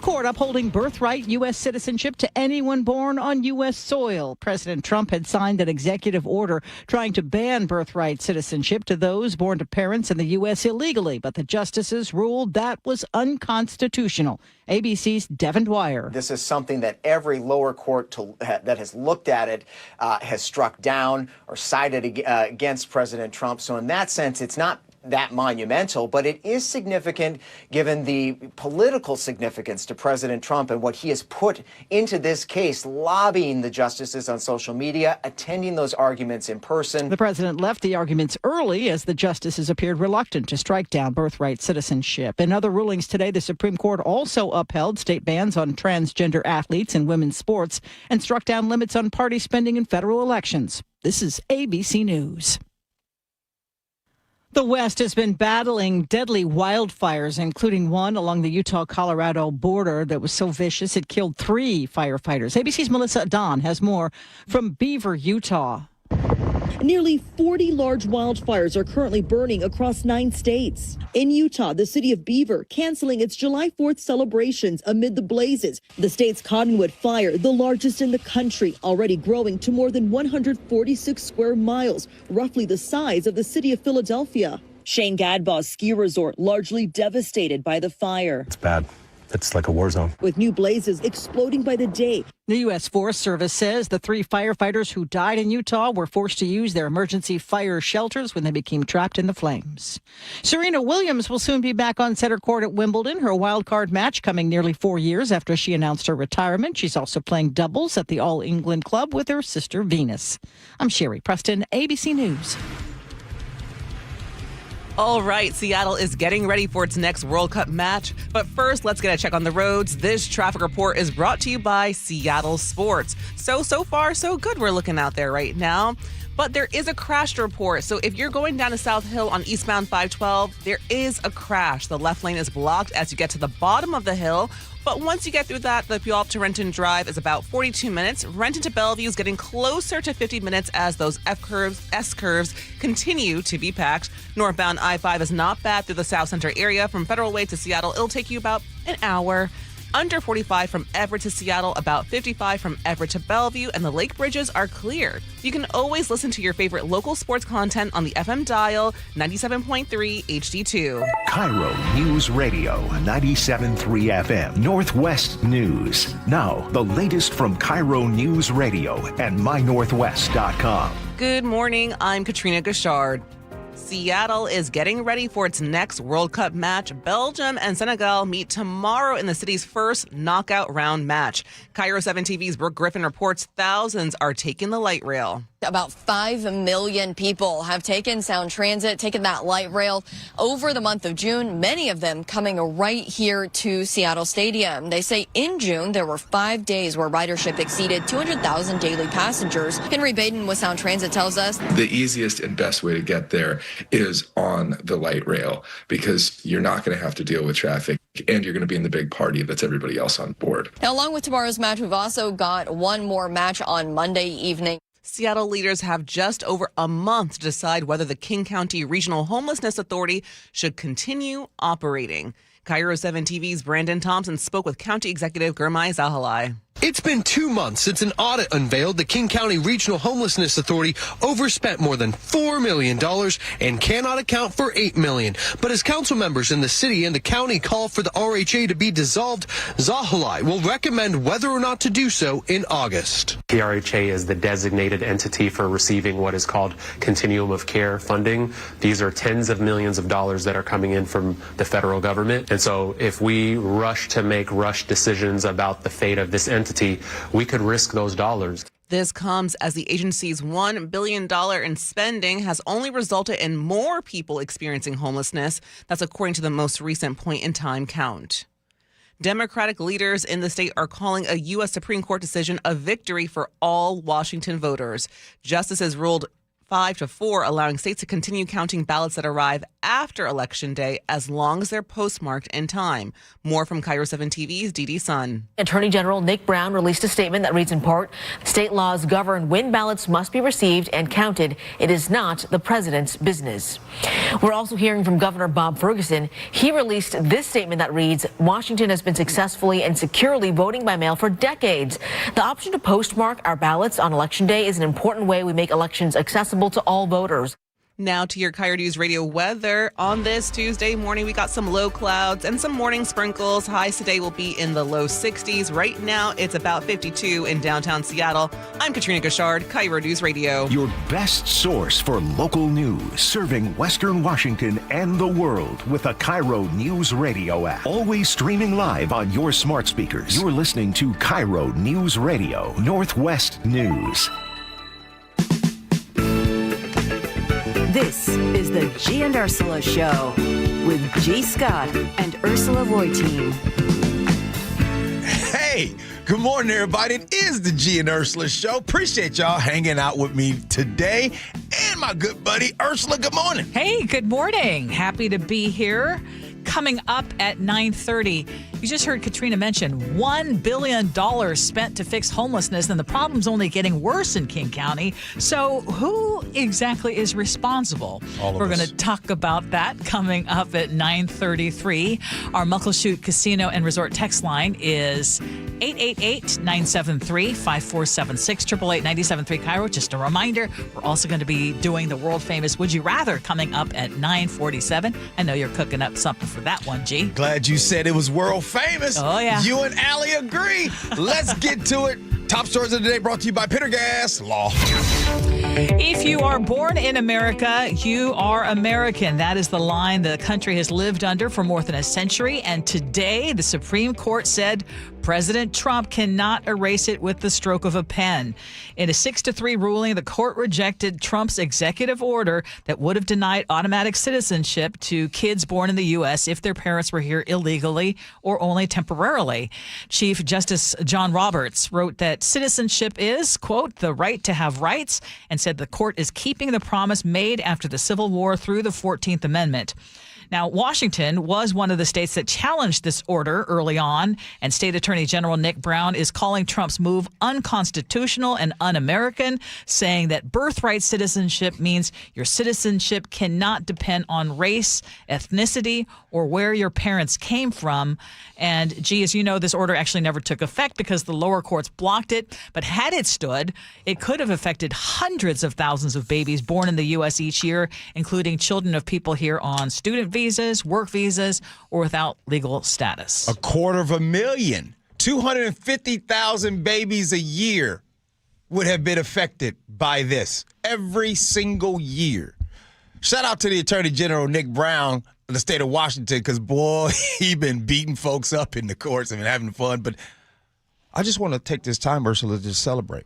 Court upholding birthright U.S. citizenship to anyone born on U.S. soil. President Trump had signed an executive order trying to ban birthright citizenship to those born to parents in the U.S. illegally, but the justices ruled that was unconstitutional. ABC's Devin Dwyer. This is something that every lower court that has looked at it has struck down or sided against President Trump. So in that sense, it's not that monumental, but it is significant given the political significance to President Trump and what he has put into this case, lobbying the justices on social media, attending those arguments in person. The president left the arguments early as the justices appeared reluctant to strike down birthright citizenship. In other rulings today, the Supreme Court also upheld state bans on transgender athletes in women's sports and struck down limits on party spending in federal elections. This is ABC News. The West has been battling deadly wildfires, including one along the Utah-Colorado border that was so vicious it killed 3 firefighters. ABC's Melissa Adon has more from Beaver, Utah. Nearly 40 large wildfires are currently burning across 9 states. In Utah, the city of Beaver canceling its July 4th celebrations amid the blazes. The state's Cottonwood fire, the largest in the country, already growing to more than 146 square miles, roughly the size of the city of Philadelphia. Shane Gadbaugh's ski resort largely devastated by the fire. It's bad. It's like a war zone. With new blazes exploding by the day. The U.S. Forest Service says the 3 firefighters who died in Utah were forced to use their emergency fire shelters when they became trapped in the flames. Serena Williams will soon be back on center court at Wimbledon, her wild card match coming nearly 4 years after she announced her retirement. She's also playing doubles at the All England Club with her sister Venus. I'm Sherry Preston, ABC News. All right, Seattle is getting ready for its next World Cup match. But first, let's get a check on the roads. This traffic report is brought to you by Seattle Sports. So far, so good we're looking out there right now. But there is a crash report. So if you're going down to South Hill on eastbound 512, there is a crash. The left lane is blocked as you get to the bottom of the hill. But once you get through that, the Puyallup to Renton Drive is about 42 minutes. Renton to Bellevue is getting closer to 50 minutes as those S-curves continue to be packed. Northbound I-5 is not bad through the South Center area. From Federal Way to Seattle, it'll take you about an hour. Under 45 from Everett to Seattle, about 55 from Everett to Bellevue, and the lake bridges are cleared. You can always listen to your favorite local sports content on the FM dial, 97.3 HD2. KIRO Newsradio, 97.3 FM, Northwest News. Now, the latest from KIRO Newsradio and mynorthwest.com. Good morning, I'm Katrina Gashard. Seattle is getting ready for its next World Cup match. Belgium and Senegal meet tomorrow in the city's first knockout round match. KIRO 7 TV's Brooke Griffin reports thousands are taking the light rail. About 5 million people have taken Sound Transit, taken that light rail over the month of June, many of them coming right here to Seattle Stadium. They say in June, there were 5 days where ridership exceeded 200,000 daily passengers. Henry Baden with Sound Transit tells us the easiest and best way to get there is on the light rail because you're not going to have to deal with traffic and you're going to be in the big party that's everybody else on board. Now, along with tomorrow's match, we've also got one more match on Monday evening. Seattle leaders have just over a month to decide whether the King County Regional Homelessness Authority should continue operating. KIRO 7 TV's Brandon Thompson spoke with County Executive Gurmai Zahalai. It's been 2 months since an audit unveiled the King County Regional Homelessness Authority overspent more than $4 million and cannot account for $8 million. But as council members in the city and the county call for the RHA to be dissolved, Zahalai will recommend whether or not to do so in August. The RHA is the designated entity for receiving what is called continuum of care funding. These are tens of millions of dollars that are coming in from the federal government. And so if we rush to make rush decisions about the fate of this entity, we could risk those dollars. This comes as the agency's $1 billion in spending has only resulted in more people experiencing homelessness. That's according to the most recent point-in-time count. Democratic leaders in the state are calling a U.S. Supreme Court decision a victory for all Washington voters. Justices ruled 5-4, allowing states to continue counting ballots that arrive after Election Day as long as they're postmarked in time. More from KIRO 7 TV's Dee Dee Sun. Attorney General Nick Brown released a statement that reads in part, state laws govern when ballots must be received and counted. It is not the president's business. We're also hearing from Governor Bob Ferguson. He released this statement that reads, Washington has been successfully and securely voting by mail for decades. The option to postmark our ballots on Election Day is an important way we make elections accessible to all voters. Now to your KIRO News Radio weather. On this Tuesday morning, we got some low clouds and some morning sprinkles. Highs today will be in the low 60s. Right now, it's about 52 in downtown Seattle. I'm Katrina Gashard, KIRO News Radio. Your best source for local news, serving Western Washington and the world with a KIRO News Radio app. Always streaming live on your smart speakers. You're listening to KIRO News Radio, Northwest News. This is the Gee and Ursula Show with G. Scott and Ursula Reutin. Hey, good morning, everybody. It is the Gee and Ursula Show. Appreciate y'all hanging out with me today. And my good buddy, Ursula, good morning. Hey, good morning. Happy to be here. Coming up at 9:30, you just heard Katrina mention $1 billion spent to fix homelessness, and the problem's only getting worse in King County. So who exactly is responsible? We're going to talk about that coming up at 9:33. Our Muckleshoot Casino and Resort text line is 888-973-5476, 888-973 KIRO. Just a reminder, we're also going to be doing the world famous Would You Rather coming up at 9:47. I know you're cooking up something for that one, G. Glad you said it was world famous. Oh, yeah. You and Allie agree. Let's get to it. Top stories of the day brought to you by Pendergast Law. If you are born in America, you are American. That is the line the country has lived under for more than a century. And today, the Supreme Court said President Trump cannot erase it with the stroke of a pen. In a 6-3 ruling, the court rejected Trump's executive order that would have denied automatic citizenship to kids born in the U.S. if their parents were here illegally or only temporarily. Chief Justice John Roberts wrote that citizenship is, quote, the right to have rights, and said the court is keeping the promise made after the Civil War through the 14th Amendment. Now, Washington was one of the states that challenged this order early on, and State Attorney General Nick Brown is calling Trump's move unconstitutional and un-American, saying that birthright citizenship means your citizenship cannot depend on race, ethnicity, or where your parents came from. And, gee, as you know, this order actually never took effect because the lower courts blocked it. But had it stood, it could have affected hundreds of thousands of babies born in the U.S. each year, including children of people here on student visas, work visas, or without legal status. 250,000, 250,000 babies a year would have been affected by this every single year. Shout out to the Attorney General Nick Brown of the state of Washington, because, boy, he been beating folks up in the courts and been having fun. But I just want to take this time, Ursula, to celebrate.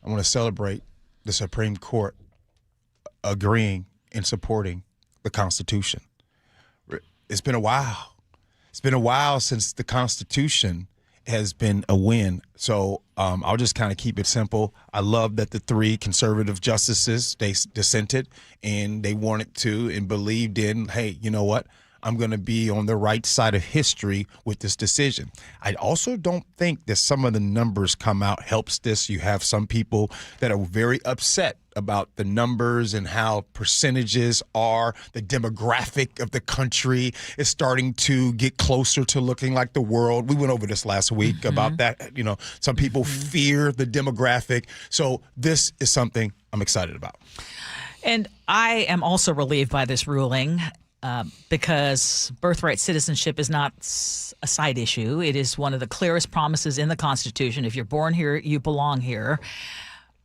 I want to celebrate the Supreme Court agreeing and supporting the Constitution. It's been a while. It's been a while since the Constitution has been a win. So I'll just kind of keep it simple. I love that the 3 conservative justices, they dissented and they wanted to and believed in, hey, you know what? I'm going to be on the right side of history with this decision. I also don't think that some of the numbers come out helps this. You have some people that are very upset about the numbers and how percentages are. The demographic of the country is starting to get closer to looking like the world. We went over this last week about that. You know, some people fear the demographic. So this is something I'm excited about. And I am also relieved by this ruling. Because birthright citizenship is not a side issue. It is one of the clearest promises in the Constitution. If you're born here, you belong here.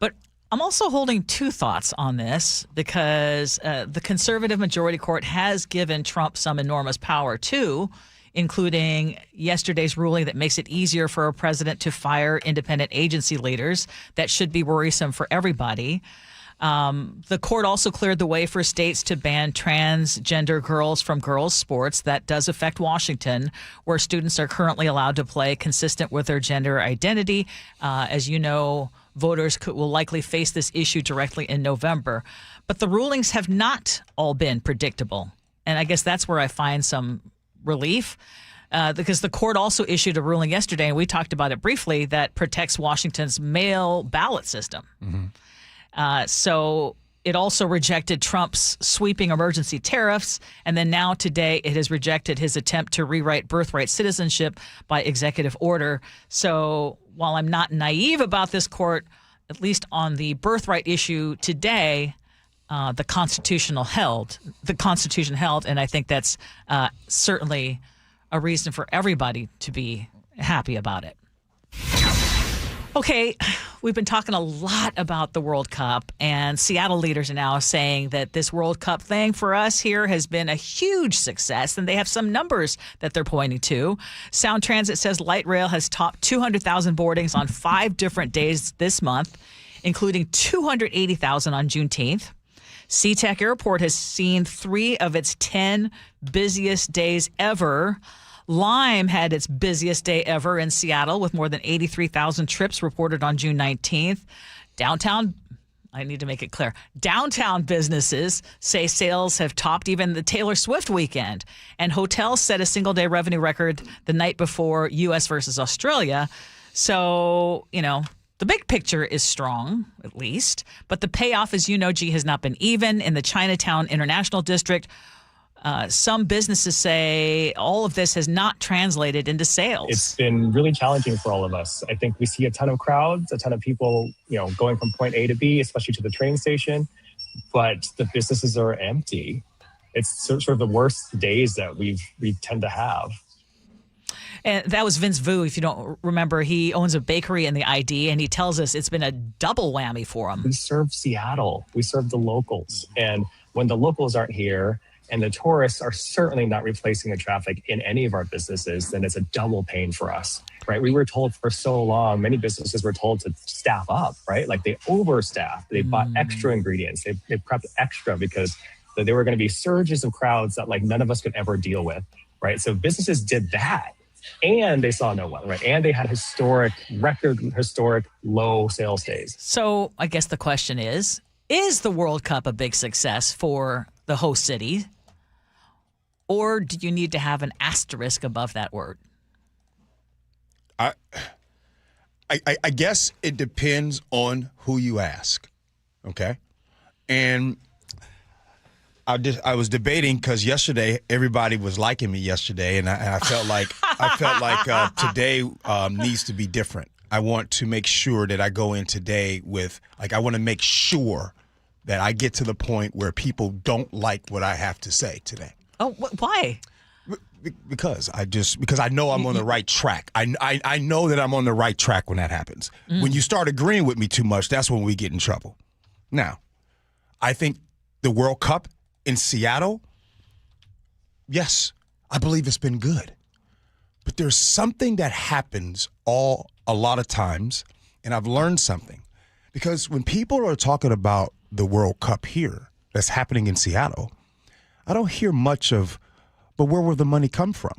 But I'm also holding 2 thoughts on this because the conservative majority court has given Trump some enormous power, too, including yesterday's ruling that makes it easier for a president to fire independent agency leaders. That should be worrisome for everybody. The court also cleared the way for states to ban transgender girls from girls' sports. That does affect Washington, where students are currently allowed to play consistent with their gender identity. As you know, Voters will likely face this issue directly in November. But the rulings have not all been predictable. And I guess that's where I find some relief. Because the court also issued a ruling yesterday, and we talked about it briefly, that protects Washington's mail ballot system. So it also rejected Trump's sweeping emergency tariffs, and then now today it has rejected his attempt to rewrite birthright citizenship by executive order. So while I'm not naive about this court, at least on the birthright issue today, the Constitution held, and I think that's certainly a reason for everybody to be happy about it. Okay, we've been talking a lot about the World Cup, and Seattle leaders are now saying that this World Cup thing for us here has been a huge success, and they have some numbers that they're pointing to. Sound Transit says light rail has topped 200,000 boardings on 5 different days this month, including 280,000 on Juneteenth. SeaTac Airport has seen 3 of its 10 busiest days ever. Lime had its busiest day ever in Seattle with more than 83,000 trips reported on June 19th. I need to make it clear, downtown businesses say sales have topped even the Taylor Swift weekend. And hotels set a single-day revenue record the night before U.S. versus Australia. So, the big picture is strong, at least, but the payoff, as you know, Gee, has not been even. In the Chinatown International District, some businesses say all of this has not translated into sales. It's been really challenging for all of us. I think we see a ton of crowds, a ton of people, going from point A to B, especially to the train station, but the businesses are empty. It's sort of the worst days that we tend to have. And that was Vince Vu, if you don't remember. He owns a bakery in the ID, and he tells us it's been a double whammy for him. We serve Seattle. We serve the locals. And when the locals aren't here and the tourists are certainly not replacing the traffic in any of our businesses, then it's a double pain for us, right? We were told for so long, many businesses were told to staff up, right? Like they overstaffed. They bought extra ingredients. They prepped extra because there were going to be surges of crowds that like none of us could ever deal with, right? So businesses did that. And they saw no one, right? And they had historic low sales days. So I guess the question is the World Cup a big success for the host city? Or do you need to have an asterisk above that word? I guess it depends on who you ask, okay? And I was debating because yesterday everybody was liking me yesterday, and I felt like today needs to be different. I want to make sure that I go in today with I want to make sure that I get to the point where people don't like what I have to say today. Oh, why? Because I know I'm on the right track. I know that I'm on the right track when that happens. When you start agreeing with me too much, that's when we get in trouble. Now, I think the World Cup in Seattle, yes, I believe it's been good. But there's something that happens a lot of times, and I've learned something. Because when people are talking about the World Cup here that's happening in Seattle, I don't hear much of, but where will the money come from?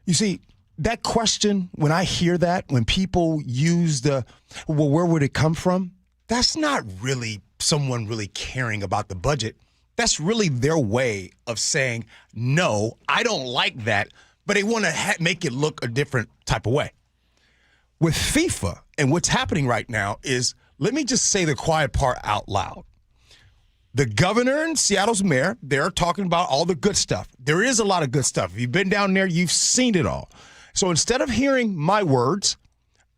You see, that question, when I hear that, when people use where would it come from? That's not really someone really caring about the budget. That's really their way of saying, no, I don't like that, but they want to make it look a different type of way. With FIFA and what's happening right now is, let me just say the quiet part out loud. The governor and Seattle's mayor, they're talking about all the good stuff. There is a lot of good stuff. If you've been down there, you've seen it all. So instead of hearing my words,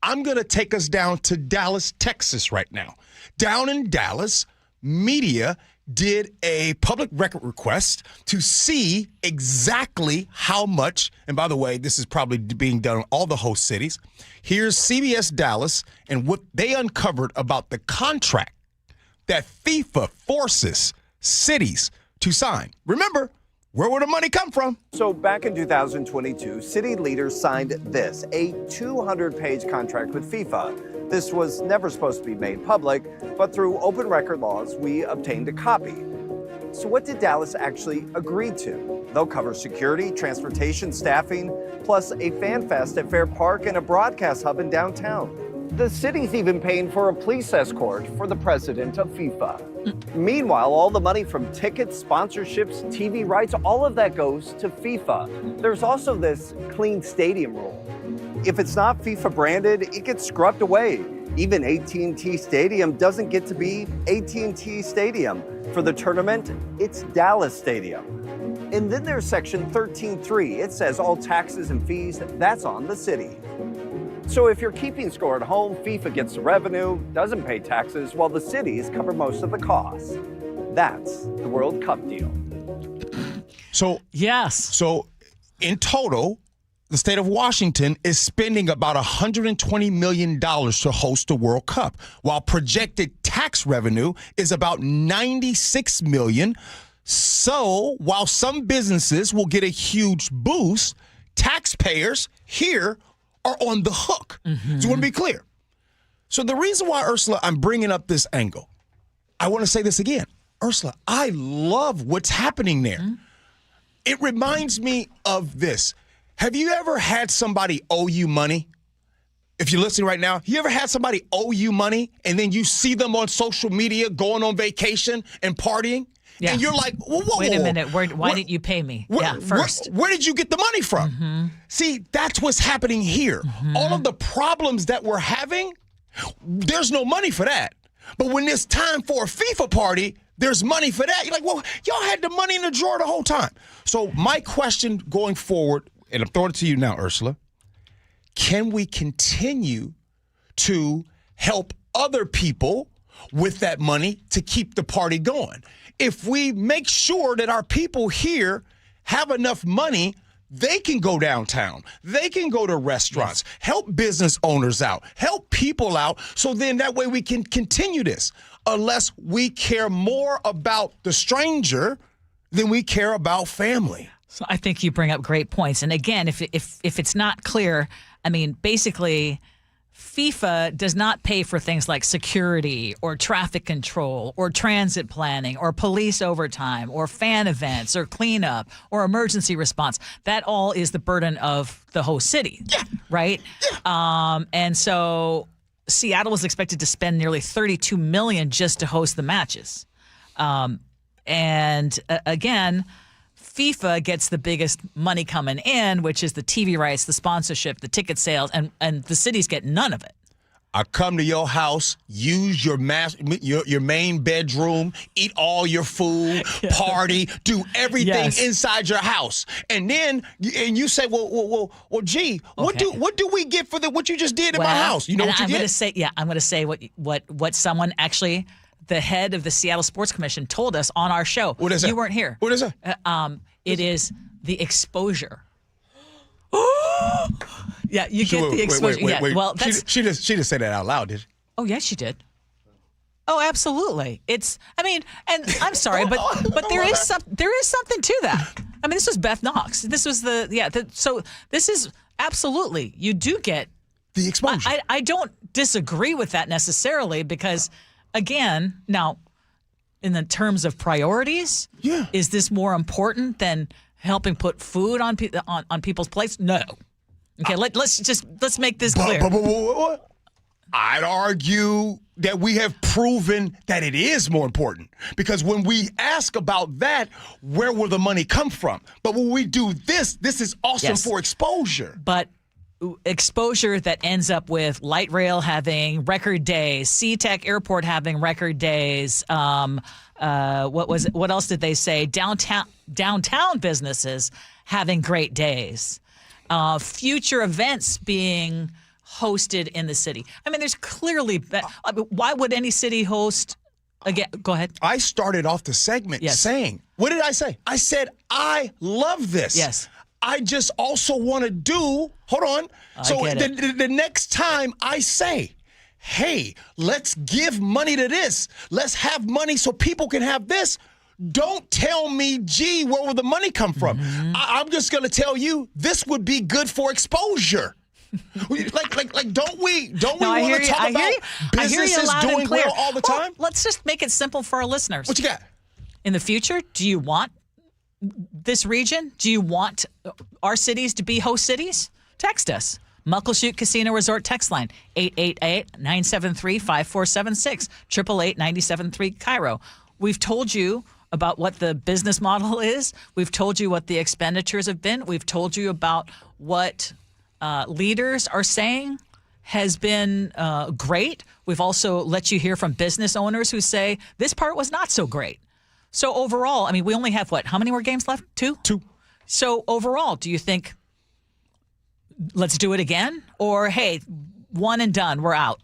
I'm going to take us down to Dallas, Texas right now. Down in Dallas, media did a public record request to see exactly how much, and by the way, this is probably being done in all the host cities. Here's CBS Dallas and what they uncovered about the contract that FIFA forces cities to sign. Remember, where would the money come from? So back in 2022, city leaders signed this, a 200-page contract with FIFA. This was never supposed to be made public, but through open record laws, we obtained a copy. So what did Dallas actually agree to? They'll cover security, transportation, staffing, plus a fan fest at Fair Park and a broadcast hub in downtown. The city's even paying for a police escort for the president of FIFA. Meanwhile, all the money from tickets, sponsorships, TV rights, all of that goes to FIFA. There's also this clean stadium rule. If it's not FIFA branded, it gets scrubbed away. Even AT&T Stadium doesn't get to be AT&T Stadium. For the tournament, it's Dallas Stadium. And then there's section 13.3. It says all taxes and fees, that's on the city. So if you're keeping score at home, FIFA gets the revenue, doesn't pay taxes, while the cities cover most of the costs. That's the World Cup deal. So, yes. So in total, the state of Washington is spending about $120 million to host the World Cup, while projected tax revenue is about $96 million. So while some businesses will get a huge boost, taxpayers here are on the hook. Mm-hmm. So I want to be clear. So the reason why, Ursula, I'm bringing up this angle, I want to say this again. Ursula, I love what's happening there. Mm-hmm. It reminds me of this. Have you ever had somebody owe you money? If you're listening right now, you ever had somebody owe you money and then you see them on social media going on vacation and partying? Yeah. And you're like, whoa, wait a minute. Why didn't you pay me? First. Where did you get the money from? Mm-hmm. See, that's what's happening here. Mm-hmm. All of the problems that we're having, there's no money for that. But when it's time for a FIFA party, there's money for that. You're like, well, y'all had the money in the drawer the whole time. So my question going forward, and I'm throwing it to you now, Ursula, can we continue to help other people with that money to keep the party going? If we make sure that our people here have enough money, they can go downtown, they can go to restaurants, help business owners out, help people out, so then that way we can continue this. Unless we care more about the stranger than we care about family. So I think you bring up great points. And again, if it's not clear, I mean, basically, FIFA does not pay for things like security or traffic control or transit planning or police overtime or fan events or cleanup or emergency response. That all is the burden of the host city, right? And so Seattle was expected to spend nearly $32 million just to host the matches. Again, FIFA gets the biggest money coming in, which is the TV rights, the sponsorship, the ticket sales, and the cities get none of it. I come to your house, use your main bedroom, eat all your food, party, do everything inside your house, and then you say, well, gee, okay. what do we get for what you just did in my house? You know what you get? I'm going to say what someone actually, the head of the Seattle Sports Commission, told us on our show. What is that? You weren't here. What is that? It is the exposure. Yeah, you get the exposure. Wait. Well, she just said that out loud, did she? Oh, yes, she did. Oh, absolutely. And I'm sorry, but there is something to that. I mean, this was Beth Knox. This was so this is absolutely, you do get the exposure. I don't disagree with that necessarily because, again, now, in the terms of priorities, is this more important than helping put food on people's plates? No. Okay, let's make this clear. I'd argue that we have proven that it is more important, because when we ask about that, where will the money come from? But when we do this is awesome for exposure. But exposure that ends up with light rail having record days, SeaTac Airport having record days. What else did they say? Downtown businesses having great days. Future events being hosted in the city. I mean, there's clearly. Why would any city host? Again, go ahead. I started off the segment saying, what did I say? I said, I love this. Yes. I just also want to do, hold on. The next time I say, hey, let's give money to this. Let's have money so people can have this. Don't tell me, gee, where will the money come from? Mm-hmm. I'm just going to tell you, this would be good for exposure. like, don't we want to talk about businesses doing well all the time? Let's just make it simple for our listeners. What you got? In the future, do you want this region? Do you want our cities to be host cities? Text us. Muckleshoot Casino Resort text line, 888-973-5476, 888-973 KIRO. We've told you about what the business model is. We've told you what the expenditures have been. We've told you about what leaders are saying has been great. We've also let you hear from business owners who say this part was not so great. So overall, I mean, we only have how many more games left? Two? So overall, do you think let's do it again? Or, hey, one and done, we're out?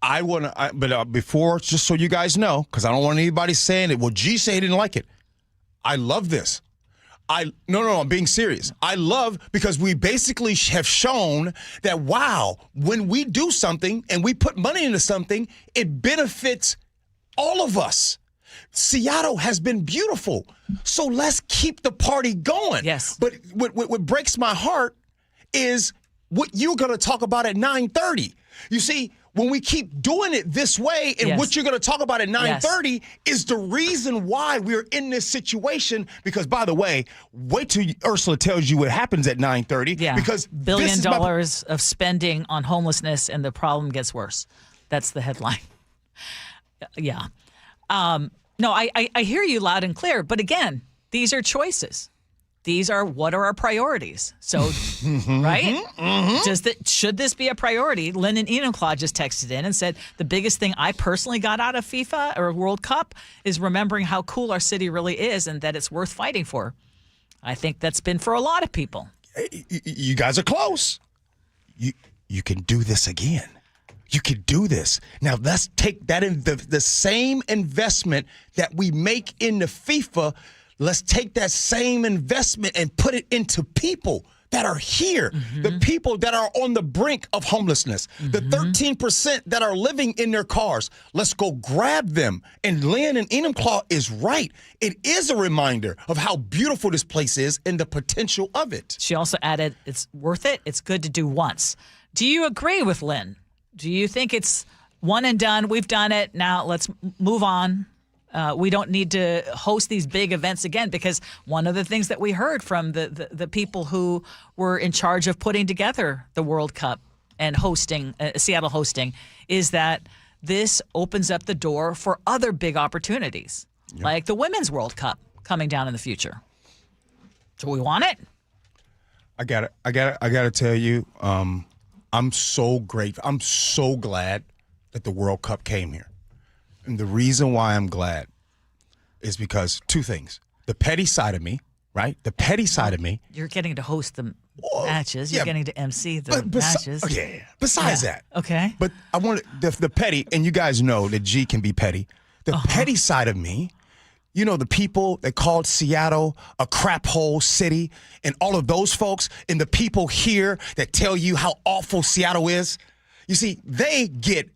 I want to, but before, just so you guys know, because I don't want anybody saying it, well, G said he didn't like it. I love this. No, I'm being serious. I love because we basically have shown that, wow, when we do something and we put money into something, it benefits all of us. Seattle has been beautiful, so let's keep the party going. Yes. But what breaks my heart is what you're going to talk about at 9:30. You see, when we keep doing it this way, and what you're going to talk about at 9:30 is the reason why we're in this situation. Because, by the way, wait till Ursula tells you what happens at 9:30. Yeah. Because $1 billion of spending on homelessness, and the problem gets worse. That's the headline. Yeah. No, I hear you loud and clear. But again, these are choices. These are what are our priorities. So, right? Mm-hmm. Should this be a priority? Lynn and Enumclaw just texted in and said, the biggest thing I personally got out of FIFA or World Cup is remembering how cool our city really is and that it's worth fighting for. I think that's been for a lot of people. You guys are close. You can do this again. You could do this. Now, let's take that in the same investment that we make into FIFA. Let's take that same investment and put it into people that are here, the people that are on the brink of homelessness, the 13% that are living in their cars. Let's go grab them. And Lynn and Enumclaw is right. It is a reminder of how beautiful this place is and the potential of it. She also added, it's worth it. It's good to do once. Do you agree with Lynn? Do you think it's one and done? We've done it. Now let's move on. We don't need to host these big events again, because one of the things that we heard from the people who were in charge of putting together the World Cup and hosting, Seattle hosting, is that this opens up the door for other big opportunities, like the Women's World Cup coming down in the future. Do we want it? I got to tell you, I'm so grateful. I'm so glad that the World Cup came here. And the reason why I'm glad is because two things. The petty side of me, right? The petty side of me. You're getting to host the matches. You're getting to MC the matches. Okay. Besides that. Okay. But I want the petty, and you guys know that G can be petty. The petty side of me, you know, the people that called Seattle a crap hole city, and all of those folks, and the people here that tell you how awful Seattle is, you see, they get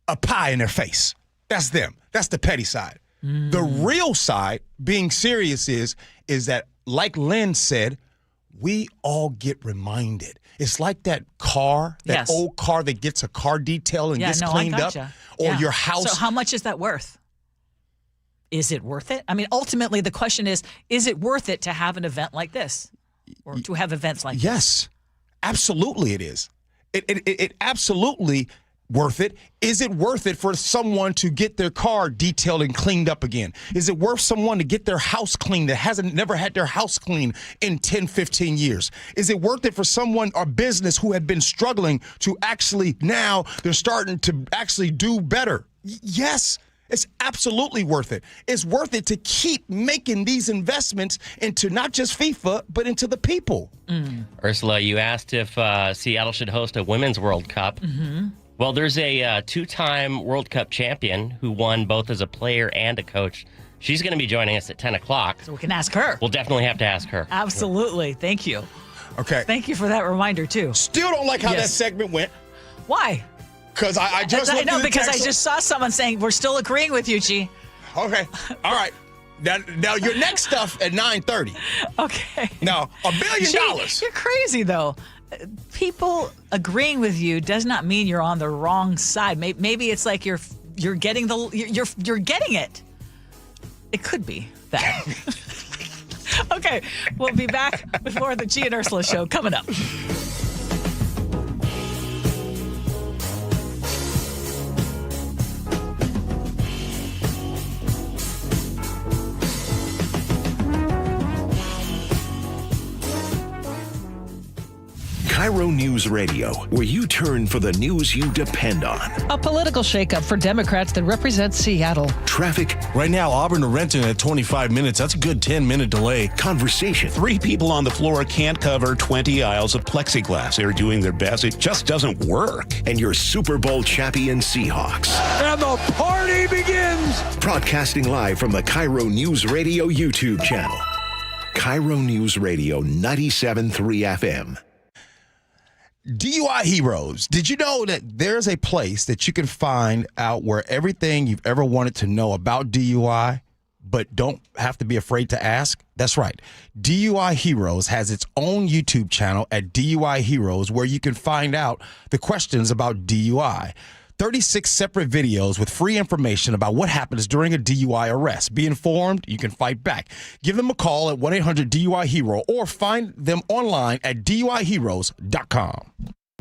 a pie in their face. That's them. That's the petty side. The real side, being serious, is that, like Lynn said, we all get reminded. It's like that car, that old car that gets a car detail and gets cleaned up, or your house. So how much is that worth? Is it worth it? I mean, ultimately, the question is it worth it to have an event like this, or to have events like this? Yes, absolutely it is. It absolutely worth it. Is it worth it for someone to get their car detailed and cleaned up again? Is it worth someone to get their house cleaned that never had their house cleaned in 10, 15 years? Is it worth it for someone or business who had been struggling to actually, now they're starting to actually do better? Yes. It's absolutely worth it. It's worth it to keep making these investments into not just FIFA, but into the people. Ursula, you asked if Seattle should host a Women's World Cup. Well, there's a two-time World Cup champion who won both as a player and a coach. She's going to be joining us at 10 o'clock. So we can ask her. We'll definitely have to ask her. Absolutely. Thank you. Okay. Thank you for that reminder, too. Still don't like how that segment went. Why? Because I just I know, because I just saw someone saying, we're still agreeing with you, G. Okay. All right. Now your next stuff at 9:30. Okay. Now, $1 billion. You're crazy, though. People agreeing with you does not mean you're on the wrong side. Maybe it's like you're getting you're getting it. It could be that. Okay, we'll be back with more of the Gee and Ursula Show coming up. KIRO News Radio, where you turn for the news you depend on. A political shakeup for Democrats that represents Seattle. Traffic. Right now, Auburn to Renton at 25 minutes. That's a good 10-minute delay. Conversation. 3 people on the floor can't cover 20 aisles of plexiglass. They're doing their best. It just doesn't work. And your Super Bowl champion Seahawks. And the party begins. Broadcasting live from the KIRO News Radio YouTube channel. KIRO News Radio 97.3 FM. DUI Heroes. Did you know that there's a place that you can find out where everything you've ever wanted to know about DUI, but don't have to be afraid to ask? That's right. DUI Heroes has its own YouTube channel at DUI Heroes, where you can find out the questions about DUI. 36 separate videos with free information about what happens during a DUI arrest. Be informed, you can fight back. Give them a call at 1-800-DUI-HERO or find them online at DUIHeroes.com.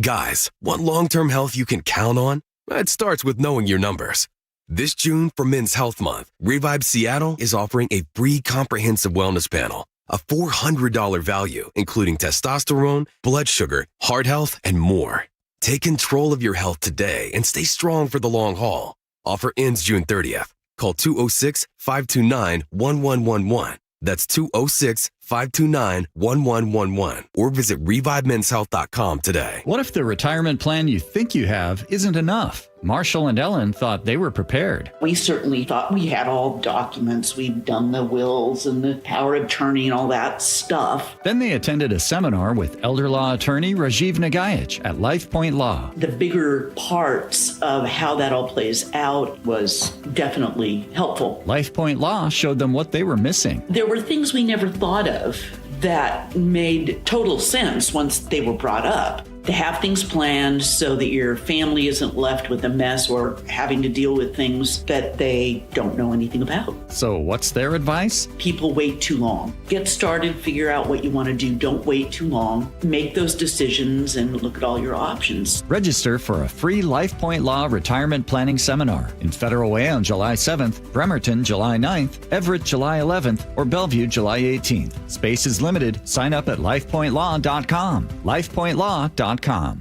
Guys, want long-term health you can count on? It starts with knowing your numbers. This June, for Men's Health Month, Revive Seattle is offering a free comprehensive wellness panel, a $400 value, including testosterone, blood sugar, heart health, and more. Take control of your health today and stay strong for the long haul. Offer ends June 30th. Call 206-529-1111. That's 206-529-1111. Or visit ReviveMen'sHealth.com today. What if the retirement plan you think you have isn't enough? Marshall and Ellen thought they were prepared. We certainly thought we had all documents. We'd done the wills and the power of attorney and all that stuff. Then they attended a seminar with elder law attorney Rajiv Nagayich at Life Point Law. The bigger parts of how that all plays out was definitely helpful. Life Point Law showed them what they were missing. There were things we never thought of that made total sense once they were brought up. To have things planned so that your family isn't left with a mess or having to deal with things that they don't know anything about. So what's their advice? People wait too long. Get started, figure out what you want to do. Don't wait too long. Make those decisions and look at all your options. Register for a free Life Point Law retirement planning seminar in Federal Way on July 7th, Bremerton July 9th, Everett July 11th, or Bellevue July 18th. Space is limited. Sign up at lifepointlaw.com. lifepointlaw.com.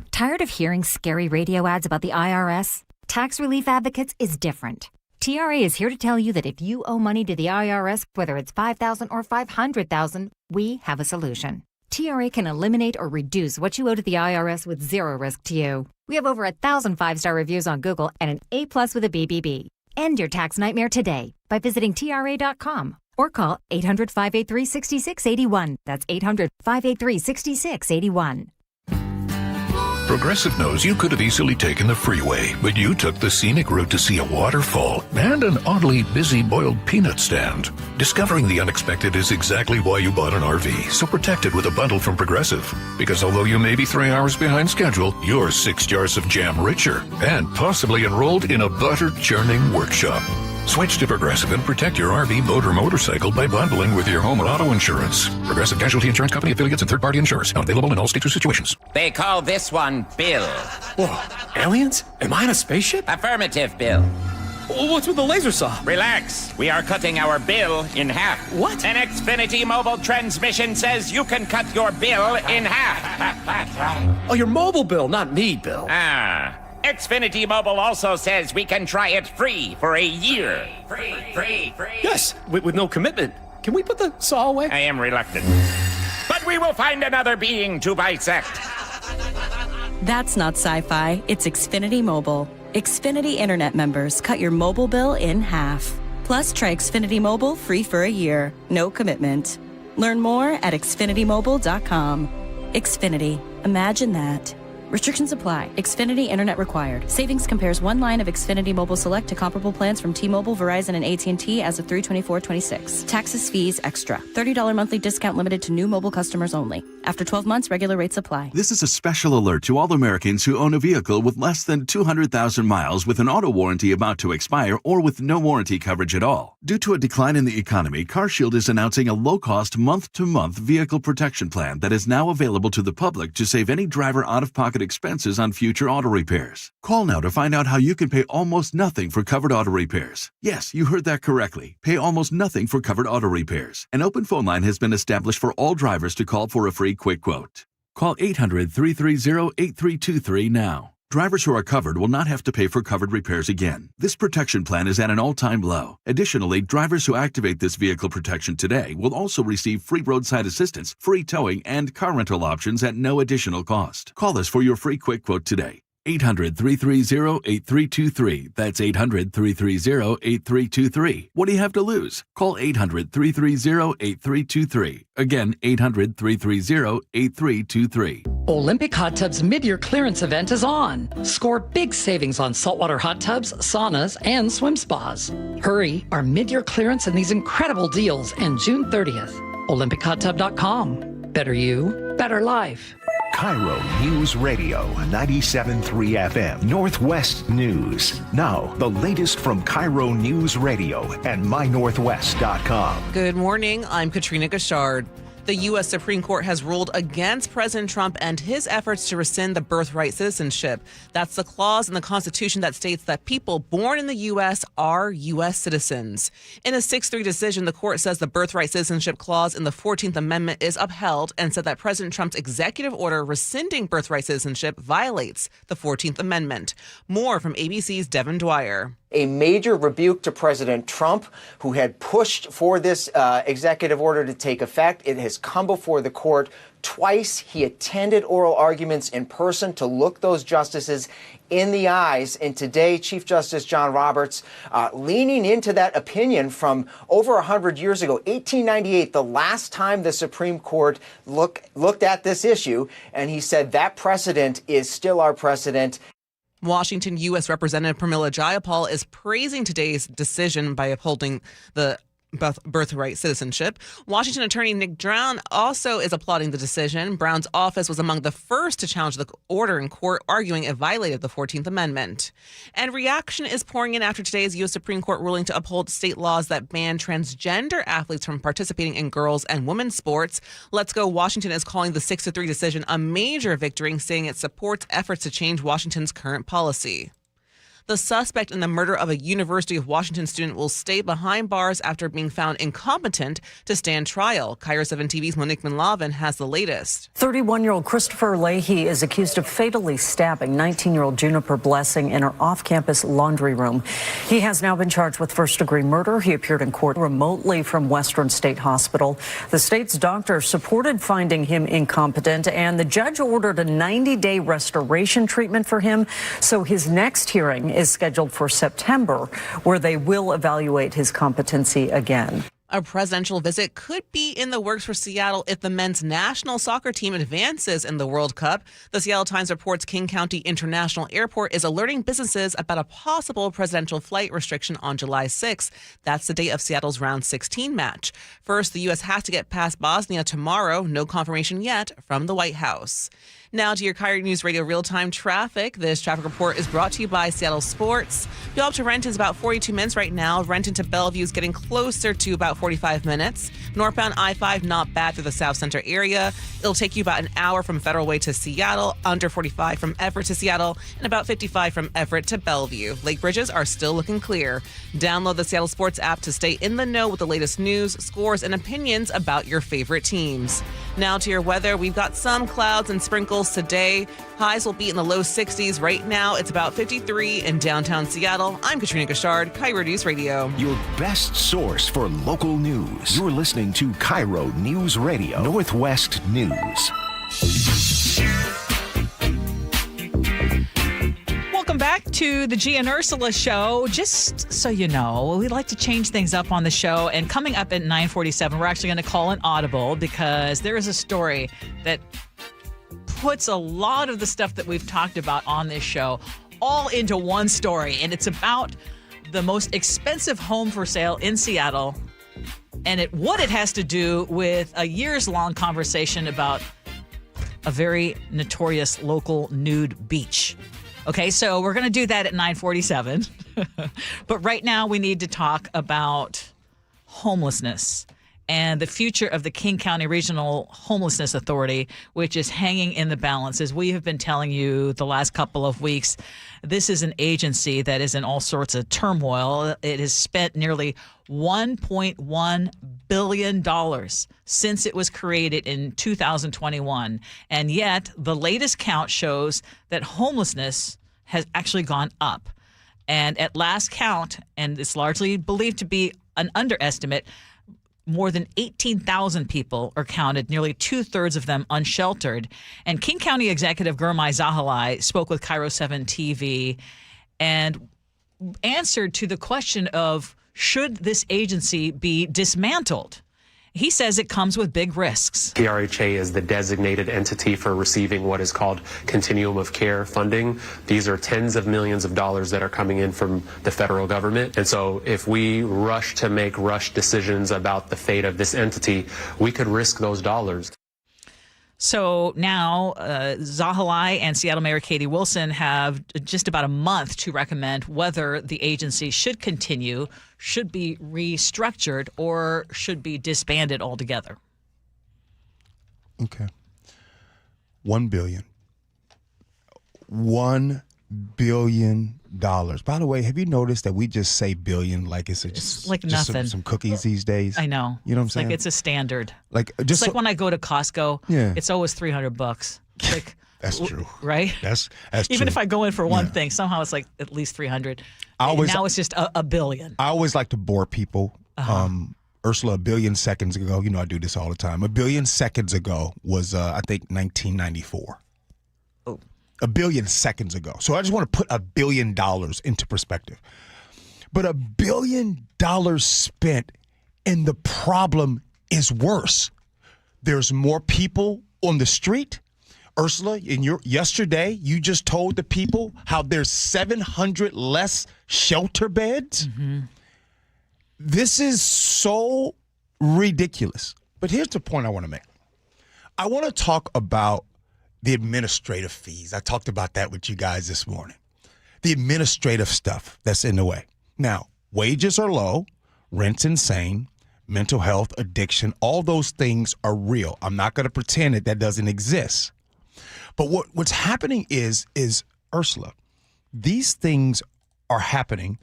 Tired of hearing scary radio ads about the IRS? Tax Relief Advocates is different. TRA is here to tell you that if you owe money to the IRS, whether it's $5,000 or $500,000, we have a solution. TRA can eliminate or reduce what you owe to the IRS with zero risk to you. We have over 1,000 5-star reviews on Google and an A+ with a BBB. End your tax nightmare today by visiting TRA.com or call 800-583-6681. That's 800-583-6681. Progressive knows you could have easily taken the freeway, but you took the scenic route to see a waterfall and an oddly busy boiled peanut stand. Discovering the unexpected is exactly why you bought an RV, so protect it with a bundle from Progressive. Because although you may be 3 hours behind schedule, you're 6 jars of jam richer and possibly enrolled in a butter churning workshop. Switch to Progressive and protect your RV, boat, or motorcycle by bundling with your home and auto insurance. Progressive Casualty Insurance Company affiliates and third-party insurers. Not available in all states or situations. They call this one Bill. Whoa, aliens? Am I in a spaceship? Affirmative, Bill. What's with the laser saw? Relax. We are cutting our bill in half. What? An Xfinity mobile transmission says you can cut your bill in half. Oh, your mobile bill, not me, Bill. Ah. Xfinity Mobile also says we can try it free for a year. Free. Yes, with no commitment. Can we put the saw away? I am reluctant. But we will find another being to bisect. That's not sci-fi. It's Xfinity Mobile. Xfinity Internet members cut your mobile bill in half. Plus, try Xfinity Mobile free for a year. No commitment. Learn more at xfinitymobile.com. Xfinity. Imagine that. Restrictions apply. Xfinity Internet required. Savings compares one line of Xfinity Mobile Select to comparable plans from T-Mobile, Verizon, and AT&T as of 3/24/26. Taxes, fees, extra. $30 monthly discount limited to new mobile customers only. After 12 months, regular rates apply. This is a special alert to all Americans who own a vehicle with less than 200,000 miles with an auto warranty about to expire or with no warranty coverage at all. Due to a decline in the economy, CarShield is announcing a low-cost month-to-month vehicle protection plan that is now available to the public to save any driver out-of-pocket expenses on future auto repairs. Call now to find out how you can pay almost nothing for covered auto repairs. Yes, you heard that correctly. Pay almost nothing for covered auto repairs. An open phone line has been established for all drivers to call for a free quick quote. Call 800-330-8323 now. Drivers who are covered will not have to pay for covered repairs again. This protection plan is at an all-time low. Additionally, drivers who activate this vehicle protection today will also receive free roadside assistance, free towing, and car rental options at no additional cost. Call us for your free quick quote today. 800-330-8323. That's 800-330-8323. What do you have to lose? Call 800-330-8323. Again, 800-330-8323. Olympic Hot Tub's mid-year clearance event is on. Score big savings on saltwater hot tubs, saunas, and swim spas. Hurry, our mid-year clearance and these incredible deals end June 30th. OlympicHotTub.com. Better you, better life. KIRO News Radio 97.3 FM Northwest News. Now, the latest from KIRO News Radio and mynorthwest.com. Good morning. I'm Katrina Gashard. The U.S. Supreme Court has ruled against President Trump and his efforts to rescind the birthright citizenship. That's the clause in the Constitution that states that people born in the U.S. are U.S. citizens. In a 6-3 decision, the court says the birthright citizenship clause in the 14th Amendment is upheld and said that President Trump's executive order rescinding birthright citizenship violates the 14th Amendment. More from ABC's Devin Dwyer. A major rebuke to President Trump, who had pushed for this executive order to take effect. It has come before the court twice. He attended oral arguments in person to look those justices in the eyes. And today, Chief Justice John Roberts, leaning into that opinion from over 100 years ago, 1898, the last time the Supreme Court looked at this issue, and he said that precedent is still our precedent. Washington U.S. Representative Pramila Jayapal is praising today's decision by upholding the birthright citizenship. Washington attorney Nick Brown also is applauding the decision. Brown's office was among the first to challenge the order in court, arguing it violated the 14th Amendment. And reaction is pouring in after today's U.S. Supreme Court ruling to uphold state laws that ban transgender athletes from participating in girls' and women's sports. Let's Go Washington is calling the 6-3 decision a major victory, saying it supports efforts to change Washington's current policy. The suspect in the murder of a University of Washington student will stay behind bars after being found incompetent to stand trial. KIRO 7 TV's Monique Manlavin has the latest. 31-year-old Christopher Leahy is accused of fatally stabbing 19-year-old Juniper Blessing in her off-campus laundry room. He has now been charged with first-degree murder. He appeared in court remotely from Western State Hospital. The state's doctor supported finding him incompetent, and the judge ordered a 90-day restoration treatment for him. So his next hearing is scheduled for September, where they will evaluate his competency again. A presidential visit could be in the works for Seattle if the men's national soccer team advances in the World Cup. The Seattle Times reports King County International Airport is alerting businesses about a possible presidential flight restriction on July 6th. That's the date of Seattle's round 16 match. First, the U.S. has to get past Bosnia tomorrow. No confirmation yet from the White House. Now to your KIRO News Radio real-time traffic. This traffic report is brought to you by Seattle Sports. Bill up to Renton is about 42 minutes right now. Renton to Bellevue is getting closer to about 45 minutes. Northbound I-5, not bad through the South Center area. It'll take you about an hour from Federal Way to Seattle, under 45 from Everett to Seattle, and about 55 from Everett to Bellevue. Lake bridges are still looking clear. Download the Seattle Sports app to stay in the know with the latest news, scores, and opinions about your favorite teams. Now to your weather. We've got some clouds and sprinkles today. Highs will be in the low 60s. Right now, it's about 53 in downtown Seattle. I'm Katrina Gashard, KIRO News Radio. Your best source for local news. You're listening to KIRO News Radio, Northwest News. Welcome back to the Gee and Ursula Show. Just so you know, we like to change things up on the show. And coming up at 9:47, we're actually going to call an audible because there is a story that puts a lot of the stuff that we've talked about on this show all into one story. And it's about the most expensive home for sale in Seattle and what it has to do with a years-long conversation about a very notorious local nude beach. Okay, so we're going to do that at 9:47. But right now we need to talk about homelessness and the future of the King County Regional Homelessness Authority, which is hanging in the balance. As we have been telling you the last couple of weeks, this is an agency that is in all sorts of turmoil. It has spent nearly $1.1 billion since it was created in 2021. And yet, the latest count shows that homelessness has actually gone up. And at last count, and it's largely believed to be an underestimate, more than 18,000 people are counted, nearly 2/3 of them unsheltered. And King County Executive Gurmai Zahalai spoke with KIRO 7 TV and answered to the question of, should this agency be dismantled? He says it comes with big risks. PRHA is the designated entity for receiving what is called Continuum of Care funding. These are tens of millions of dollars that are coming in from the federal government. And so if we rush to make rush decisions about the fate of this entity, we could risk those dollars. So now Zahalai and Seattle Mayor Katie Wilson have just about a month to recommend whether the agency should continue, should be restructured, or should be disbanded altogether. Okay. $1 billion. $1 billion. By the way, have you noticed that we just say billion like it's just like nothing? Some cookies these days. I know. You know what I'm It's saying? like it's a standard. Like It's just like when I go to Costco. Yeah. It's always $300. Like That's true. Right? That's Even true. if I go in for one thing, somehow it's like at least $300. Now it's just a billion. I always like to bore people. Ursula, a billion seconds ago, you know I do this all the time. A billion seconds ago was, I think, 1994. Oh. A billion seconds ago. So I just want to put $1 billion into perspective. But $1 billion spent, and the problem is worse. There's more people on the street. Ursula, yesterday, you just told the people how there's 700 less shelter beds. Mm-hmm. This is so ridiculous. But here's the point I want to make. I want to talk about the administrative fees. I talked about that with you guys this morning. The administrative stuff that's in the way. Now, wages are low, rent's insane, mental health, addiction, all those things are real. I'm not going to pretend that doesn't exist. But what's happening is Ursula, these things are happening.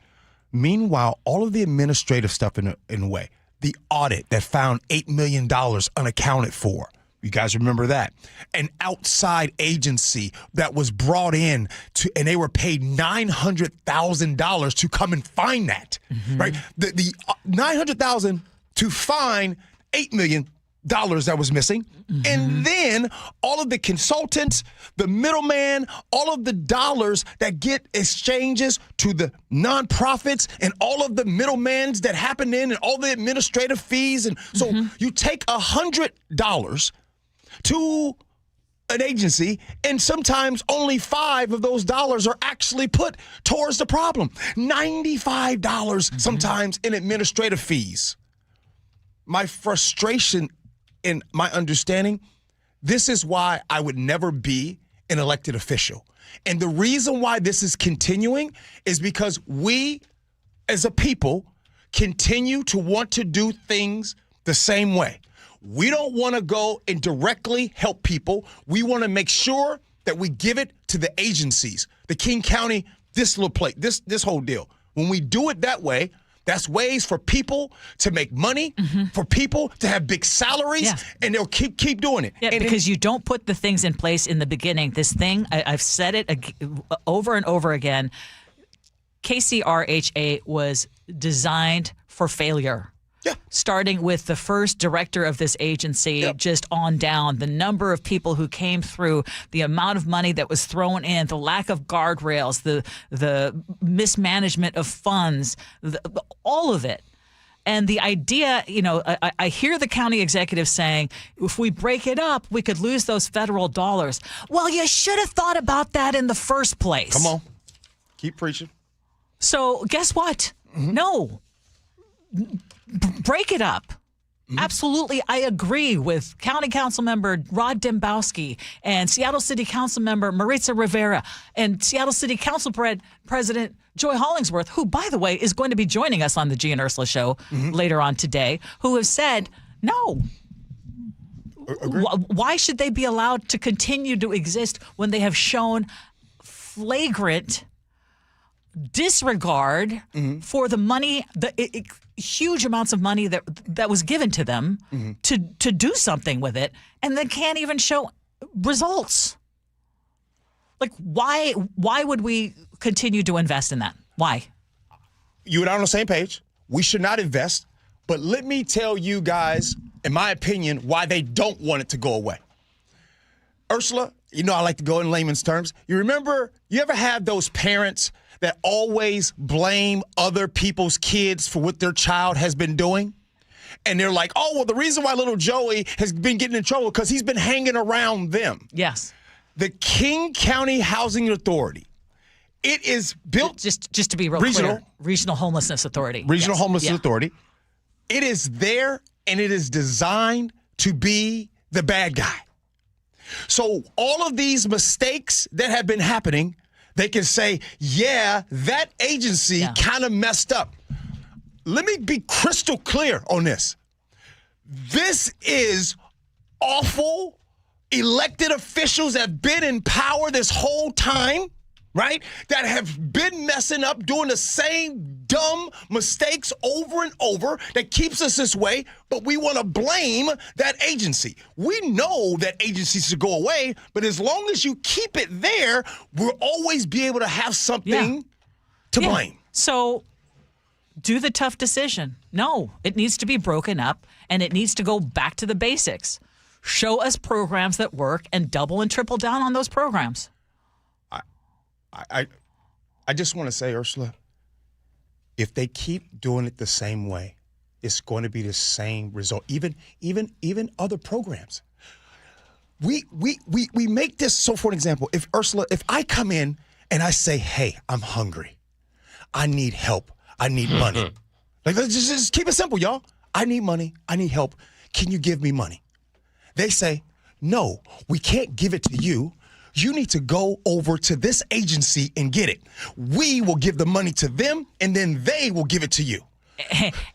Meanwhile, all of the administrative stuff in a way, the audit that found $8 million unaccounted for. You guys remember that? An outside agency that was brought in and they were paid $900,000 to come and find that, right? The $900,000 to find $8 million that was missing. And then all of the consultants, the middleman, all of the dollars that get exchanges to the nonprofits and all of the middlemans that happen in and all the administrative fees. And so you take $100 to an agency, and sometimes only $5 of those dollars are actually put towards the problem. $95 sometimes in administrative fees. My frustration and my understanding, this is why I would never be an elected official. And the reason why this is continuing is because we, as a people, continue to want to do things the same way. We don't want to go and directly help people. We want to make sure that we give it to the agencies, the King County, this little plate, this whole deal. When we do it that way, that's ways for people to make money, for people to have big salaries, and they'll keep doing it. Yeah, and because you don't put the things in place in the beginning. This thing, I've said it over and over again, KCRHA was designed for failure. Yeah. Starting with the first director of this agency, just on down, the number of people who came through, the amount of money that was thrown in, the lack of guardrails, the mismanagement of funds, all of it. And the idea, I hear the county executive saying, if we break it up, we could lose those federal dollars. Well, you should have thought about that in the first place. Come on. Keep preaching. So guess what? No. Break it up. Absolutely, I agree with County Council Member Rod Dembowski and Seattle City Council Member Maritza Rivera and Seattle City Council President Joy Hollingsworth, who, by the way, is going to be joining us on the Gee and Ursula Show later on today, who have said No. Why should they be allowed to continue to exist when they have shown flagrant disregard for the money, the huge amounts of money that was given to them to do something with it, and then can't even show results? Like, why would we continue to invest in that? Why? You and I are on the same page. We should not invest. But let me tell you guys, in my opinion, why they don't want it to go away. Ursula, you know I like to go in layman's terms. You ever have those parents that always blame other people's kids for what their child has been doing? And they're like, oh, well, the reason why little Joey has been getting in trouble because he's been hanging around them. Yes. The King County Housing Authority, it is built... Just to be real clear, Regional Homelessness Authority. Regional Homelessness Authority. It is there, and it is designed to be the bad guy. So all of these mistakes that have been happening, they can say, yeah, that agency kind of messed up. Let me be crystal clear on this. This is awful. Elected officials that have been in power this whole time, right? That have been messing up, doing the same dumb mistakes over and over that keeps us this way, but we want to blame that agency. We know that agencies should go away, but as long as you keep it there, we'll always be able to have something to blame. So do the tough decision. No, it needs to be broken up, and it needs to go back to the basics. Show us programs that work and double and triple down on those programs. I just want to say, Ursula, if they keep doing it the same way, it's going to be the same result. Even other programs. We make this, so for an example, if I come in and I say, hey, I'm hungry, I need help, I need money. Like, let's just keep it simple, y'all. I need money, I need help. Can you give me money? They say, no, we can't give it to you. You need to go over to this agency and get it. We will give the money to them, and then they will give it to you.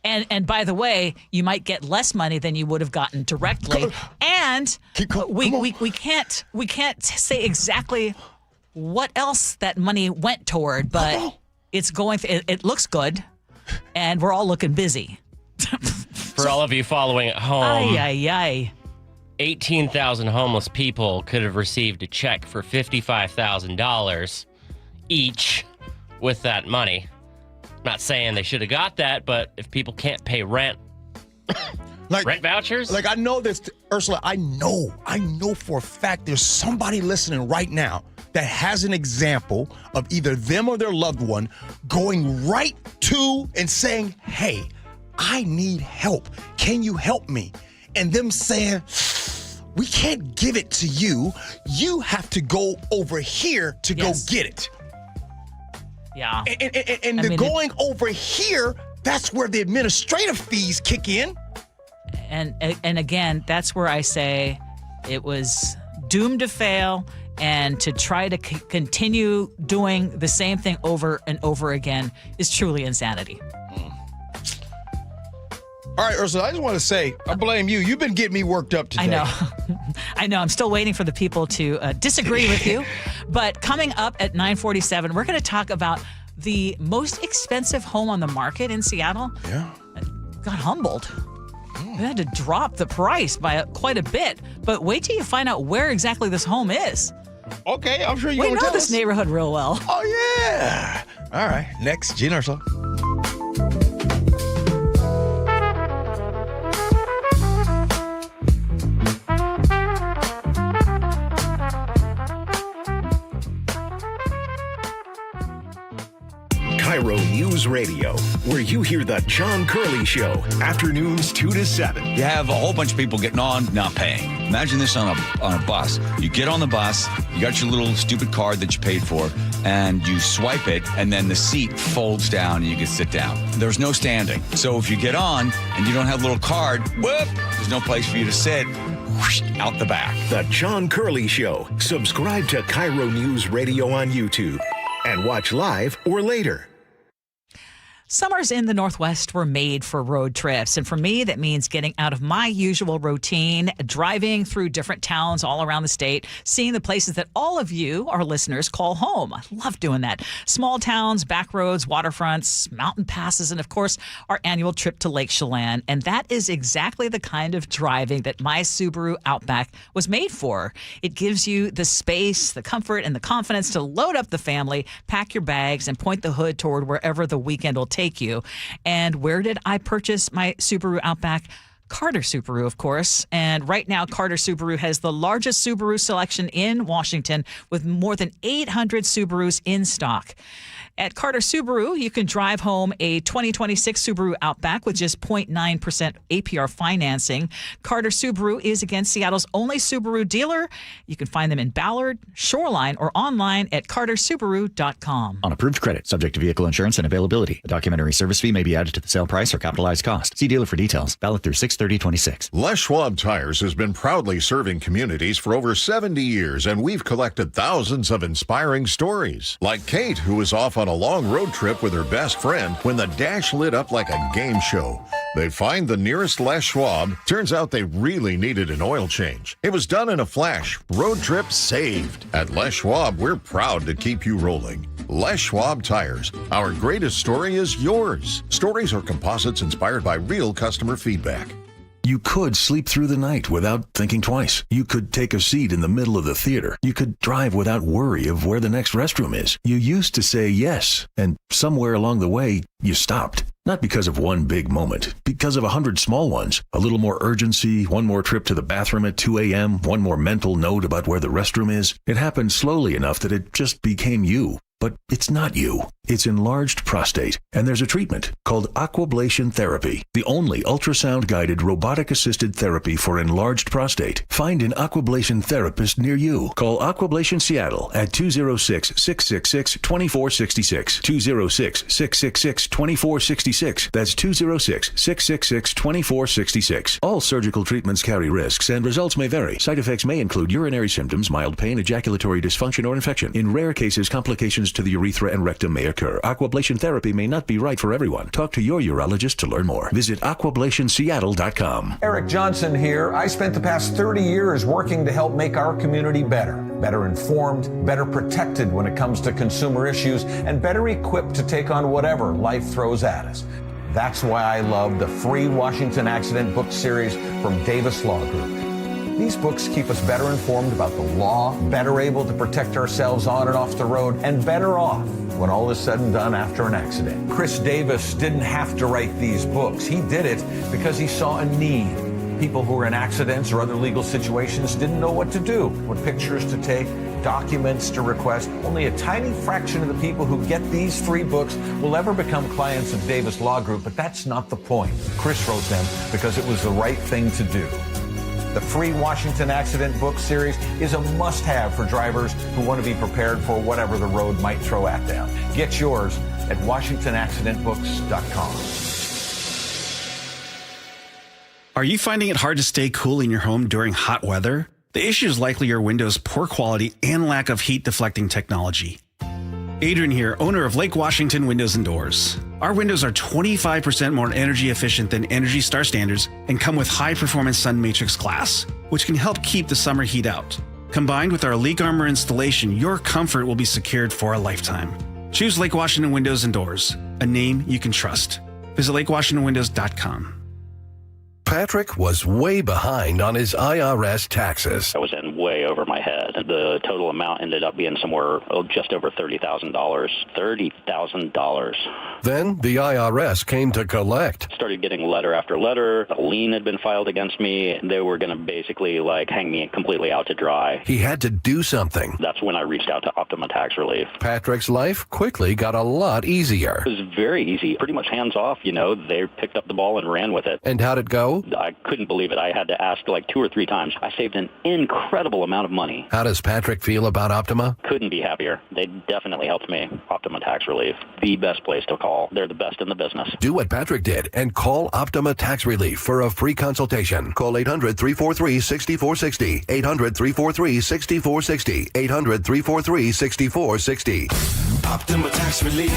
And by the way, you might get less money than you would have gotten directly. And we can't say exactly what else that money went toward, but it's going. It looks good, and we're all looking busy. For all of you following at home. 18,000 homeless people could have received a check for $55,000 each with that money. Not saying they should have got that, but if people can't pay rent, rent vouchers? Like, I know this, Ursula, I know for a fact there's somebody listening right now that has an example of either them or their loved one going right to and saying, hey, I need help. Can you help me? And them saying, we can't give it to you. You have to go over here to go get it. Yeah. And going over here, that's where the administrative fees kick in. And again, that's where I say it was doomed to fail, and to try to continue doing the same thing over and over again is truly insanity. All right, Ursula, I just want to say, I blame you. You've been getting me worked up today. I know. I know. I'm still waiting for the people to disagree with you. But coming up at 9:47, we're going to talk about the most expensive home on the market in Seattle. Yeah. Got humbled. We had to drop the price by quite a bit. But wait till you find out where exactly this home is. Okay, I'm sure you're going to to tell know this neighborhood real well. Oh, yeah. All right. Next, Gee Ursula. KIRO Newsradio, where you hear the John Curley Show, afternoons 2 to 7. You have a whole bunch of people getting on, not paying. Imagine this on a bus. You get on the bus, you got your little stupid card that you paid for, and you swipe it, and then the seat folds down and you can sit down. There's no standing. So if you get on and you don't have a little card, whoop, there's no place for you to sit. Whoosh, out the back. The John Curley Show. Subscribe to KIRO News Radio on YouTube and watch live or later. Summers in the Northwest were made for road trips. And for me, that means getting out of my usual routine, driving through different towns all around the state, seeing the places that all of you, our listeners, call home. I love doing that. Small towns, back roads, waterfronts, mountain passes, and of course, our annual trip to Lake Chelan. And that is exactly the kind of driving that my Subaru Outback was made for. It gives you the space, the comfort, and the confidence to load up the family, pack your bags, and point the hood toward wherever the weekend will take you. And where did I purchase my Subaru Outback? Carter Subaru, of course. And right now, Carter Subaru has the largest Subaru selection in Washington with more than 800 Subarus in stock. At Carter Subaru, you can drive home a 2026 Subaru Outback with just 0.9% APR financing. Carter Subaru is, again, Seattle's only Subaru dealer. You can find them in Ballard, Shoreline, or online at cartersubaru.com. On approved credit, subject to vehicle insurance and availability. A documentary service fee may be added to the sale price or capitalized cost. See dealer for details. Valid through 6/30/26. Les Schwab Tires has been proudly serving communities for over 70 years, and we've collected thousands of inspiring stories. Like Kate, who was off on a long road trip with her best friend when the dash lit up like a game show. They find the nearest Les Schwab. Turns out they really needed an oil change. It was done in a flash. Road trip saved. At Les Schwab, we're proud to keep you rolling. Les Schwab Tires. Our greatest story is yours. Stories are composites inspired by real customer feedback. You could sleep through the night without thinking twice. You could take a seat in the middle of the theater. You could drive without worry of where the next restroom is. You used to say yes, and somewhere along the way, you stopped. Not because of one big moment, because of 100 small ones. A little more urgency, one more trip to the bathroom at 2 a.m., one more mental note about where the restroom is. It happened slowly enough that it just became you. But it's not you. It's enlarged prostate, and there's a treatment called aquablation therapy, the only ultrasound-guided robotic-assisted therapy for enlarged prostate. Find an aquablation therapist near you. Call Aquablation Seattle at 206-666-2466, 206-666-2466. That's 206-666-2466. All surgical treatments carry risks, and results may vary. Side effects may include urinary symptoms, mild pain, ejaculatory dysfunction, or infection. In rare cases, complications to the urethra and rectum may occur. Aquablation therapy may not be right for everyone. Talk to your urologist to learn more. Visit aquablationseattle.com. Eric Johnson here. I spent the past 30 years working to help make our community better informed, better protected when it comes to consumer issues, and better equipped to take on whatever life throws at us. That's why I love the free Washington Accident book series from Davis Law Group. These books keep us better informed about the law, better able to protect ourselves on and off the road, and better off when all is said and done after an accident. Chris Davis didn't have to write these books. He did it because he saw a need. People who were in accidents or other legal situations didn't know what to do, what pictures to take, documents to request. Only a tiny fraction of the people who get these free books will ever become clients of Davis Law Group, but that's not the point. Chris wrote them because it was the right thing to do. The free Washington Accident book series is a must-have for drivers who want to be prepared for whatever the road might throw at them. Get yours at WashingtonAccidentBooks.com. Are you finding it hard to stay cool in your home during hot weather? The issue is likely your window's poor quality and lack of heat deflecting technology. Adrian here, owner of Lake Washington Windows and Doors. Our windows are 25% more energy efficient than Energy Star standards and come with high-performance Sun Matrix glass, which can help keep the summer heat out. Combined with our Leak Armor installation, your comfort will be secured for a lifetime. Choose Lake Washington Windows and Doors, a name you can trust. Visit LakeWashingtonWindows.com. Patrick was way behind on his IRS taxes. I was in way over my head. The total amount ended up being somewhere just over $30,000. $30,000. Then the IRS came to collect. Started getting letter after letter. A lien had been filed against me. They were going to basically hang me completely out to dry. He had to do something. That's when I reached out to Optima Tax Relief. Patrick's life quickly got a lot easier. It was very easy. Pretty much hands off, They picked up the ball and ran with it. And how'd it go? I couldn't believe it. I had to ask 2 or 3 times. I saved an incredible amount of money. How does Patrick feel about Optima? Couldn't be happier. They definitely helped me. Optima Tax Relief. The best place to call. They're the best in the business. Do what Patrick did and call Optima Tax Relief for a free consultation. Call 800-343-6460. 800-343-6460. 800-343-6460. Optima Tax Relief.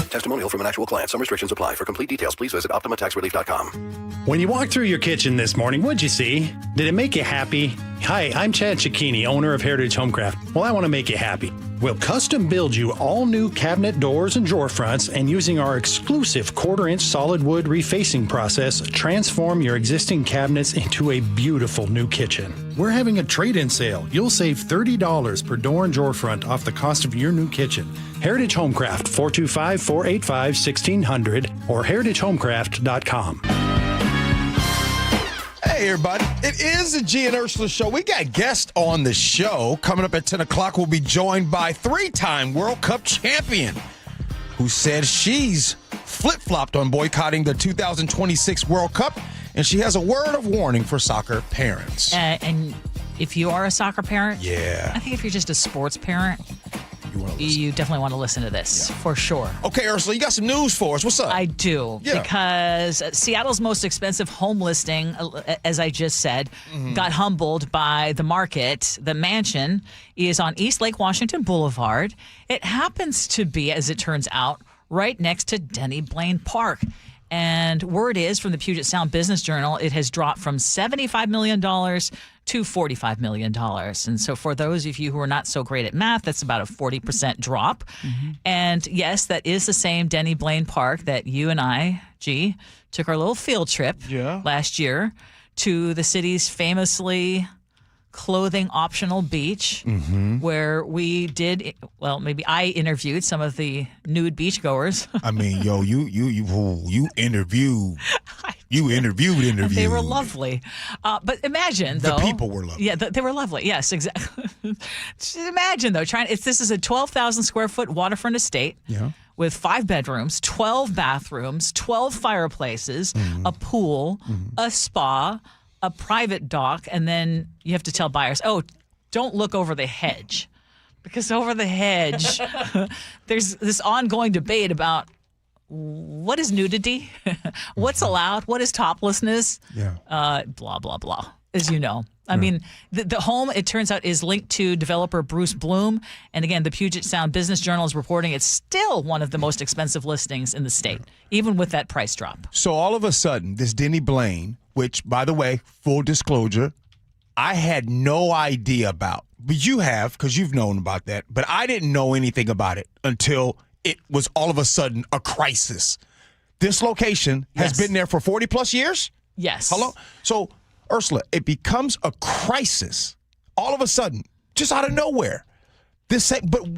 Testimonial from an actual client. Some restrictions apply. For complete details, please visit OptimaTaxRelief.com. When you walked through your kitchen this morning, what'd you see? Did it make you happy? Hi, I'm Chad Cicchini, owner of Heritage Homecraft. Well, I want to make you happy. We'll custom build you all new cabinet doors and drawer fronts, and using our exclusive 1/4-inch solid wood refacing process, transform your existing cabinets into a beautiful new kitchen. We're having a trade-in sale. You'll save $30 per door and drawer front off the cost of your new kitchen. Heritage Homecraft, 425-485-1600 or heritagehomecraft.com. Hey, everybody. It is the Gee and Ursula Show. We got guests on the show. Coming up at 10 o'clock, we'll be joined by 3-time World Cup champion who said she's flip-flopped on boycotting the 2026 World Cup, and she has a word of warning for soccer parents. And if you are a soccer parent, I think if you're just a sports parent, you definitely want to listen to this, for sure. Okay, Ursula, you got some news for us. What's up? I do, because Seattle's most expensive home listing, as I just said, got humbled by the market. The mansion is on East Lake Washington Boulevard. It happens to be, as it turns out, right next to Denny Blaine Park. And word is from the Puget Sound Business Journal, it has dropped from $75 million to $45 million. And so for those of you who are not so great at math, that's about a 40% drop. And yes, that is the same Denny Blaine Park that you and I, Gee, took our little field trip last year to the city's famously clothing optional beach, where we did, well, maybe I interviewed some of the nude beachgoers. I mean, yo, you interviewed. You interviewed. They were lovely. But imagine, though. The people were lovely. Yeah, they were lovely. Yes, exactly. Imagine, though, this is a 12,000 square foot waterfront estate. With 5 bedrooms, 12 bathrooms, 12 fireplaces, a pool, a spa, a private dock, and then you have to tell buyers, oh, don't look over the hedge. Because over the hedge, there's this ongoing debate about what is nudity, what's allowed, what is toplessness, blah, blah, blah, as you know. I mean, the home, it turns out, is linked to developer Bruce Bloom. And again, the Puget Sound Business Journal is reporting it's still one of the most expensive listings in the state, even with that price drop. So all of a sudden, this Denny Blaine, which, by the way, full disclosure, I had no idea about. But you have, because you've known about that. But I didn't know anything about it until it was all of a sudden a crisis. This location has been there for 40-plus years? Yes. Hello? So, Ursula, it becomes a crisis all of a sudden, just out of nowhere. But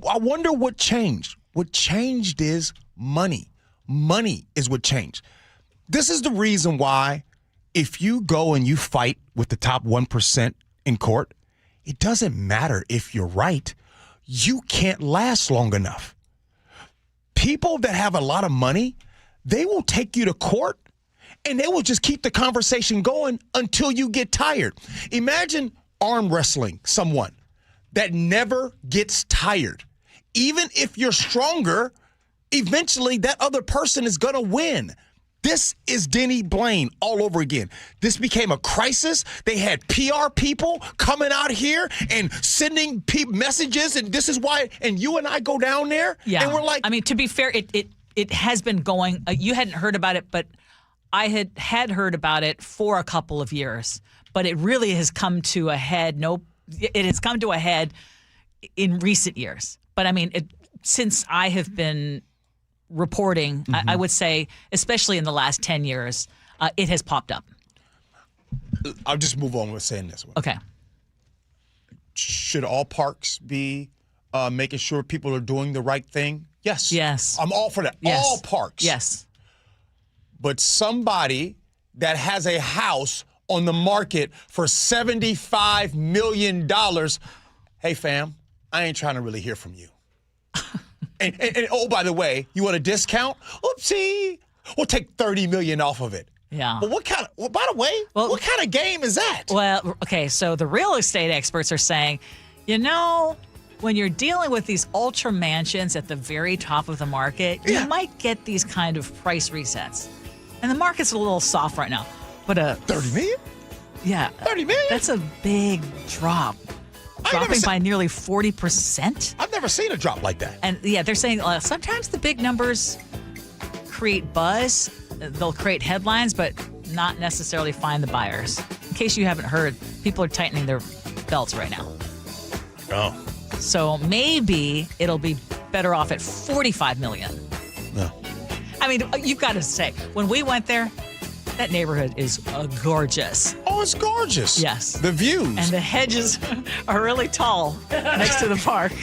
I wonder what changed. What changed is money. Money is what changed. This is the reason why if you go and you fight with the top 1% in court, it doesn't matter if you're right. You can't last long enough. People that have a lot of money, they will take you to court and they will just keep the conversation going until you get tired. Imagine arm wrestling someone that never gets tired. Even if you're stronger, eventually that other person is going to win. This is Denny Blaine all over again. This became a crisis. They had PR people coming out here and sending messages, and this is why, and you and I go down there, and we're like... I mean, to be fair, it has been going... you hadn't heard about it, but I had heard about it for a couple of years. But it really has come to a head. It has come to a head in recent years. But, I mean, since I have been... reporting, I would say, especially in the last 10 years, it has popped up. I'll just move on with saying this one. Okay. Should all parks be making sure people are doing the right thing? Yes. Yes. I'm all for that. Yes. All parks. Yes. But somebody that has a house on the market for $75 million, hey, fam, I ain't trying to really hear from you. And oh, by the way, you want a discount? Oopsie. We'll take $30 million off of it. Yeah. But what kind of game is that? Well, okay, so the real estate experts are saying, when you're dealing with these ultra mansions at the very top of the market, you might get these kind of price resets. And the market's a little soft right now. But $30 million? Yeah. $30 million? That's a big drop. dropping by nearly 40%. I've never seen a drop like that. And yeah, they're saying sometimes the big numbers create buzz. They'll create headlines, but not necessarily find the buyers. In case you haven't heard, people are tightening their belts right now. Oh. So maybe it'll be better off at $45 million. No. I mean, you've got to say, when we went there, that neighborhood is gorgeous. Oh, it's gorgeous. Yes. The views. And the hedges are really tall next to the park.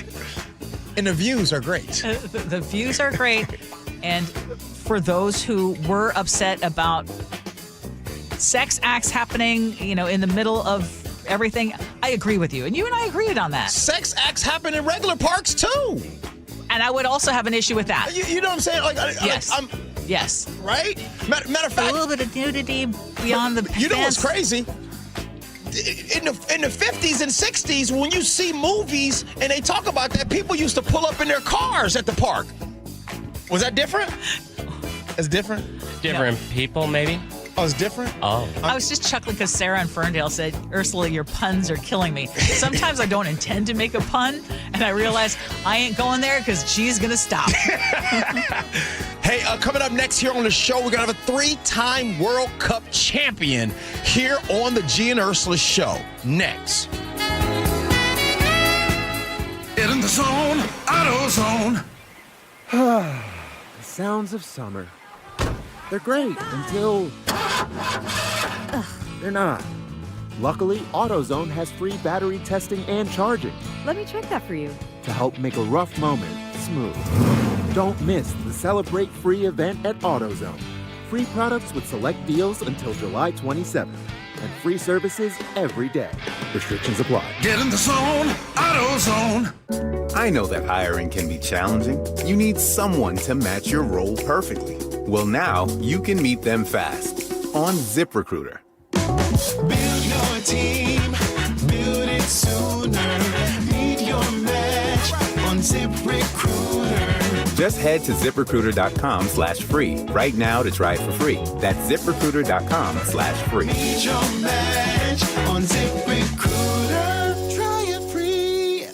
And the views are great. The views are great. And for those who were upset about sex acts happening, in the middle of everything, I agree with you. And you and I agreed on that. Sex acts happen in regular parks, too. And I would also have an issue with that. You know what I'm saying? Yes. Yes. Right? Matter of fact, a little bit of nudity beyond the You know what's fence. crazy? In the 50s and 60s, when you see movies and they talk about that, people used to pull up in their cars at the park. Was that different? It's different? Different people, maybe? Oh, it's different? Oh. I was just chuckling because Sarah in Ferndale said, Ursula, your puns are killing me. Sometimes I don't intend to make a pun, and I realize I ain't going there because she's going to stop. Hey, coming up next here on the show, we're going to have a 3-time World Cup champion here on the Gee and Ursula Show. Next. In the zone, AutoZone. The sounds of summer. They're great until they're not. Luckily, AutoZone has free battery testing and charging Let me check that for you. to help make a rough moment smooth. Don't miss the Celebrate Free event at AutoZone. Free products with select deals until July 27th. And free services every day. Restrictions apply. Get in the zone, AutoZone. I know that hiring can be challenging. You need someone to match your role perfectly. Well, now you can meet them fast on ZipRecruiter. Build your team, build it sooner. Meet your match on ZipRecruiter. Just head to ZipRecruiter.com/free right now to try it for free. That's ZipRecruiter.com/free. Meet your match on ZipRecruiter. Try it free.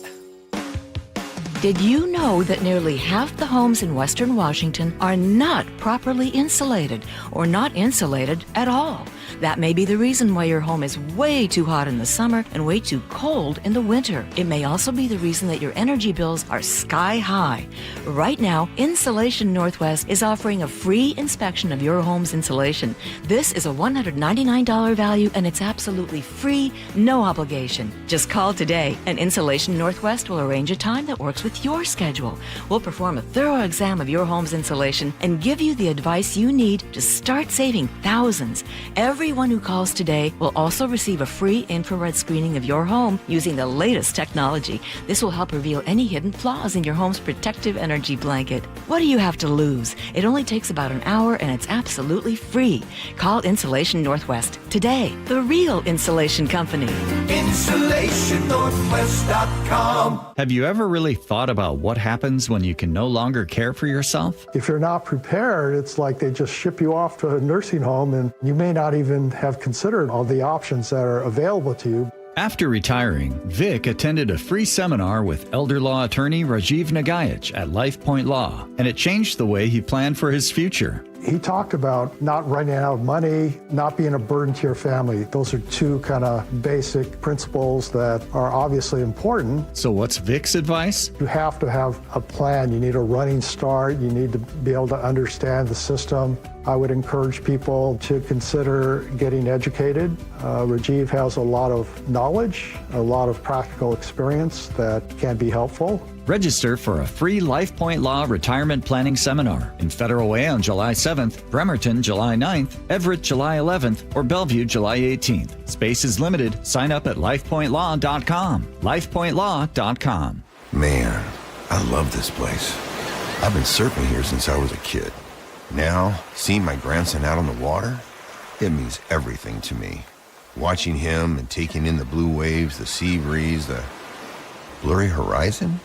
Did you know that nearly half the homes in Western Washington are not properly insulated or not insulated at all? That may be the reason why your home is way too hot in the summer and way too cold in the winter. It may also be the reason that your energy bills are sky high. Right now, Insulation Northwest is offering a free inspection of your home's insulation. This is a $199 value and it's absolutely free, no obligation. Just call today and Insulation Northwest will arrange a time that works with your schedule. We'll perform a thorough exam of your home's insulation and give you the advice you need to start saving thousands. Everyone who calls today will also receive a free infrared screening of your home using the latest technology. This will help reveal any hidden flaws in your home's protective energy blanket. What do you have to lose? It only takes about an hour and it's absolutely free. Call Insulation Northwest today, the real insulation company. InsulationNorthwest.com. Have you ever really thought about what happens when you can no longer care for yourself? If you're not prepared, it's like they just ship you off to a nursing home and you may not even have considered all the options that are available to you. After retiring, Vic attended a free seminar with elder law attorney Rajiv Nagayach at LifePoint Law, and it changed the way he planned for his future. He talked about not running out of money, not being a burden to your family. Those are two kind of basic principles that are obviously important. So what's Vic's advice? You have to have a plan. You need a running start. You need to be able to understand the system. I would encourage people to consider getting educated. Rajiv has a lot of knowledge, a lot of practical experience that can be helpful. Register for a free LifePoint Law Retirement Planning Seminar in Federal Way on July 7th, Bremerton July 9th, Everett July 11th, or Bellevue July 18th. Space is limited. Sign up at lifepointlaw.com. lifepointlaw.com. Man, I love this place. I've been surfing here since I was a kid. Now, seeing my grandson out on the water, it means everything to me. Watching him and taking in the blue waves, the sea breeze, the blurry horizon.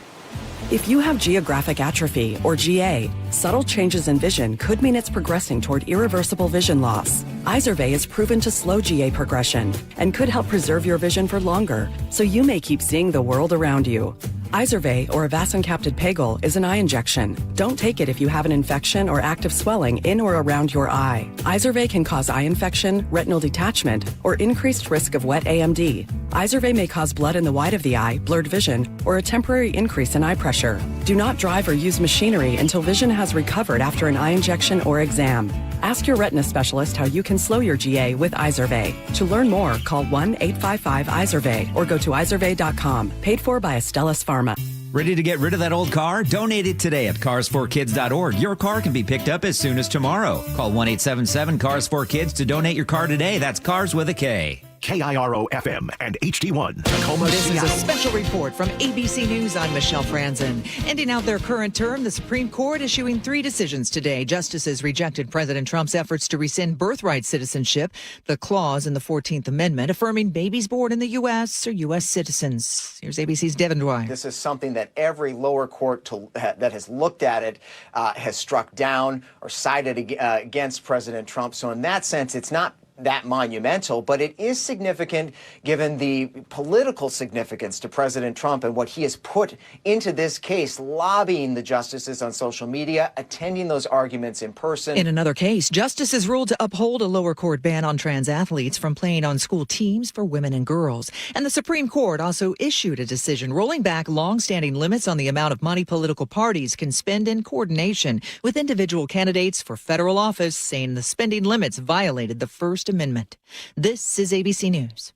If you have geographic atrophy, or GA, subtle changes in vision could mean it's progressing toward irreversible vision loss. Izervay is proven to slow GA progression and could help preserve your vision for longer, so you may keep seeing the world around you. Izervay, or avacincaptad pegol, is an eye injection. Don't take it if you have an infection or active swelling in or around your eye. Izervay can cause eye infection, retinal detachment, or increased risk of wet AMD. Izervay may cause blood in the white of the eye, blurred vision, or a temporary increase in eye pressure. Do not drive or use machinery until vision has recovered after an eye injection or exam. Ask your retina specialist how you can slow your GA with Izervay. To learn more, call 1-855-IZERVAY or go to izervay.com. Paid for by Astellas Pharma. Ready to get rid of that old car? Donate it today at cars4kids.org. Your car can be picked up as soon as tomorrow. Call 1-877-CARS4KIDS to donate your car today. That's cars with a K. KIRO FM and HD1 Tacoma, This Seattle. is a special report from ABC News. I'm Michelle Franzen. Ending out their current term, the Supreme Court issuing 3 decisions today. Justices rejected President Trump's efforts to rescind birthright citizenship, the clause in the 14th Amendment affirming babies born in the U.S. are U.S. citizens. Here's ABC's Devin Dwyer. This is something that every lower court that has looked at it has struck down or sided against President Trump. So in that sense, it's not that monumental, but it is significant given the political significance to President Trump and what he has put into this case, lobbying the justices on social media, attending those arguments in person. In another case, justices ruled to uphold a lower court ban on trans athletes from playing on school teams for women and girls. And the Supreme Court also issued a decision rolling back long-standing limits on the amount of money political parties can spend in coordination with individual candidates for federal office, saying the spending limits violated the First Amendment. This is ABC News.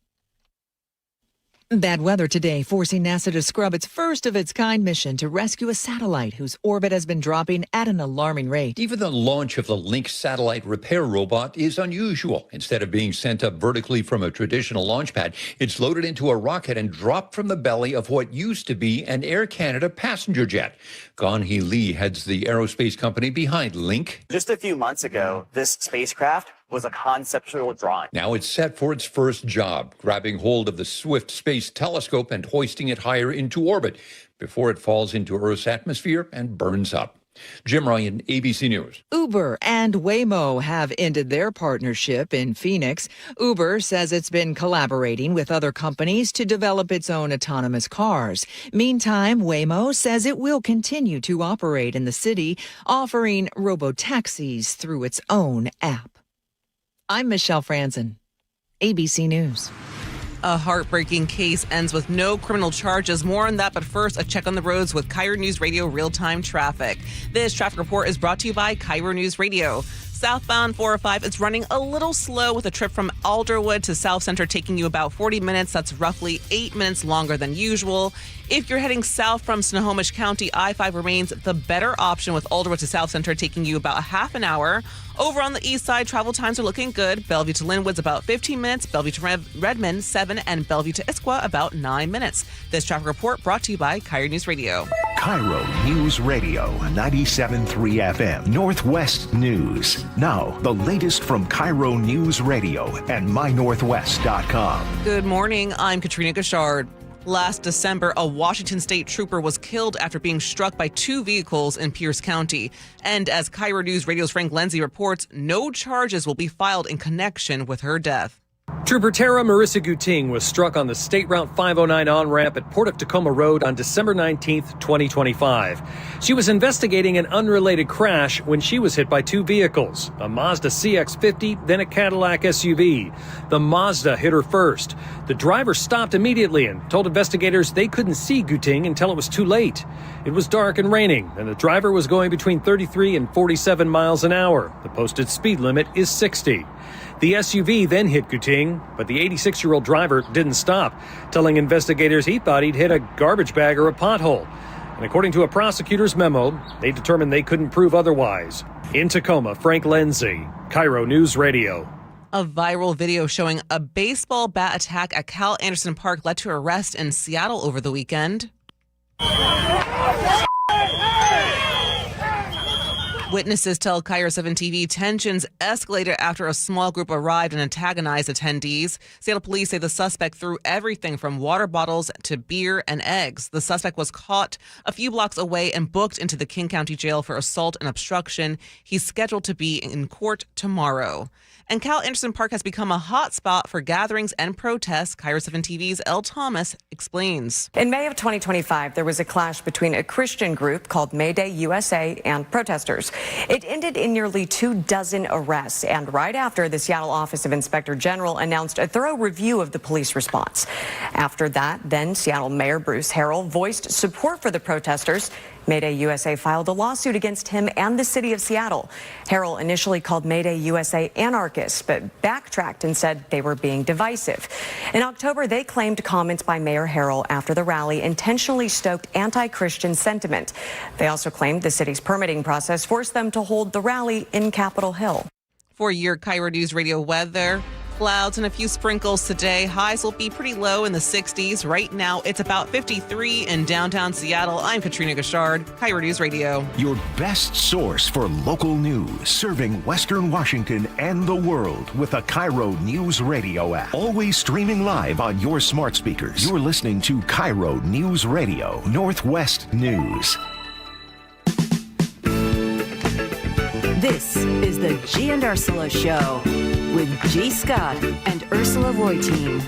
Bad weather today, forcing NASA to scrub its first-of-its-kind mission to rescue a satellite whose orbit has been dropping at an alarming rate. Even the launch of the Lynx satellite repair robot is unusual. Instead of being sent up vertically from a traditional launch pad, it's loaded into a rocket and dropped from the belly of what used to be an Air Canada passenger jet. Gan-hee Lee heads the aerospace company behind Link. Just a few months ago, this spacecraft was a conceptual drawing. Now it's set for its first job, grabbing hold of the Swift Space Telescope and hoisting it higher into orbit before it falls into Earth's atmosphere and burns up. Jim Ryan, ABC News. Uber and Waymo have ended their partnership in Phoenix. Uber says it's been collaborating with other companies to develop its own autonomous cars. Meantime, Waymo says it will continue to operate in the city, offering robo-taxis through its own app. I'm Michelle Franzen, ABC News. A heartbreaking case ends with no criminal charges. More on that, but first, a check on the roads with KIRO Newsradio real-time traffic. This traffic report is brought to you by KIRO Newsradio. Southbound 405 is running a little slow with a trip from Alderwood to South Center taking you about 40 minutes. That's roughly 8 minutes longer than usual. If you're heading south from Snohomish County, I-5 remains the better option with Alderwood to South Center taking you about a half an hour. Over on the east side, travel times are looking good. Bellevue to Linwood's about 15 minutes, Bellevue to Redmond 7, and Bellevue to Issaquah about 9 minutes. This traffic report brought to you by KIRO News Radio. KIRO News Radio, 97.3 FM, Northwest News. Now, the latest from KIRO News Radio and mynorthwest.com. Good morning. I'm Katrina Gashard. Last December, a Washington state trooper was killed after being struck by 2 vehicles in Pierce County. And as KIRO News Radio's Frank Lenzi reports, no charges will be filed in connection with her death. Trooper Tara Marissa Guting was struck on the State Route 509 on-ramp at Port of Tacoma Road on December 19, 2025. She was investigating an unrelated crash when she was hit by 2 vehicles, a Mazda CX-50, then a Cadillac SUV. The Mazda hit her first. The driver stopped immediately and told investigators they couldn't see Guting until it was too late. It was dark and raining, and the driver was going between 33 and 47 miles an hour. The posted speed limit is 60. The SUV then hit Guting, but the 86-year-old driver didn't stop, telling investigators he thought he'd hit a garbage bag or a pothole. And according to a prosecutor's memo, they determined they couldn't prove otherwise. In Tacoma, Frank Lenzi, KIRO News Radio. A viral video showing a baseball bat attack at Cal Anderson Park led to arrest in Seattle over the weekend. Witnesses tell KIRO 7 TV tensions escalated after a small group arrived and antagonized attendees. Seattle police say the suspect threw everything from water bottles to beer and eggs. The suspect was caught a few blocks away and booked into the King County Jail for assault and obstruction. He's scheduled to be in court tomorrow. And Cal Anderson Park has become a hot spot for gatherings and protests. KIRO 7 TV's Elle Thomas explains. In May of 2025, there was a clash between a Christian group called Mayday USA and protesters. It ended in nearly 24 arrests, and right after, the Seattle Office of Inspector General announced a thorough review of the police response. After that, then Seattle Mayor Bruce Harrell voiced support for the protesters. Mayday USA filed a lawsuit against him and the city of Seattle. Harrell initially called Mayday USA anarchists, but backtracked and said they were being divisive. In October, they claimed comments by Mayor Harrell after the rally intentionally stoked anti-Christian sentiment. They also claimed the city's permitting process forced them to hold the rally in Capitol Hill. For your KIRO News Radio weather, clouds and a few sprinkles today. Highs will be pretty low in the 60s. Right now, it's about 53 in downtown Seattle. I'm Katrina Gashard, KIRO News Radio. Your best source for local news, serving Western Washington and the world with a KIRO News Radio app. Always streaming live on your smart speakers. You're listening to KIRO News Radio, Northwest News. This is the Gee and Ursula Show with G. Scott and Ursula Reutin.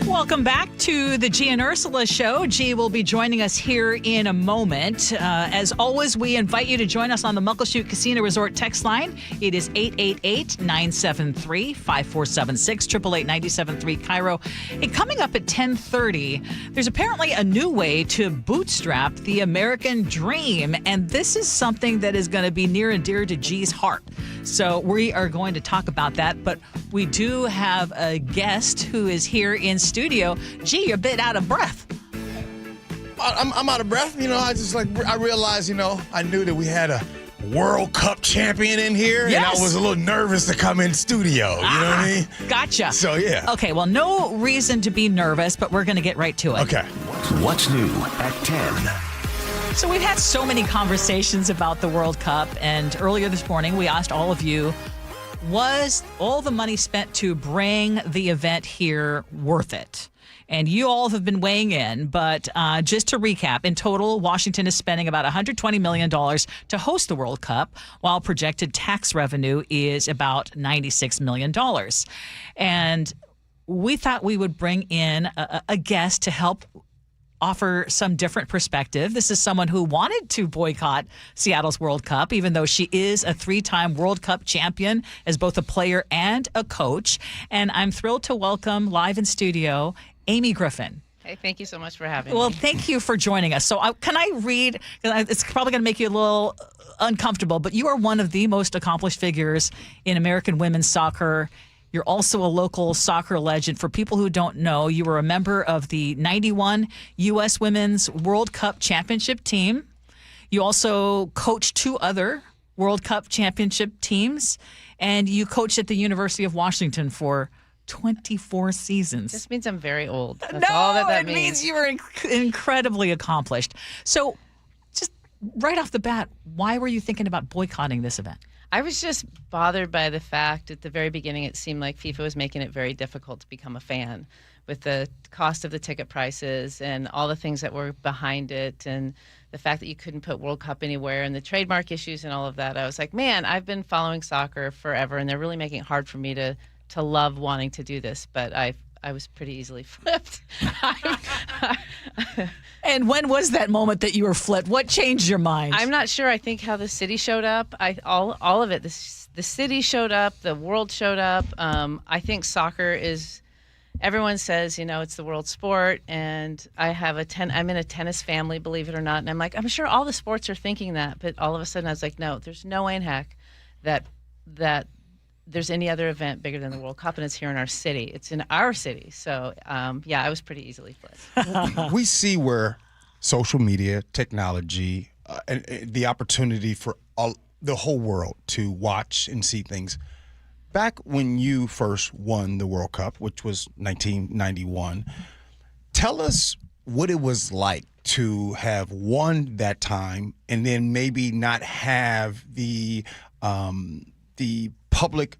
Welcome back to the Gee and Ursula Show. Gee will be joining us here in a moment. As always, we invite you to join us on the Muckleshoot Casino Resort text line. It is 888-973-5476, 888-973 KIRO. And coming up at 10:30, there's apparently a new way to bootstrap the American dream. And this is something that is going to be near and dear to Gee's heart. So we are going to talk about that. But we do have a guest who is here in studio. Gee, you're a bit out of breath. I'm out of breath. I realized, I knew that we had a World Cup champion in here, Yes. and I was a little nervous to come in studio. You know what I mean? Gotcha. So, yeah. Okay, well, no reason to be nervous, but we're going to get right to it. Okay. What's new at 10? So we've had so many conversations about the World Cup, and earlier this morning we asked all of you, was all the money spent to bring the event here worth it? And you all have been weighing in, but just to recap, in total, Washington is spending about $120 million to host the World Cup, while projected tax revenue is about $96 million. And we thought we would bring in a guest to help offer some different perspective. This is someone who wanted to boycott Seattle's World Cup, even though she is a 3-time World Cup champion as both a player and a coach. And I'm thrilled to welcome live in studio Amy Griffin. Hey, thank you so much for having me. Well, thank you for joining us. So can I read, it's probably going to make you a little uncomfortable, but you are one of the most accomplished figures in American women's soccer. You're also a local soccer legend. For people who don't know, you were a member of the 91 U.S. Women's World Cup Championship team. You also coached 2 other World Cup Championship teams, and you coached at the University of Washington for 24 seasons. This means I'm very old. That's all that it means you were incredibly accomplished. So just right off the bat, why were you thinking about boycotting this event? I was just bothered by the fact at the very beginning it seemed like FIFA was making it very difficult to become a fan with the cost of the ticket prices and all the things that were behind it, and the fact that you couldn't put World Cup anywhere and the trademark issues and all of that. I was like, man, I've been following soccer forever, and they're really making it hard for me to love wanting to do this, but I was pretty easily flipped. And when was that moment that you were flipped? What changed your mind? I'm not sure. I think how the city showed up. All of it. The city showed up. The world showed up. I think soccer is. Everyone says, it's the world sport, and I'm in a tennis family, believe it or not, and I'm like, I'm sure all the sports are thinking that, but all of a sudden I was like, no, there's no way in heck that there's any other event bigger than the World Cup, and it's here in our city. It's in our city. So, I was pretty easily flipped. We see where social media, technology, and the opportunity for the whole world to watch and see things. Back when you first won the World Cup, which was 1991, tell us what it was like to have won that time and then maybe not have the public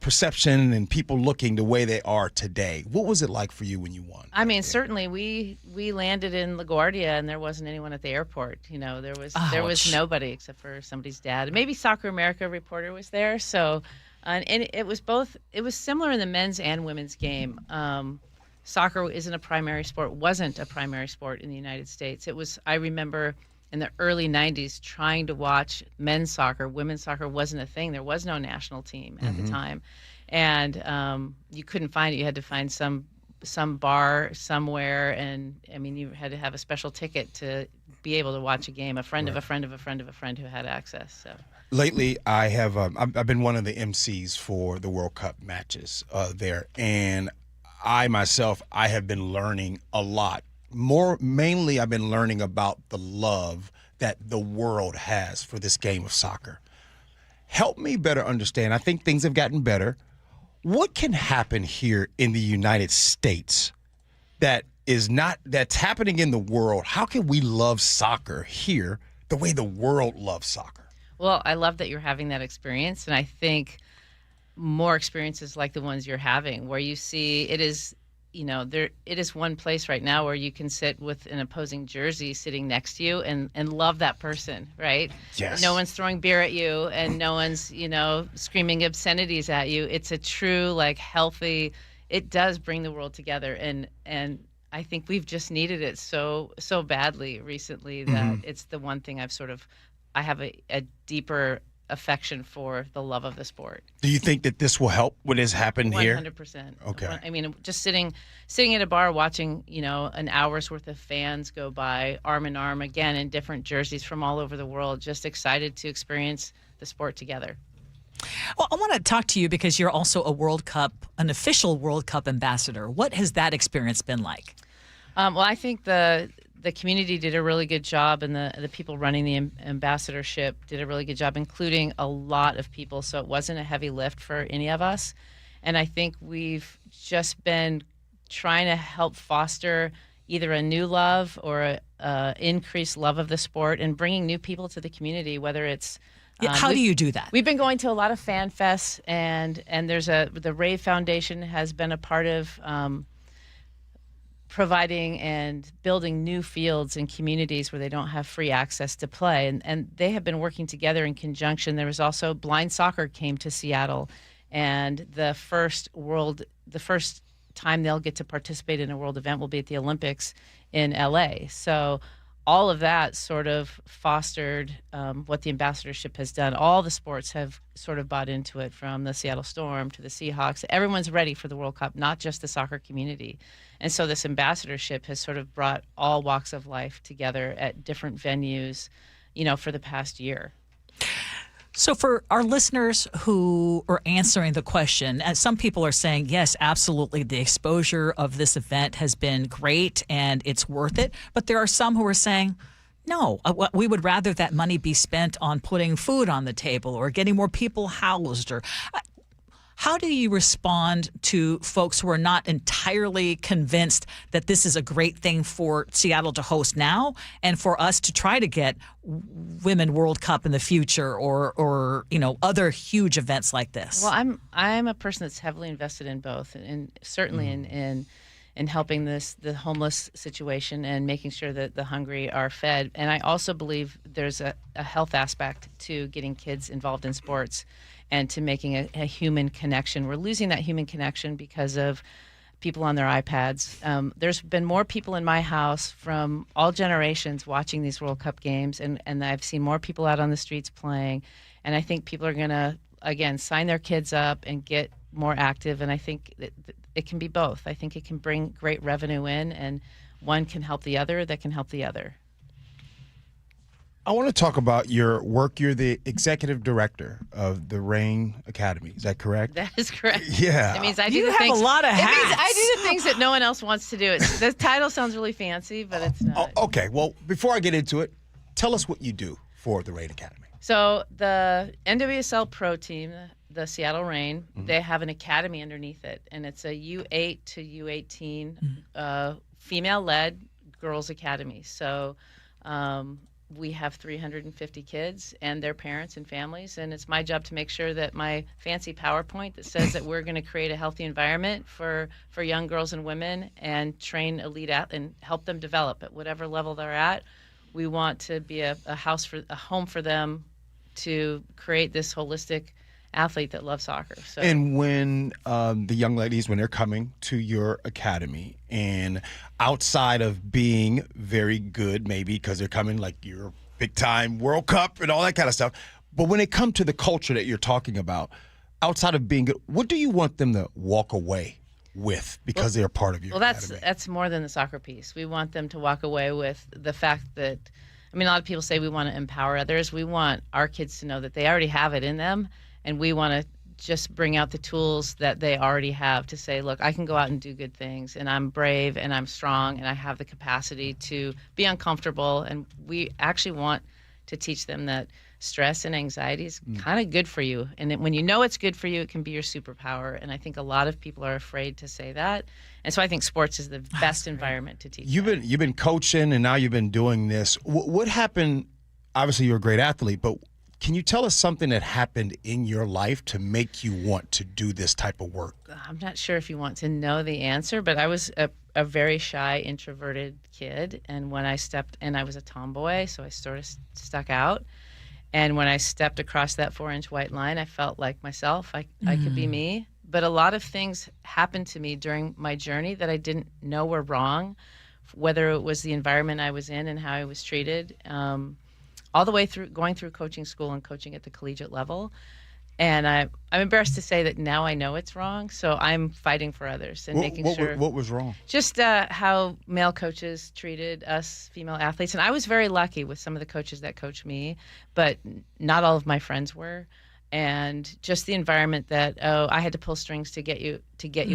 perception and people looking the way they are today. What was it like for you when you won? I mean, certainly we landed in LaGuardia and there wasn't anyone at the airport. You know, there was nobody except for somebody's dad. Maybe Soccer America reporter was there. So, and it was similar in the men's and women's game. Soccer wasn't a primary sport in the United States. I remember in the early 90s trying to watch men's soccer. Women's soccer wasn't a thing. There was no national team at the time. And you couldn't find it. You had to find some bar somewhere. And, I mean, you had to have a special ticket to be able to watch a game, a friend of a friend of a friend of a friend who had access. So. Lately, I've been one of the MCs for the World Cup matches there. And I have been learning a lot. Mainly, I've been learning about the love that the world has for this game of soccer. Help me better understand. I think things have gotten better. What can happen here in the United States that's happening in the world? How can we love soccer here the way the world loves soccer? Well, I love that you're having that experience, and I think more experiences like the ones you're having, where you see it is one place right now where you can sit with an opposing jersey sitting next to you and love that person, right? Yes. No one's throwing beer at you and no one's, screaming obscenities at you. It's a true, healthy, it does bring the world together. And I think we've just needed it so badly recently that it's the one thing I have a deeper affection for the love of the sport. Do you think that this will help what has happened here? 100%. Okay. I mean, just sitting at a bar watching, an hour's worth of fans go by arm in arm, again, in different jerseys from all over the world, just excited to experience the sport together. Well, I want to talk to you because you're also an official World Cup ambassador. What has that experience been like? Well, I think the community did a really good job, and the people running the ambassadorship did a really good job, including a lot of people. So it wasn't a heavy lift for any of us. And I think we've just been trying to help foster either a new love or a increased love of the sport and bringing new people to the community, whether it's how do you do that? We've been going to a lot of fan fests, and there's the Rave Foundation has been a part of providing and building new fields in communities where they don't have free access to play. And they have been working together in conjunction. There was also Blind Soccer came to Seattle, and the first time they'll get to participate in a world event will be at the Olympics in LA. So all of that sort of fostered what the ambassadorship has done. All the sports have sort of bought into it, from the Seattle Storm to the Seahawks. Everyone's ready for the World Cup, not just the soccer community. And so this ambassadorship has sort of brought all walks of life together at different venues, for the past year. So for our listeners who are answering the question, as some people are saying, yes, absolutely, the exposure of this event has been great and it's worth it. But there are some who are saying, no, we would rather that money be spent on putting food on the table or getting more people housed. Or how do you respond to folks who are not entirely convinced that this is a great thing for Seattle to host now and for us to try to get Women World Cup in the future or other huge events like this? Well, I'm a person that's heavily invested in both, and certainly in helping the homeless situation and making sure that the hungry are fed. And I also believe there's a health aspect to getting kids involved in sports and to making a human connection. We're losing that human connection because of people on their iPads. There's been more people in my house from all generations watching these World Cup games, and I've seen more people out on the streets playing. And I think people are going to, again, sign their kids up and get more active. And I think it can be both. I think it can bring great revenue in, and one can help the other that can help the other. I want to talk about your work. You're the executive director of the Rain Academy. Is that correct? That is correct. Yeah. It means I do a lot of hats. It means I do the things that no one else wants to do. The title sounds really fancy, but it's not. Okay. Well, before I get into it, tell us what you do for the Rain Academy. So the NWSL Pro team, the Seattle Reign, they have an academy underneath it, and it's a U8 to U18 female-led girls' academy. So we have 350 kids and their parents and families, and it's my job to make sure that my fancy PowerPoint that says that we're going to create a healthy environment for young girls and women and train elite and help them develop at whatever level they're at. We want to be a home for them to create this holistic athlete that loves soccer. So. And when the young ladies, when they're coming to your academy, and outside of being very good, maybe because they're coming like your big time World Cup and all that kind of stuff, but when they come to the culture that you're talking about, outside of being good, what do you want them to walk away with because they're part of your academy? That's more than the soccer piece. We want them to walk away with the fact that, a lot of people say we want to empower others. We want our kids to know that they already have it in them. And we want to just bring out the tools that they already have to say, look, I can go out and do good things, and I'm brave, and I'm strong, and I have the capacity to be uncomfortable. And we actually want to teach them that stress and anxiety is kind of good for you. And when you know it's good for you, it can be your superpower. And I think a lot of people are afraid to say that. And so I think sports is the best environment to teach You've been coaching, and now you've been doing this. What happened? Obviously, you're a great athlete, but can you tell us something that happened in your life to make you want to do this type of work? I'm not sure if you want to know the answer, but I was a very shy, introverted kid. And when I I was a tomboy, so I sort of stuck out. And when I stepped across that 4-inch white line, I felt like myself. I could be me. But a lot of things happened to me during my journey that I didn't know were wrong, whether it was the environment I was in and how I was treated. All the way through going through coaching school and coaching at the collegiate level. And I'm embarrassed to say that now I know it's wrong, so I'm fighting for others and making sure. What was wrong? Just how male coaches treated us female athletes. And I was very lucky with some of the coaches that coached me, but not all of my friends were. And just the environment that, I had to pull strings to get you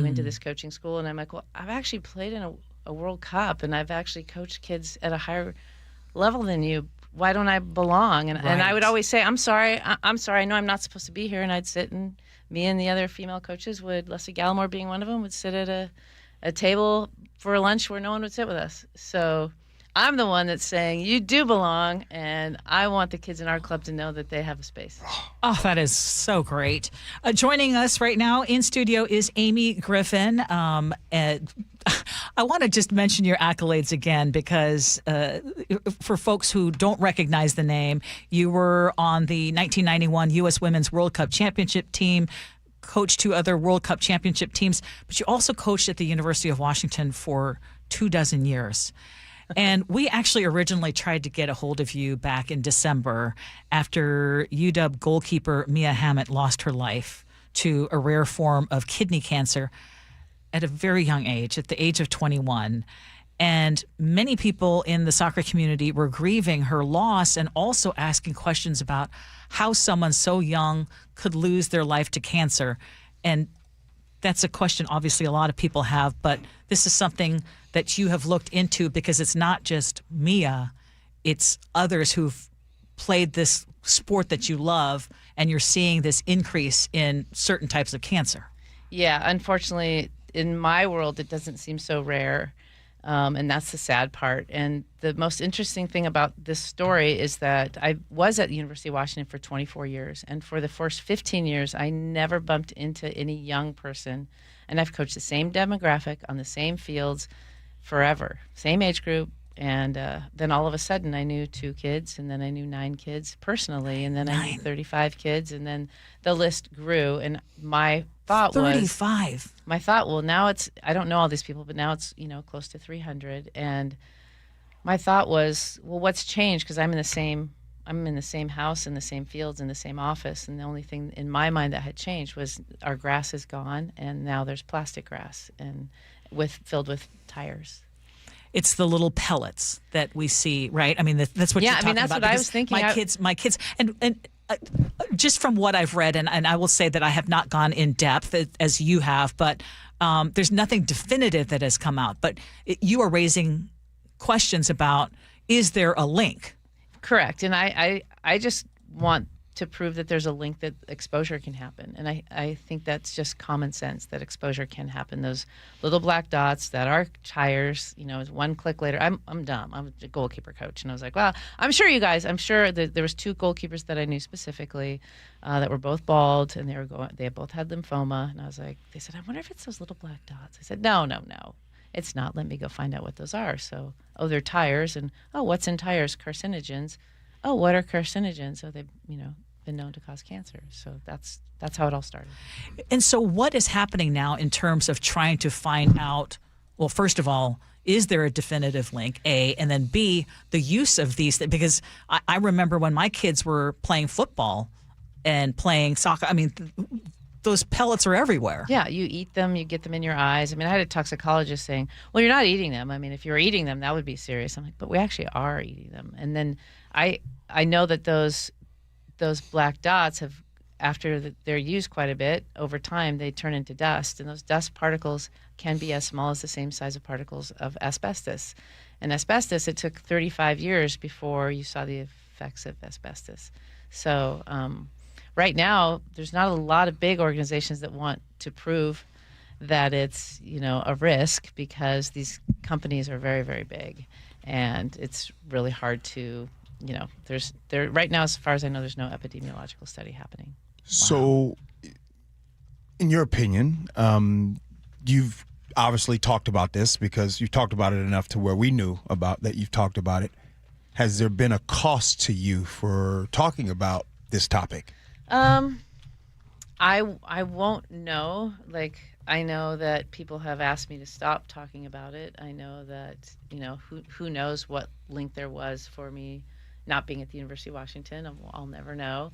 into this coaching school. And I'm like, well, I've actually played in a World Cup, and I've actually coached kids at a higher level than you. Why don't I belong? And I would always say, I'm sorry. I know I'm not supposed to be here. And I'd sit, and me and the other female coaches Leslie Gallimore being one of them, would sit at a table for a lunch where no one would sit with us. So I'm the one that's saying, you do belong, and I want the kids in our club to know that they have a space. Oh, that is so great. Joining us right now in studio is Amy Griffin. I want to just mention your accolades again because for folks who don't recognize the name, you were on the 1991 U.S. Women's World Cup Championship team, coached 2 other World Cup Championship teams, but you also coached at the University of Washington for 24 years. And we actually originally tried to get a hold of you back in December after UW goalkeeper Mia Hammett lost her life to a rare form of kidney cancer at a very young age, at the age of 21. And many people in the soccer community were grieving her loss and also asking questions about how someone so young could lose their life to cancer. And that's a question obviously a lot of people have, but this is something that you have looked into because it's not just Mia, it's others who've played this sport that you love, and you're seeing this increase in certain types of cancer. Yeah, unfortunately, in my world, it doesn't seem so rare, and that's the sad part. And the most interesting thing about this story is that I was at the University of Washington for 24 years, and for the first 15 years, I never bumped into any young person, and I've coached the same demographic on the same fields forever, same age group. And then all of a sudden, I knew 2 kids, and then I knew 9 kids personally, and then I knew 35 kids, and then the list grew. And my thought 35. My thought, well, now it's, I don't know all these people, but now it's, close to 300. And my thought was, well, what's changed? Because I'm in the same house, in the same fields, in the same office, and the only thing in my mind that had changed was our grass is gone, and now there's plastic grass and filled with tires. It's the little pellets that we see, right? I mean, that's what you're talking about. Yeah, that's what I was thinking. My kids, and just from what I've read, and I will say that I have not gone in depth as you have, but there's nothing definitive that has come out. But you are raising questions about, is there a link? Correct. And I just want to prove that there's a link that exposure can happen. And I think that's just common sense that exposure can happen. Those little black dots that are tires, is one click later. I'm dumb. I'm a goalkeeper coach. And I was like, well, I'm sure that there was 2 goalkeepers that I knew specifically that were both bald, and they both had lymphoma. And I was like, they said, I wonder if it's those little black dots. I said, no, it's not. Let me go find out what those are. So, they're tires. And, what's in tires? Carcinogens. Oh, what are carcinogens? They've, been known to cause cancer. So that's how it all started. And so what is happening now in terms of trying to find out, well, first of all, is there a definitive link, A, and then B, the use of these things? Because I remember when my kids were playing football and playing soccer, those pellets are everywhere. Yeah, you eat them, you get them in your eyes. I had a toxicologist saying, well, you're not eating them. If you were eating them, that would be serious. I'm like, but we actually are eating them. And then I know that those black dots have, after they're used quite a bit, over time they turn into dust, and those dust particles can be as small as the same size of particles of asbestos. And asbestos, it took 35 years before you saw the effects of asbestos. So right now, there's not a lot of big organizations that want to prove that it's a risk, because these companies are very, very big, and it's really hard to right now, as far as I know, there's no epidemiological study happening. So, in your opinion, you've obviously talked about this because you've talked about it enough to where we knew about that you've talked about it. Has there been a cost to you for talking about this topic? I won't know. I know that people have asked me to stop talking about it. I know that, who knows what link there was for me not being at the University of Washington. I'll never know.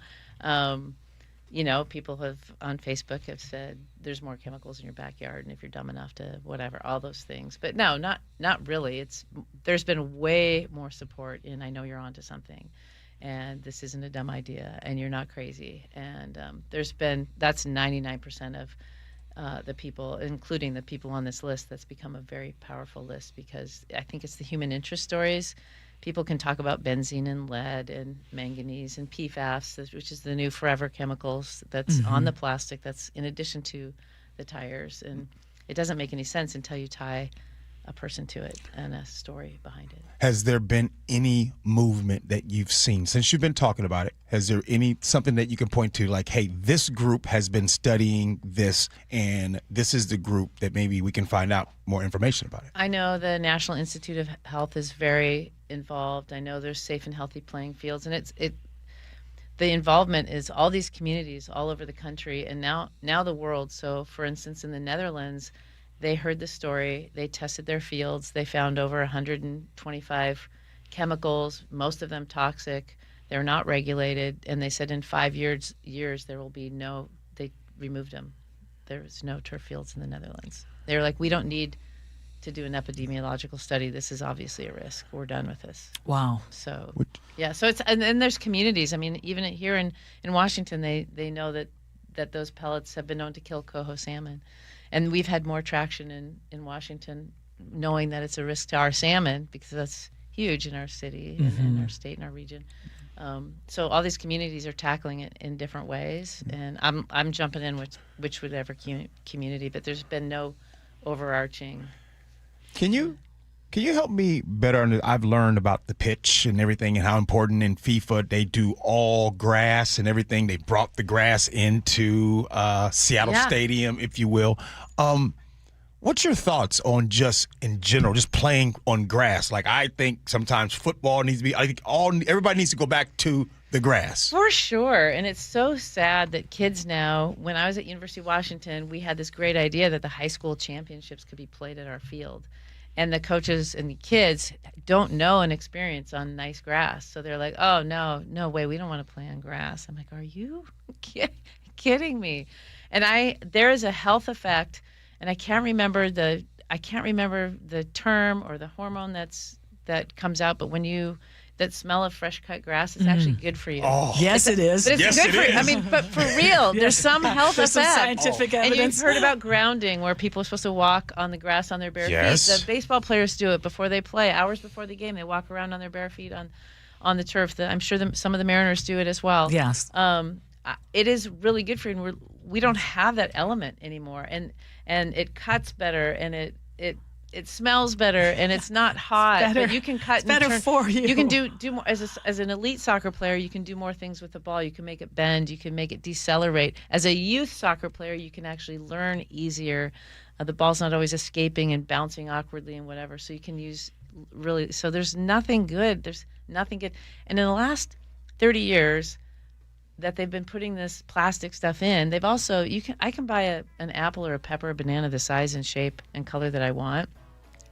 People have on Facebook have said there's more chemicals in your backyard, and if you're dumb enough to whatever, all those things. But no, not really. There's been way more support in I know you're onto something, and this isn't a dumb idea, and you're not crazy. And that's 99% of the people, including the people on this list, that's become a very powerful list, because I think it's the human interest stories. People can talk about benzene and lead and manganese and PFAS, which is the new forever chemicals that's on the plastic, that's in addition to the tires. And it doesn't make any sense until you tie a person to it and a story behind it. Has there been any movement that you've seen since you've been talking about it? Has there something that you can point to, like, hey, this group has been studying this, and this is the group that maybe we can find out more information about it? I know the National Institute of Health is very involved. I know there's safe and healthy playing fields, and the involvement is all these communities all over the country, and now the world. So, for instance, in the Netherlands, they heard the story, they tested their fields, they found over 125 chemicals, most of them toxic, they're not regulated, and they said in 5 years there will be they removed them. There was no turf fields in the Netherlands. They were like, we don't need to do an epidemiological study. This is obviously a risk. We're done with this. Wow. So, yeah, so it's, and then there's communities. Even here in Washington, they know that those pellets have been known to kill coho salmon. And we've had more traction in Washington, knowing that it's a risk to our salmon, because that's huge in our city and in our state and our region. So all these communities are tackling it in different ways, and I'm jumping in with whichever community, but there's been no overarching. Can you help me better? I've learned about the pitch and everything, and how important in FIFA they do all grass and everything. They brought the grass into Seattle Stadium, if you will. What's your thoughts on just in general, just playing on grass? Like, I think sometimes football needs to be. I think everybody needs to go back to the grass. For sure. And it's so sad that kids now, when I was at University of Washington, we had this great idea that the high school championships could be played at our field. And the coaches and the kids don't know an experience on nice grass. So they're like, oh, no way, we don't want to play on grass. I'm like, are you kidding me? And there is a health effect, and I can't remember the term or the hormone that comes out, but that smell of fresh cut grass is actually good for you. Oh. Yes, it is. But it's good for you. But for real, there's some health there's effect. Some scientific evidence. And you've heard about grounding, where people are supposed to walk on the grass on their bare feet. The baseball players do it before they play. Hours before the game, they walk around on their bare feet on the turf. I'm sure some of the Mariners do it as well. Yes. It is really good for you. And we don't have that element anymore. And it cuts better, and it smells better, and it's not hot. Better. But you can cut. It's better for you. You can do more as an elite soccer player. You can do more things with the ball. You can make it bend. You can make it decelerate. As a youth soccer player, you can actually learn easier. The ball's not always escaping and bouncing awkwardly and whatever. So you can use really. So there's nothing good. There's nothing good. And in the last 30 years that they've been putting this plastic stuff in, they've also I can buy an apple or a pepper or a banana the size and shape and color that I want.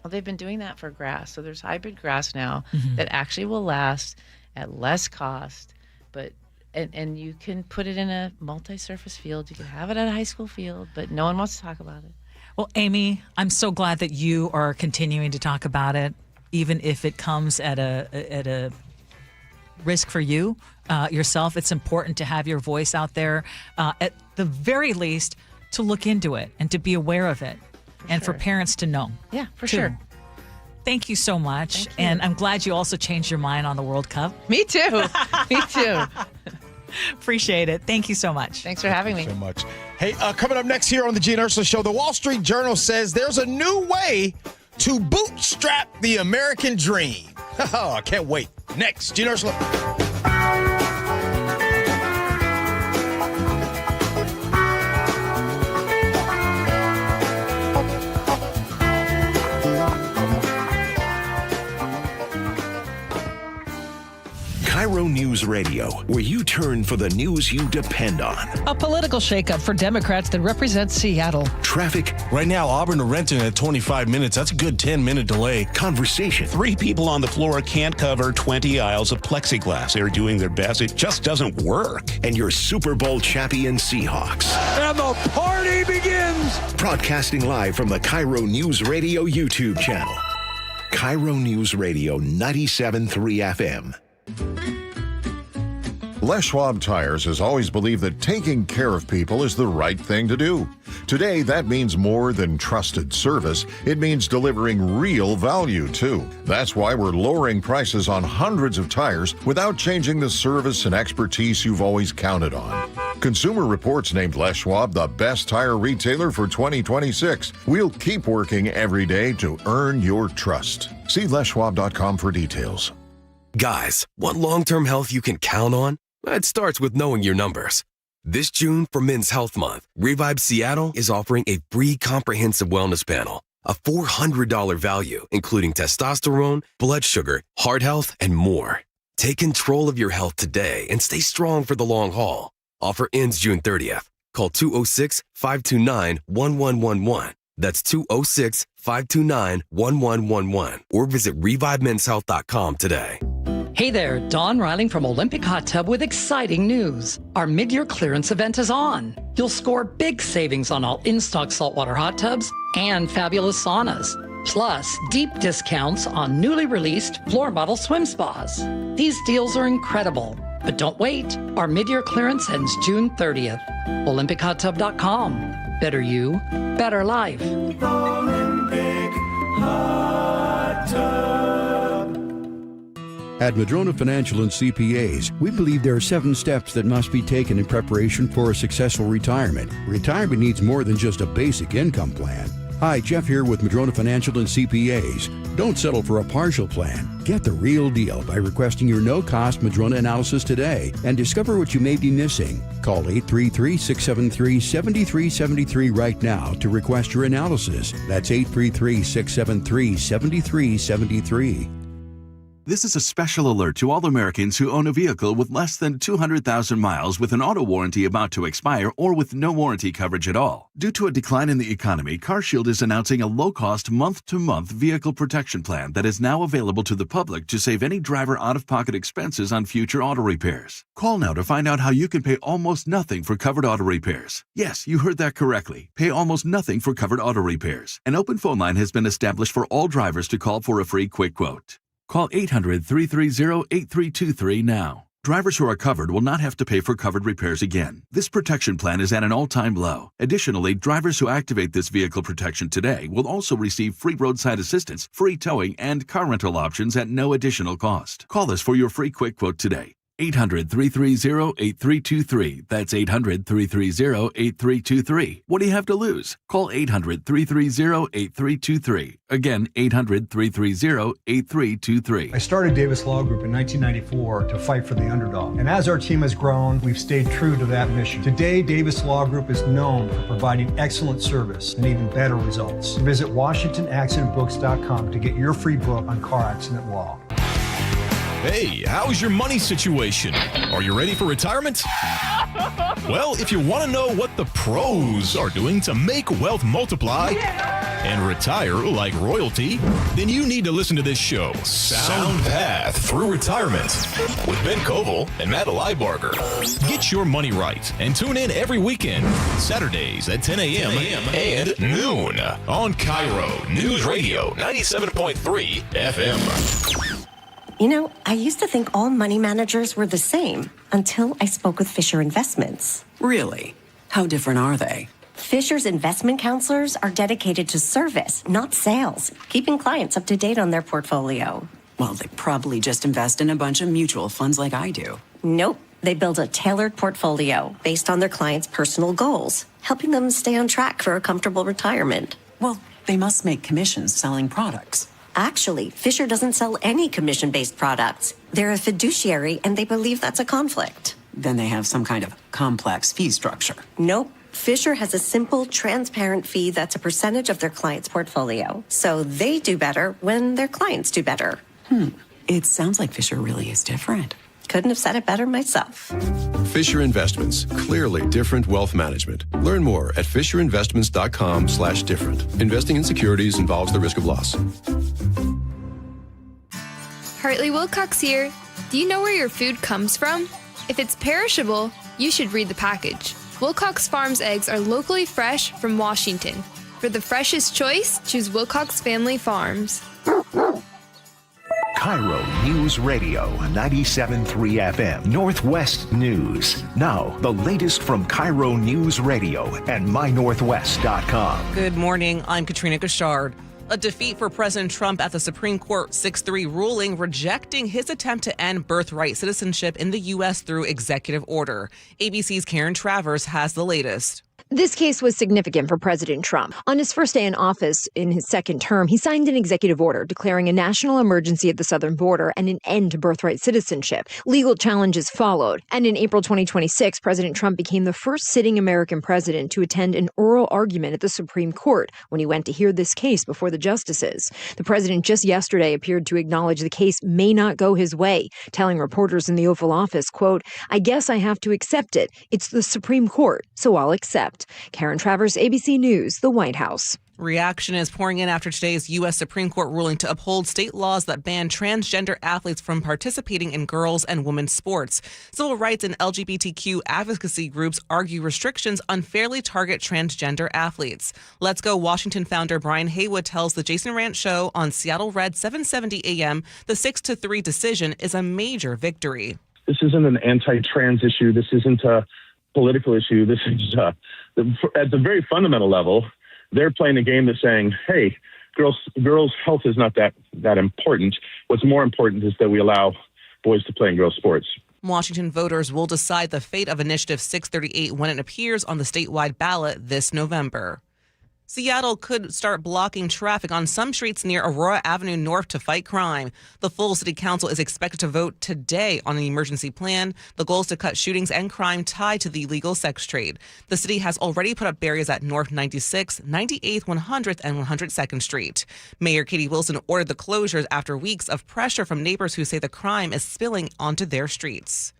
Well, they've been doing that for grass. So there's hybrid grass now that actually will last at less cost, but and you can put it in a multi-surface field. You can have it at a high school field, but no one wants to talk about it. Well, Amy, I'm so glad that you are continuing to talk about it, even if it comes at a risk for you yourself. It's important to have your voice out there, at the very least, to look into it and to be aware of it. For parents to know. Yeah, for too. sure. Thank you so much. And I'm glad you also changed your mind on the World Cup. Me too. Me too. Appreciate it. Thank you so much. Thanks for having me. So much. Hey, coming up next here on the Gee and Ursula Show, the Wall Street Journal says there's a new way to bootstrap the American dream. Oh, I can't wait. Next, Gee and Ursula. KIRO News Radio, where you turn for the news you depend on. A political shakeup for Democrats that represent Seattle. Traffic. Right now, Auburn to Renton at 25 minutes. That's a good 10-minute delay. Conversation. 3 people on the floor can't cover 20 aisles of plexiglass. They're doing their best. It just doesn't work. And your Super Bowl champion Seahawks. And the party begins. Broadcasting live from the KIRO News Radio YouTube channel. KIRO News Radio 97.3 FM. Les Schwab Tires has always believed that taking care of people is the right thing to do. Today, that means more than trusted service. It means delivering real value, too. That's why we're lowering prices on hundreds of tires without changing the service and expertise you've always counted on. Consumer Reports named Les Schwab the best tire retailer for 2026. We'll keep working every day to earn your trust. See leschwab.com for details. Guys, want long-term health you can count on? It starts with knowing your numbers. This June, for Men's Health Month, Revive Seattle is offering a free comprehensive wellness panel, a $400 value, including testosterone, blood sugar, heart health, and more. Take control of your health today and stay strong for the long haul. Offer ends June 30th. Call 206-529-1111. That's 206-529-1111. Or visit ReviveMen'sHealth.com today. Hey there, Dawn Riling from Olympic Hot Tub with exciting news. Our mid-year clearance event is on. You'll score big savings on all in-stock saltwater hot tubs and fabulous saunas. Plus, deep discounts on newly released floor model swim spas. These deals are incredible. But don't wait. Our mid-year clearance ends June 30th. OlympicHotTub.com. Better you, better life. Olympic Hot Tub. At Madrona Financial and CPAs, we believe there are 7 steps that must be taken in preparation for a successful retirement. Retirement needs more than just a basic income plan. Hi, Jeff here with Madrona Financial and CPAs. Don't settle for a partial plan. Get the real deal by requesting your no-cost Madrona analysis today and discover what you may be missing. Call 833-673-7373 right now to request your analysis. That's 833-673-7373. This is a special alert to all Americans who own a vehicle with less than 200,000 miles with an auto warranty about to expire or with no warranty coverage at all. Due to a decline in the economy, CarShield is announcing a low-cost month-to-month vehicle protection plan that is now available to the public to save any driver out-of-pocket expenses on future auto repairs. Call now to find out how you can pay almost nothing for covered auto repairs. Yes, you heard that correctly. Pay almost nothing for covered auto repairs. An open phone line has been established for all drivers to call for a free quick quote. Call 800-330-8323 now. Drivers who are covered will not have to pay for covered repairs again. This protection plan is at an all-time low. Additionally, drivers who activate this vehicle protection today will also receive free roadside assistance, free towing, and car rental options at no additional cost. Call us for your free quick quote today. 800-330-8323. That's 800-330-8323. What do you have to lose? Call 800-330-8323. Again, 800-330-8323. I started Davis Law Group in 1994 to fight for the underdog. And as our team has grown, we've stayed true to that mission. Today, Davis Law Group is known for providing excellent service and even better results. Visit WashingtonAccidentBooks.com to get your free book on car accident law. Hey, how's your money situation? Are you ready for retirement? Well, if you want to know what the pros are doing to make wealth multiply and retire like royalty, then you need to listen to this show, Sound Path Through Retirement, with Ben Koval and Matt Leibarger. Get your money right and tune in every weekend, Saturdays at 10 a.m. and noon on KIRO Newsradio 97.3 FM. You know, I used to think all money managers were the same until I spoke with Fisher Investments. Really? How different are they? Fisher's investment counselors are dedicated to service, not sales, keeping clients up to date on their portfolio. Well, they probably just invest in a bunch of mutual funds like I do. Nope. They build a tailored portfolio based on their clients' personal goals, helping them stay on track for a comfortable retirement. Well, they must make commissions selling products. Actually, Fisher doesn't sell any commission-based products. They're a fiduciary, and they believe that's a conflict. Then they have some kind of complex fee structure. Nope. Fisher has a simple, transparent fee that's a percentage of their client's portfolio. So they do better when their clients do better. It sounds like Fisher really is different. Couldn't have said it better myself. Fisher Investments. Clearly different wealth management. Learn more at FisherInvestments.com/different. Investing in securities involves the risk of loss. Hartley Wilcox here. Do you know where your food comes from? If it's perishable, you should read the package. Wilcox Farms eggs are locally fresh from Washington. For the freshest choice, choose Wilcox Family Farms. KIRO News Radio 97.3 FM Northwest News. Now, the latest from KIRO News Radio and mynorthwest.com. Good morning. I'm Katrina Gashard. A defeat for President Trump at the Supreme Court 6-3 ruling rejecting his attempt to end birthright citizenship in the U.S. through executive order. ABC's Karen Travers has the latest. This case was significant for President Trump. On his first day in office in his second term, he signed an executive order declaring a national emergency at the southern border and an end to birthright citizenship. Legal challenges followed. And in April 2026, President Trump became the first sitting American president to attend an oral argument at the Supreme Court when he went to hear this case before the justices. The president just yesterday appeared to acknowledge the case may not go his way, telling reporters in the Oval Office, quote, "I guess I have to accept it. It's the Supreme Court, so I'll accept." Karen Travers, ABC News, the White House. Reaction is pouring in after today's U.S. Supreme Court ruling to uphold state laws that ban transgender athletes from participating in girls' and women's sports. Civil rights and LGBTQ advocacy groups argue restrictions unfairly target transgender athletes. Let's Go Washington founder Brian Haywood tells the Jason Rant Show on Seattle Red 770 AM the 6-3 decision is a major victory. This isn't an anti-trans issue. This isn't a political issue. This is at the very fundamental level, they're playing a game that's saying, hey, girls' health is not that important. What's more important is that we allow boys to play in girls' sports. Washington voters will decide the fate of Initiative 638 when it appears on the statewide ballot this November. Seattle could start blocking traffic on some streets near Aurora Avenue North to fight crime. The full city council is expected to vote today on an emergency plan. The goal is to cut shootings and crime tied to the illegal sex trade. The city has already put up barriers at North 96, 98th, 100th, and 102nd Street. Mayor Katie Wilson ordered the closures after weeks of pressure from neighbors who say the crime is spilling onto their streets.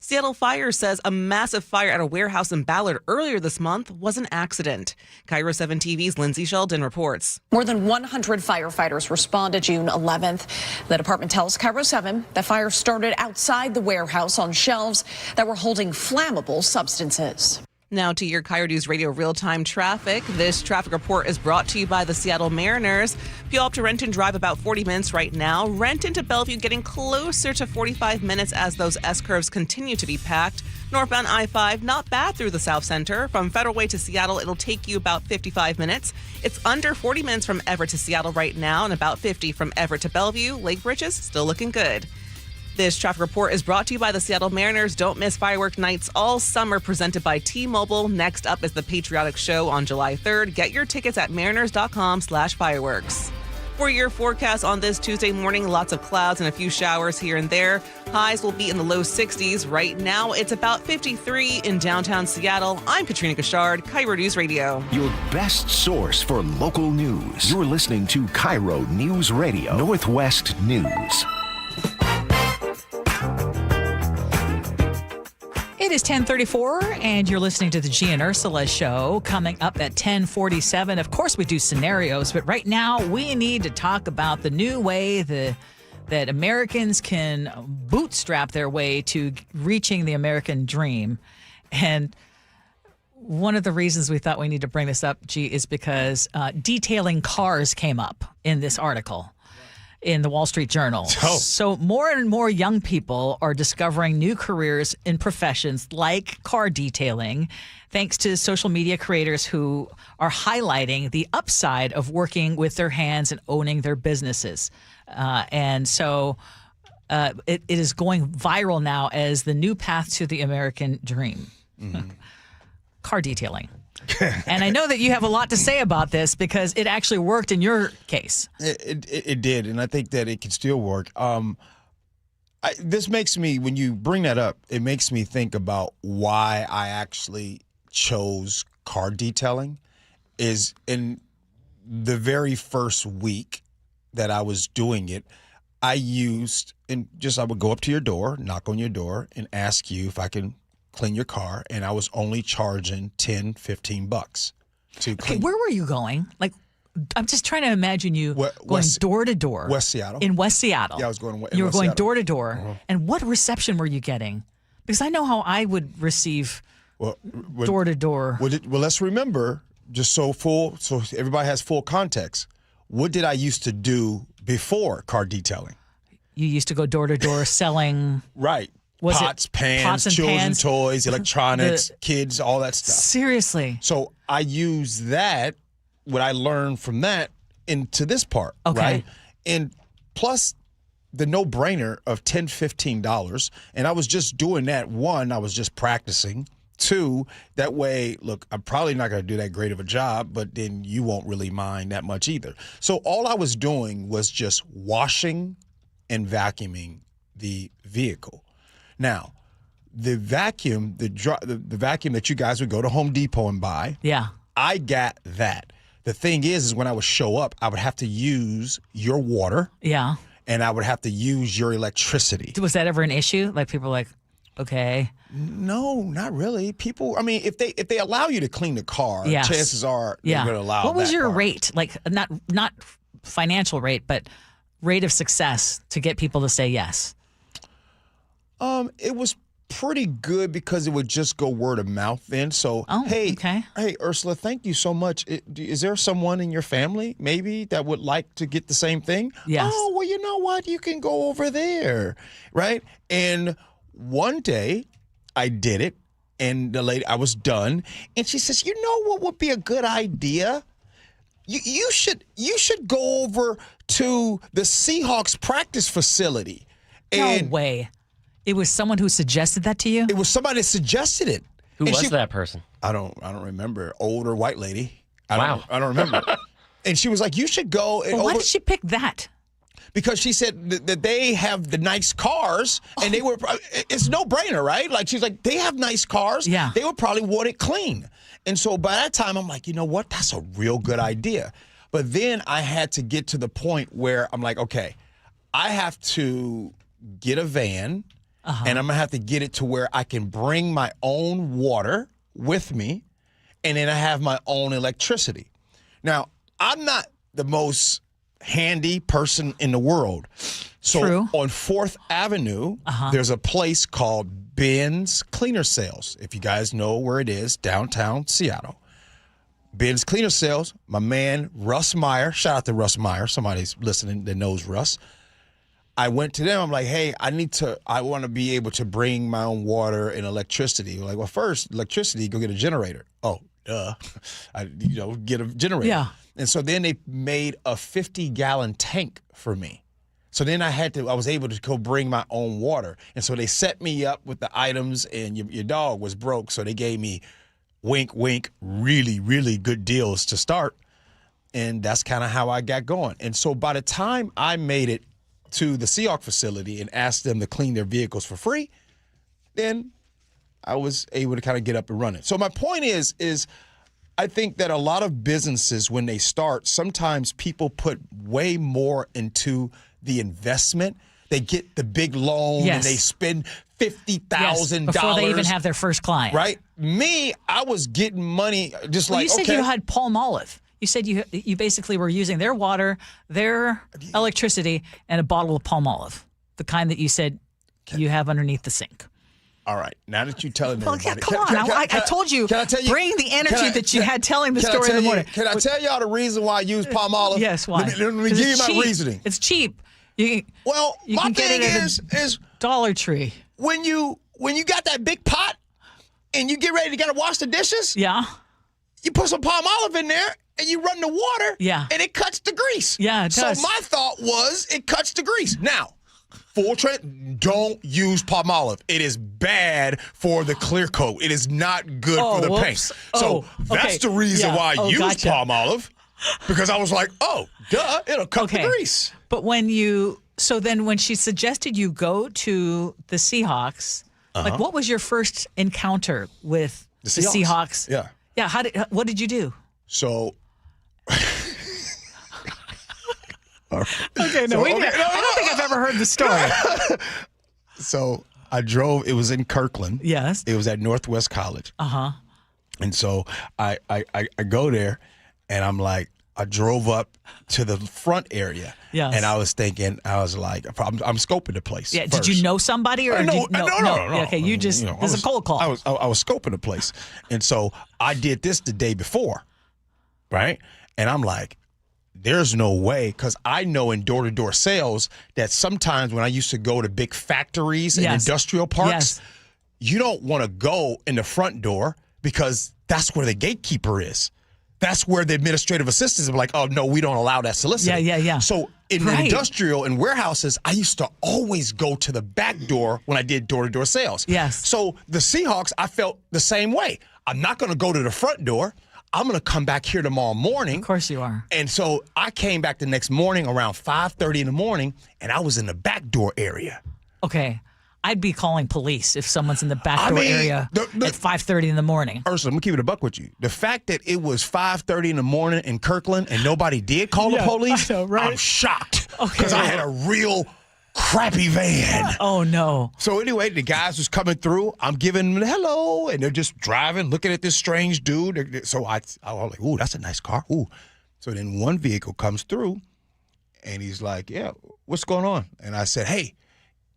Seattle Fire says a massive fire at a warehouse in Ballard earlier this month was an accident. KIRO 7 TV's Lindsay Sheldon reports. More than 100 firefighters responded June 11th. The department tells KIRO 7 the fire started outside the warehouse on shelves that were holding flammable substances. Now to your KIRO Newsradio real-time traffic. This traffic report is brought to you by the Seattle Mariners. Puyallup to Renton drive about 40 minutes right now. Renton to Bellevue getting closer to 45 minutes as those S-curves continue to be packed. Northbound I-5, not bad through the South Center. From Federal Way to Seattle, it'll take you about 55 minutes. It's under 40 minutes from Everett to Seattle right now and about 50 from Everett to Bellevue. Lake Bridges still looking good. This traffic report is brought to you by the Seattle Mariners. Don't miss firework nights all summer presented by T-Mobile. Next up is the Patriotic Show on July 3rd. Get your tickets at mariners.com/fireworks. For your forecast on this Tuesday morning, lots of clouds and a few showers here and there. Highs will be in the low 60s. Right now, it's about 53 in downtown Seattle. I'm Katrina Gashard, KIRO News Radio. Your best source for local news. You're listening to KIRO News Radio, Northwest News. It is 10:34, and you're listening to the Gee and Ursula Show. Coming up at 10:47. Of course, we do scenarios, but right now we need to talk about the new way that Americans can bootstrap their way to reaching the American dream. And one of the reasons we thought we need to bring this up, Gee, is because detailing cars came up in this article in the Wall Street Journal. So more and more young people are discovering new careers in professions like car detailing, thanks to social media creators who are highlighting the upside of working with their hands and owning their businesses. And so it is going viral now as the new path to the American dream. Mm-hmm. Car detailing. And I know that you have a lot to say about this because it actually worked in your case. It did, and I think that it can still work. This makes me, when you bring that up, it makes me think about why I actually chose car detailing. Is in the very first week that I was doing it, I would go up to your door, knock on your door, and ask you if I can clean your car, and I was only charging $10, $15 to clean. Okay, where were you going? Like, I'm just trying to imagine you going door to door. West Seattle. In West Seattle. Yeah, I was going. You were West going Seattle. door to door, Uh-huh. and what reception were you getting? Because I know how I would receive door to door. Well, let's remember, just so everybody has full context. What did I used to do before car detailing? You used to go door to door selling. Right. Pots, pans, children's toys, electronics, kids, all that stuff. Seriously. So I use that, what I learned from that, into this part. Okay. Right? And plus the no-brainer of $10, $15. And I was just doing that. One, I was just practicing. Two, that way, look, I'm probably not going to do that great of a job, but then you won't really mind that much either. So all I was doing was just washing and vacuuming the vehicle. Now, the vacuum, the vacuum that you guys would go to Home Depot and buy, yeah, I got that. The thing is when I would show up, I would have to use your water. Yeah. And I would have to use your electricity. Was that ever an issue? Like people were like, okay. No, not really. People, I mean, if they allow you to clean the car, Yes. chances are they're going to allow What was that your part. rate? Like not financial rate, but rate of success to get people to say yes? It was pretty good because it would just go word of mouth then. So, hey, Ursula, thank you so much. Is there someone in your family maybe that would like to get the same thing? Yes. Oh, well, you know what? You can go over there, right? And one day I did it, and the lady, I was done, and she says, you know what would be a good idea? You should go over to the Seahawks practice facility. No way. It was someone who suggested that to you? It was somebody that suggested it. Who was that person? I don't remember. Older white lady. Wow. I don't remember. And she was like, you should go. Well, why did she pick that? Because she said that they have the nice cars, and it's no brainer, right? Like, she's like, they have nice cars. Yeah. They would probably want it clean. And so by that time, I'm like, you know what? That's a real good idea. But then I had to get to the point where I'm like, okay, I have to get a van. And I'm going to have to get it to where I can bring my own water with me, and then I have my own electricity. Now, I'm not the most handy person in the world. So True. on 4th Avenue, there's a place called Ben's Cleaner Sales. If you guys know where it is, downtown Seattle. Ben's Cleaner Sales, my man Russ Meyer. Shout out to Russ Meyer. Somebody's listening that knows Russ. I went to them. I'm like, hey, I want to be able to bring my own water and electricity. We're like, well, first, electricity, go get a generator. Oh, duh. Get a generator. Yeah. And so then they made a 50-gallon tank for me. So then I was able to go bring my own water. And so they set me up with the items, and your dog was broke. So they gave me, wink, wink, really, really good deals to start. And that's kind of how I got going. And so by the time I made it to the Seahawk facility and asked them to clean their vehicles for free, then I was able to kind of get up and running. So my point is I think that a lot of businesses, when they start, sometimes people put way more into the investment. They get the big loan and they spend $50,000 before they even have their first client. Right? Me, I was getting money just You said you had Palmolive. You said you basically were using their water, their electricity, and a bottle of Palmolive, the kind that you said you have underneath the sink. All right. Now that you're telling me, Well, yeah, come on. I told you, bring the energy that you had telling the story in the morning. Can I tell y'all the reason why I use Palmolive? Yes, why? Let me give you my reasoning. It's cheap. You my can get thing it at is Dollar Tree. When you got that big pot and you get ready to wash the dishes, you put some Palmolive in there and you run the water, and it cuts the grease. Yeah, it does. So my thought was it cuts the grease. Now, don't use Palmolive. It is bad for the clear coat. It is not good for the paint. So that's the reason why I use Palmolive, because I was like, oh, duh, it'll cut the grease. But when she suggested you go to the Seahawks, like what was your first encounter with the Seahawks? Yeah. Yeah. What did you do? So. Okay, I don't think I've ever heard the story. So I drove. It was in Kirkland. Yes. It was at Northwest College. And so I go there, and I'm like, I drove up to the front area. Yes. And I was thinking, I'm scoping the place. Yeah. First. Did you know somebody or No. Okay, you just there's a cold call. I was scoping the place, and so I did this the day before, right? And I'm like, there's no way, because I know in door-to-door sales that sometimes when I used to go to big factories and industrial parks, you don't want to go in the front door because that's where the gatekeeper is. That's where the administrative assistants are like, oh, no, we don't allow that soliciting. Yeah. So in the industrial and warehouses, I used to always go to the back door when I did door-to-door sales. Yes. So the Seahawks, I felt the same way. I'm not going to go to the front door. I'm going to come back here tomorrow morning. Of course you are. And so I came back the next morning around 5:30 in the morning, and I was in the back door area. Okay. I'd be calling police if someone's in the back door area at 5:30 in the morning. Ursula, I'm going to keep it a buck with you. The fact that it was 5:30 in the morning in Kirkland and nobody did call the police, I know, right? I'm shocked because I had a real crappy van. Oh, no. So anyway, the guys was coming through. I'm giving them hello, and they're just driving, looking at this strange dude. So I was like, ooh, that's a nice car. Ooh. So then one vehicle comes through, and he's like, yeah, what's going on? And I said, hey,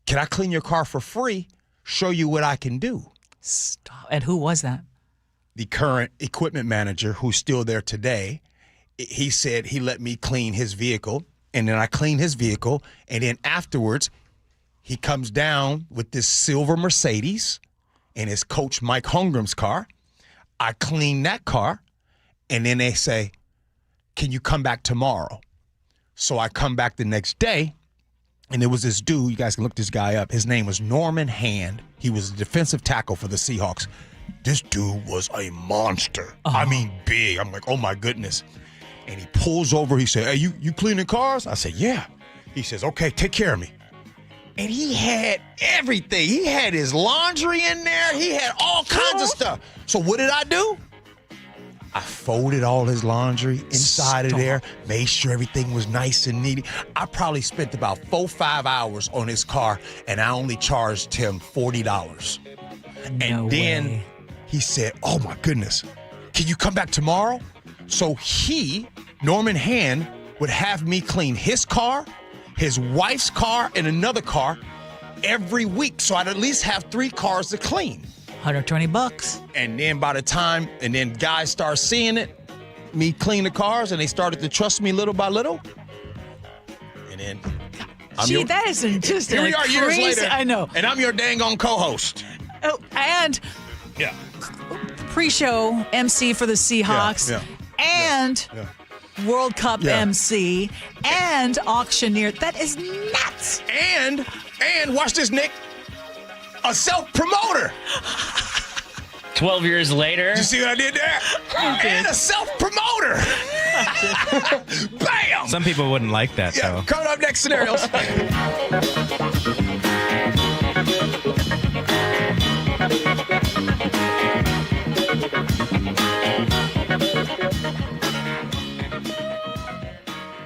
can I clean your car for free, show you what I can do? Stop. And who was that? The current equipment manager who's still there today. He said he let me clean his vehicle. And then I clean his vehicle, and then afterwards, he comes down with this silver Mercedes and his coach Mike Hungram's car. I clean that car, and then they say, can you come back tomorrow? So I come back the next day, and there was this dude. You guys can look this guy up. His name was Norman Hand. He was a defensive tackle for the Seahawks. This dude was a monster. I mean, big. I'm like, oh, my goodness. And he pulls over. He said, hey, you cleaning cars? I said, yeah. He says, okay, take care of me. And he had everything. He had his laundry in there. He had all kinds of stuff. So what did I do? I folded all his laundry inside of there, made sure everything was nice and neat. I probably spent about 4-5 hours on his car, and I only charged him $40. And then he said, oh, my goodness, can you come back tomorrow? So Norman Hand, would have me clean his car, his wife's car, and another car every week. So I'd at least have 3 cars to clean. $120. And then by the time, and then guys start seeing it, me clean the cars, and they started to trust me little by little. And then that isn't just here we are years crazy, later. I know. And I'm your dang on co-host. Oh, and Yeah. pre-show MC for the Seahawks, and World Cup MC, and auctioneer. That is nuts. And watch this, Nick. A self-promoter. 12 years later. You see what I did there? And a self-promoter. Bam! Some people wouldn't like that, though. Coming up next, scenarios.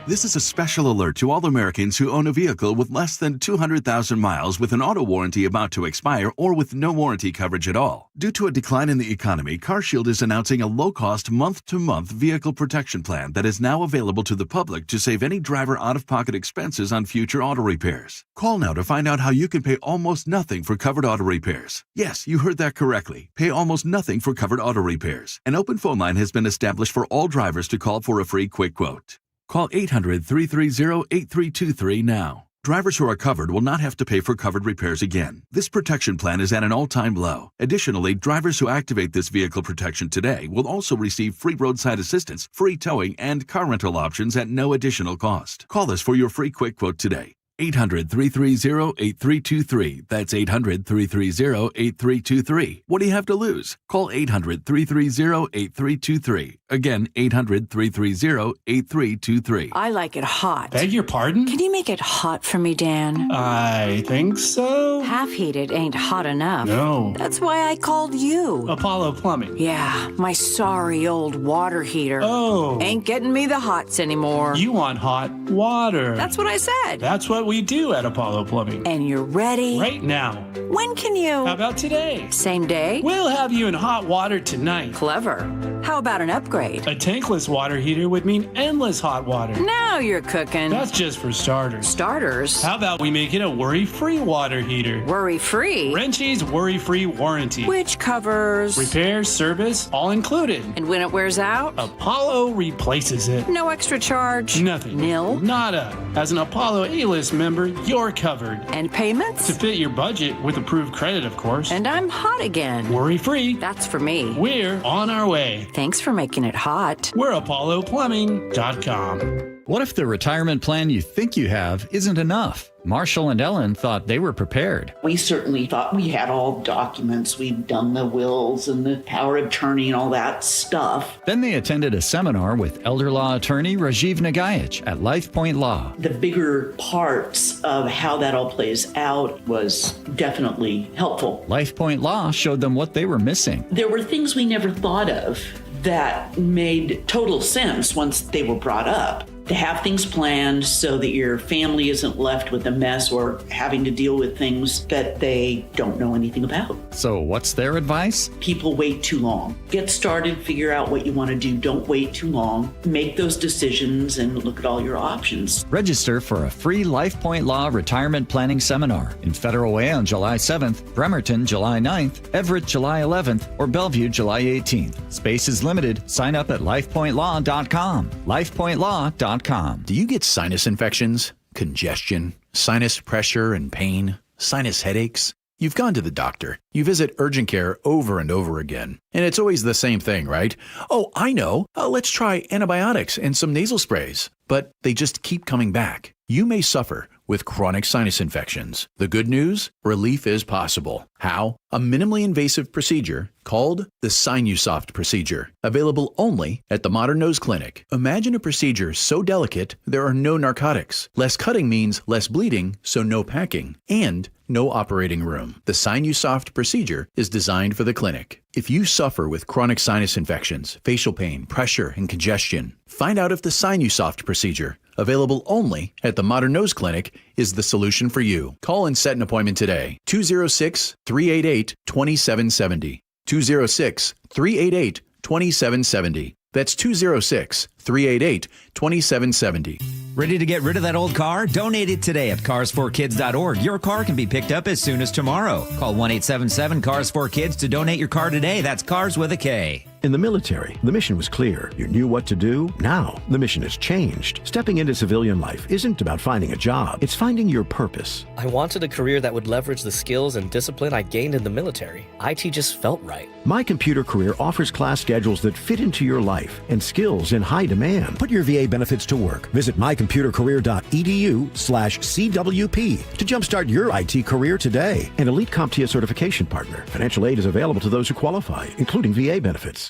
This is a special alert to all Americans who own a vehicle with less than 200,000 miles with an auto warranty about to expire or with no warranty coverage at all. Due to a decline in the economy, CarShield is announcing a low-cost month-to-month vehicle protection plan that is now available to the public to save any driver out-of-pocket expenses on future auto repairs. Call now to find out how you can pay almost nothing for covered auto repairs. Yes, you heard that correctly. Pay almost nothing for covered auto repairs. An open phone line has been established for all drivers to call for a free quick quote. Call 800-330-8323 now. Drivers who are covered will not have to pay for covered repairs again. This protection plan is at an all-time low. Additionally, drivers who activate this vehicle protection today will also receive free roadside assistance, free towing, and car rental options at no additional cost. Call us for your free quick quote today. 800-330-8323. That's 800-330-8323. What do you have to lose? Call 800-330-8323. Again, 800-330-8323. I like it hot. Beg your pardon? Can you make it hot for me, Dan? I think so. Half heated ain't hot enough. No. That's why I called you. Apollo Plumbing. Yeah, my sorry old water heater. Oh. Ain't getting me the hots anymore. You want hot water. That's what I said. That's what we do at Apollo Plumbing. And you're ready? Right now. When can you? How about today? Same day? We'll have you in hot water tonight. Clever. How about an upgrade? A tankless water heater would mean endless hot water. Now you're cooking. That's just for starters. Starters? How about we make it a worry-free water heater? Worry-free? Wrenchie's worry-free warranty. Which covers? Repair, service, all included. And when it wears out? Apollo replaces it. No extra charge? Nothing. Nil? Nada. As an Apollo A-list member, you're covered. And payments? To fit your budget with approved credit, of course. And I'm hot again. Worry-free. That's for me. We're on our way. Thanks for making it hot. We're ApolloPlumbing.com. What if the retirement plan you think you have isn't enough? Marshall and Ellen thought they were prepared. We certainly thought we had all documents. We'd done the wills and the power of attorney and all that stuff. Then they attended a seminar with elder law attorney Rajiv Nagayich at Life Point Law. The bigger parts of how that all plays out was definitely helpful. Life Point Law showed them what they were missing. There were things we never thought of that made total sense once they were brought up. To have things planned so that your family isn't left with a mess or having to deal with things that they don't know anything about. So what's their advice? People wait too long. Get started, figure out what you want to do. Don't wait too long. Make those decisions and look at all your options. Register for a free Life Point Law retirement planning seminar in Federal Way on July 7th, Bremerton July 9th, Everett July 11th, or Bellevue July 18th. Space is limited. Sign up at lifepointlaw.com. lifepointlaw.com. Do you get sinus infections, congestion, sinus pressure and pain, sinus headaches? You've gone to the doctor. You visit urgent care over and over again. And it's always the same thing, right? Oh, I know. Let's try antibiotics and some nasal sprays. But they just keep coming back. You may suffer with chronic sinus infections. The good news? Relief is possible. How? A minimally invasive procedure called the Sinusoft procedure, available only at the Modern Nose Clinic. Imagine a procedure so delicate there are no narcotics. Less cutting means less bleeding, so no packing, and no operating room. The Sinusoft procedure is designed for the clinic. If you suffer with chronic sinus infections, facial pain, pressure, and congestion, find out if the Sinusoft procedure, available only at the Modern Nose Clinic, is the solution for you. Call and set an appointment today. 206-388-2770. 206-388-2770. That's 206-388-2770. Ready to get rid of that old car? Donate it today at carsforkids.org. Your car can be picked up as soon as tomorrow. Call 1-877-CARS4KIDS to donate your car today. That's cars with a K. In the military, the mission was clear. You knew what to do. Now, the mission has changed. Stepping into civilian life isn't about finding a job. It's finding your purpose. I wanted a career that would leverage the skills and discipline I gained in the military. IT just felt right. My Computer Career offers class schedules that fit into your life and skills in high demand. Put your VA benefits to work. Visit mycomputercareer.edu/CWP to jumpstart your IT career today. An elite CompTIA certification partner. Financial aid is available to those who qualify, including VA benefits.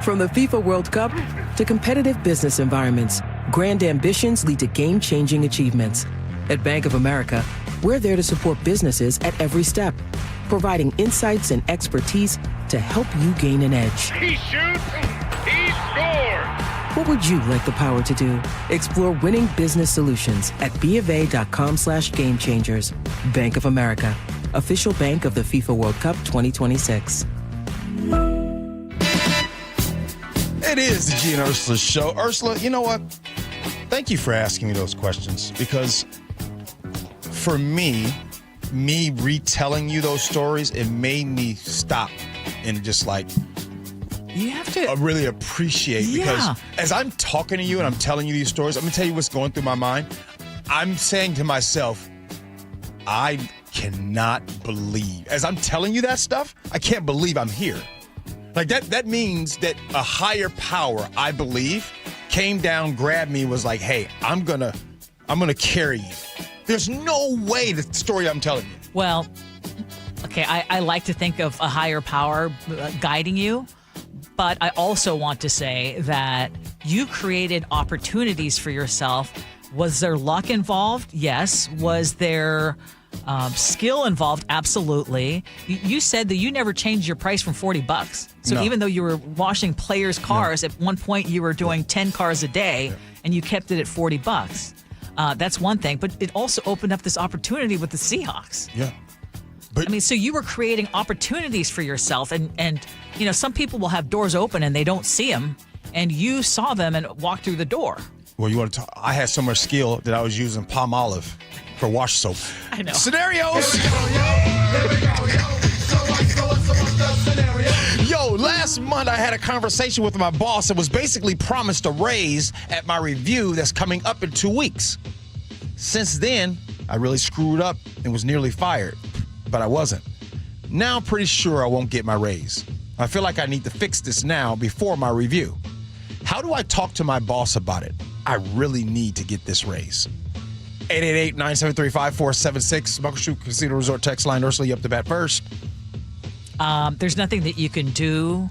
From the FIFA World Cup to competitive business environments, grand ambitions lead to game-changing achievements. At Bank of America, we're there to support businesses at every step, providing insights and expertise to help you gain an edge. He shoots, he scores! What would you like the power to do? Explore winning business solutions at BofA.com/gamechangers. Bank of America, official bank of the FIFA World Cup 2026. It is the Gee and Ursula Show. Ursula, you know what? Thank you for asking me those questions, because for me retelling you those stories, it made me stop and just like you have to really appreciate, because as I'm talking to you and I'm telling you these stories, I'm going to tell you what's going through my mind. I'm saying to myself, I cannot believe, as I'm telling you that stuff, I can't believe I'm here. Like that means that a higher power, I believe, came down, grabbed me, was like, hey, I'm gonna carry you. There's no way the story I'm telling you. Well, okay, I like to think of a higher power guiding you, but I also want to say that you created opportunities for yourself. Was there luck involved? Yes. Was there skill involved? Absolutely. You said that you never changed your price from $40. So even though you were washing players' cars, at one point you were doing 10 cars a day and you kept it at $40. That's one thing, but it also opened up this opportunity with the Seahawks. Yeah. But I mean, so you were creating opportunities for yourself, and you know, some people will have doors open and they don't see them, and you saw them and walked through the door. Well, you want to talk? I had so much skill that I was using palm olive for wash soap. I know. Scenarios. Yo, last month I had a conversation with my boss and was basically promised a raise at my review that's coming up in 2 weeks. Since then, I really screwed up and was nearly fired, but I wasn't. Now I'm pretty sure I won't get my raise. I feel like I need to fix this now before my review. How do I talk to my boss about it? I really need to get this raise. 888-973-5476, Muckleshoot Casino Resort text line. Ursula, you up to bat first. There's nothing that you can do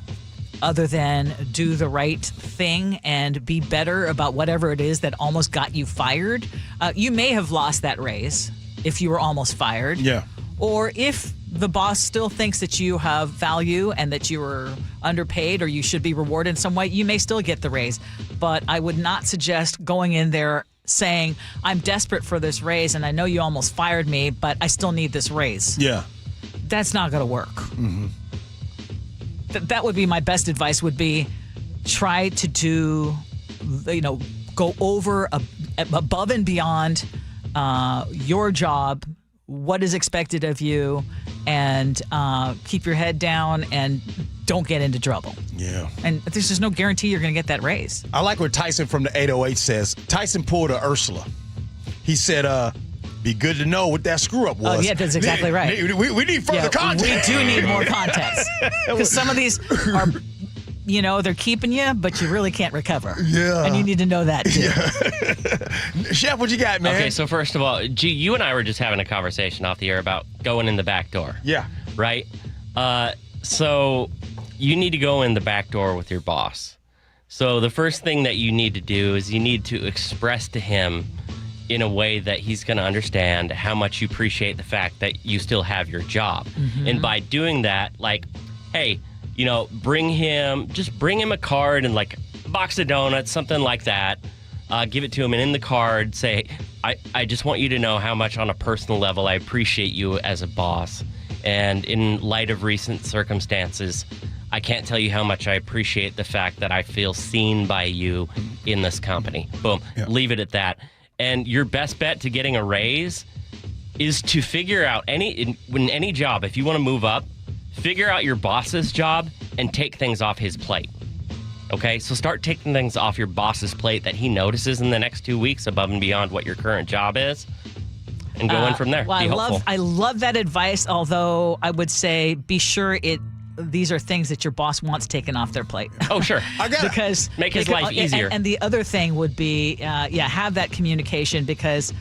other than do the right thing and be better about whatever it is that almost got you fired. You may have lost that raise if you were almost fired. Yeah. Or if the boss still thinks that you have value and that you were underpaid or you should be rewarded in some way, you may still get the raise. But I would not suggest going in there saying, I'm desperate for this raise and I know you almost fired me, but I still need this raise. Yeah. That's not going to work. Mm-hmm. That would be my best advice, would be try to do, go over above and beyond your job, what is expected of you, and keep your head down and don't get into trouble. Yeah. And there's just no guarantee you're going to get that raise. I like what Tyson from the 808 says. Tyson pulled a Ursula. He said, be good to know what that screw up was. Oh, yeah, that's exactly right. We need further context. We do need more context. Because some of these are, they're keeping you, but you really can't recover. Yeah. And you need to know that, too. Yeah. Chef, what you got, man? Okay, so first of all, Gee, you and I were just having a conversation off the air about going in the back door. Yeah. Right? So you need to go in the back door with your boss. So the first thing that you need to do is you need to express to him in a way that he's going to understand how much you appreciate the fact that you still have your job. Mm-hmm. And by doing that, like, hey, bring him a card and like a box of donuts, something like that. Give it to him, and in the card say, I just want you to know how much on a personal level I appreciate you as a boss. And in light of recent circumstances, I can't tell you how much I appreciate the fact that I feel seen by you in this company. Boom. Yeah. Leave it at that. And your best bet to getting a raise is to figure out in any job, if you want to move up, figure out your boss's job and take things off his plate. Okay? So start taking things off your boss's plate that he notices in the next 2 weeks above and beyond what your current job is. And go in from there. Well, Be hopeful. I love that advice, although I would say be sure these are things that your boss wants taken off their plate. Oh, sure. I got because make his life easier. And the other thing would be, have that communication, because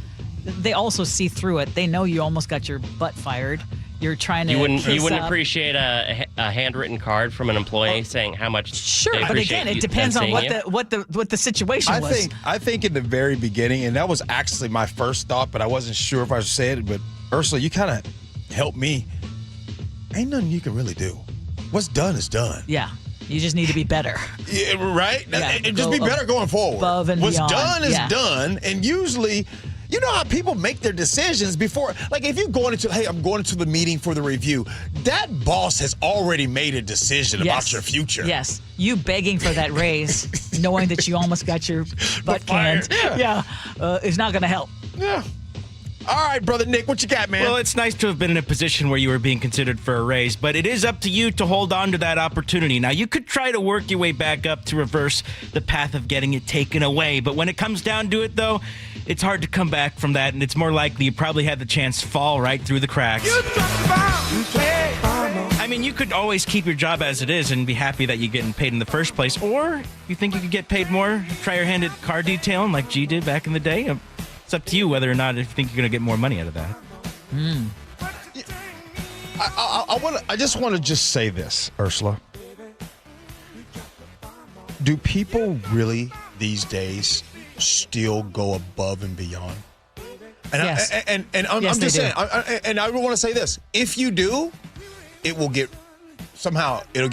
they also see through it. They know you almost got your butt fired. You're trying to. You wouldn't appreciate a handwritten card from an employee saying how much. Sure, they but again, it depends on what the situation was. I think in the very beginning, and that was actually my first thought, but I wasn't sure if I should say it. But Ursula, you kind of helped me. Ain't nothing you can really do. What's done is done. Yeah. You just need to be better. Yeah, right? Yeah, and just be better going forward. Above and What's beyond. done is done. And usually, you know how people make their decisions before. Like if you're I'm going into the meeting for the review, that boss has already made a decision about your future. Yes. You begging for that raise, knowing that you almost got your butt canned. Is not going to help. Yeah. All right, Brother Nick, what you got, man? Well, it's nice to have been in a position where you were being considered for a raise, but it is up to you to hold on to that opportunity. Now, you could try to work your way back up to reverse the path of getting it taken away, but when it comes down to it, though, it's hard to come back from that, and it's more likely you probably had the chance to fall right through the cracks. I mean, you could always keep your job as it is and be happy that you're getting paid in the first place, or if you think you could get paid more, try your hand at car detailing like G did back in the day. It's up to you whether or not you think you're going to get more money out of that. I just want to say this, Ursula. Do people really these days still go above and beyond? And yes. I'm Yes, just they saying, and I want to say this: if you do, it'll get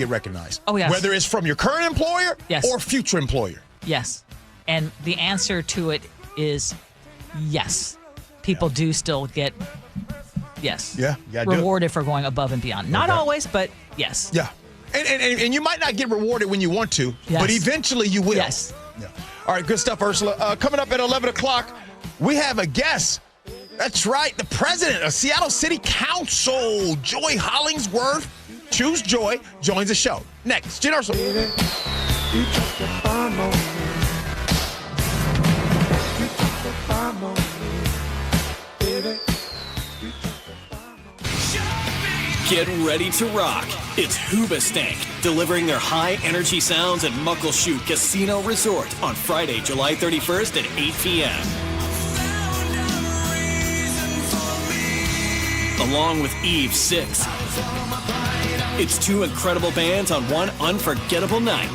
recognized. Oh, yes. Whether it's from your current employer or future employer. Yes. And the answer to it is yes. People do still get rewarded for going above and beyond. Not always, but yes. Yeah. And you might not get rewarded when you want to, Yes. but eventually you will. Yes. Yeah. All right, good stuff, Ursula. Coming up at 11 o'clock, we have a guest. That's right, the president of Seattle City Council, Joy Hollingsworth. Choose Joy, joins the show. Next, Gee Ursula. Get ready to rock. It's Hoobastank, delivering their high-energy sounds at Muckleshoot Casino Resort on Friday, July 31st at 8 p.m. Along with Eve 6. It's two incredible bands on one unforgettable night.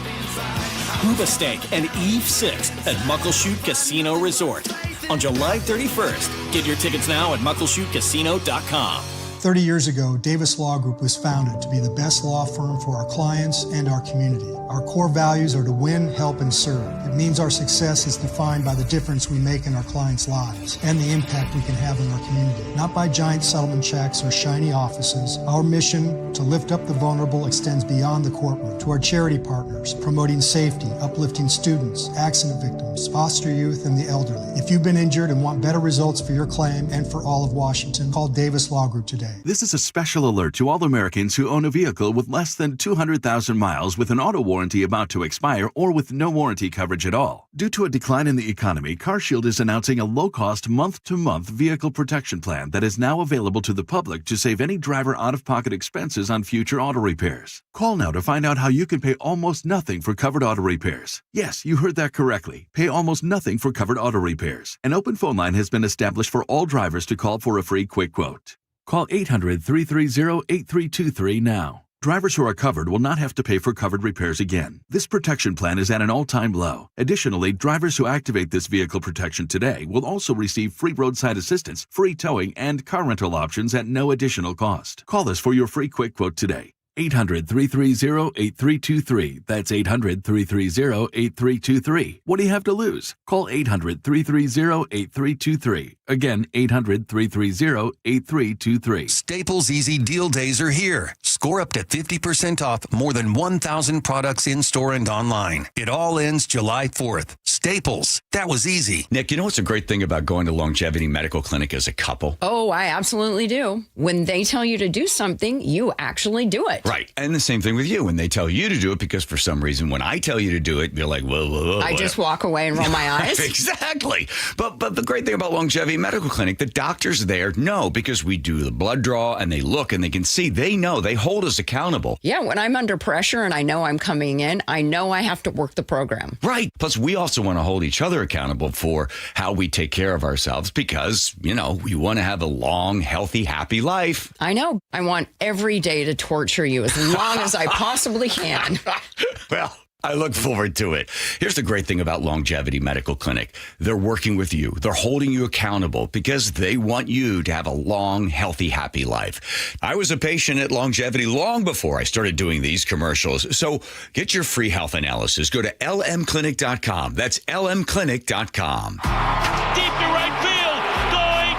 Hoobastank and Eve 6 at Muckleshoot Casino Resort on July 31st. Get your tickets now at muckleshootcasino.com. 30 years ago, Davis Law Group was founded to be the best law firm for our clients and our community. Our core values are to win, help, and serve. It means our success is defined by the difference we make in our clients' lives and the impact we can have in our community. Not by giant settlement checks or shiny offices. Our mission to lift up the vulnerable extends beyond the courtroom to our charity partners, promoting safety, uplifting students, accident victims, foster youth, and the elderly. If you've been injured and want better results for your claim and for all of Washington, call Davis Law Group today. This is a special alert to all Americans who own a vehicle with less than 200,000 miles with an auto warranty about to expire or with no warranty coverage at all. Due to a decline in the economy, CarShield is announcing a low-cost month-to-month vehicle protection plan that is now available to the public to save any driver out-of-pocket expenses on future auto repairs. Call now to find out how you can pay almost nothing for covered auto repairs. Yes, you heard that correctly. Pay almost nothing for covered auto repairs. An open phone line has been established for all drivers to call for a free quick quote. Call 800-330-8323 now. Drivers who are covered will not have to pay for covered repairs again. This protection plan is at an all-time low. Additionally, drivers who activate this vehicle protection today will also receive free roadside assistance, free towing, and car rental options at no additional cost. Call us for your free quick quote today. 800-330-8323. That's 800-330-8323. What do you have to lose? Call 800-330-8323. Again, 800-330-8323. Staples Easy Deal Days are here. score up to 50% off more than 1,000 products in-store and online. It all ends July 4th. Staples. That was easy. Nick, you know what's a great thing about going to Longevity Medical Clinic as a couple? Oh, I absolutely do. When they tell you to do something, you actually do it. Right. And the same thing with you. When they tell you to do it, because for some reason, when I tell you to do it, you're like, whoa. I just walk away and roll my eyes. Exactly. But the great thing about Longevity Medical Clinic, the doctors there know, because we do the blood draw and they look and they can see, they know, they hold us accountable. Yeah, when I'm under pressure and I know I'm coming in, I know I have to work the program. Right. Plus, we also want to hold each other accountable for how we take care of ourselves because, we want to have a long, healthy, happy life. I know. I want every day to torture you as long as I possibly can. Well, I look forward to it. Here's the great thing about Longevity Medical Clinic. They're working with you. They're holding you accountable because they want you to have a long, healthy, happy life. I was a patient at Longevity long before I started doing these commercials. So get your free health analysis. Go to lmclinic.com. That's lmclinic.com. Deep to right field. Going.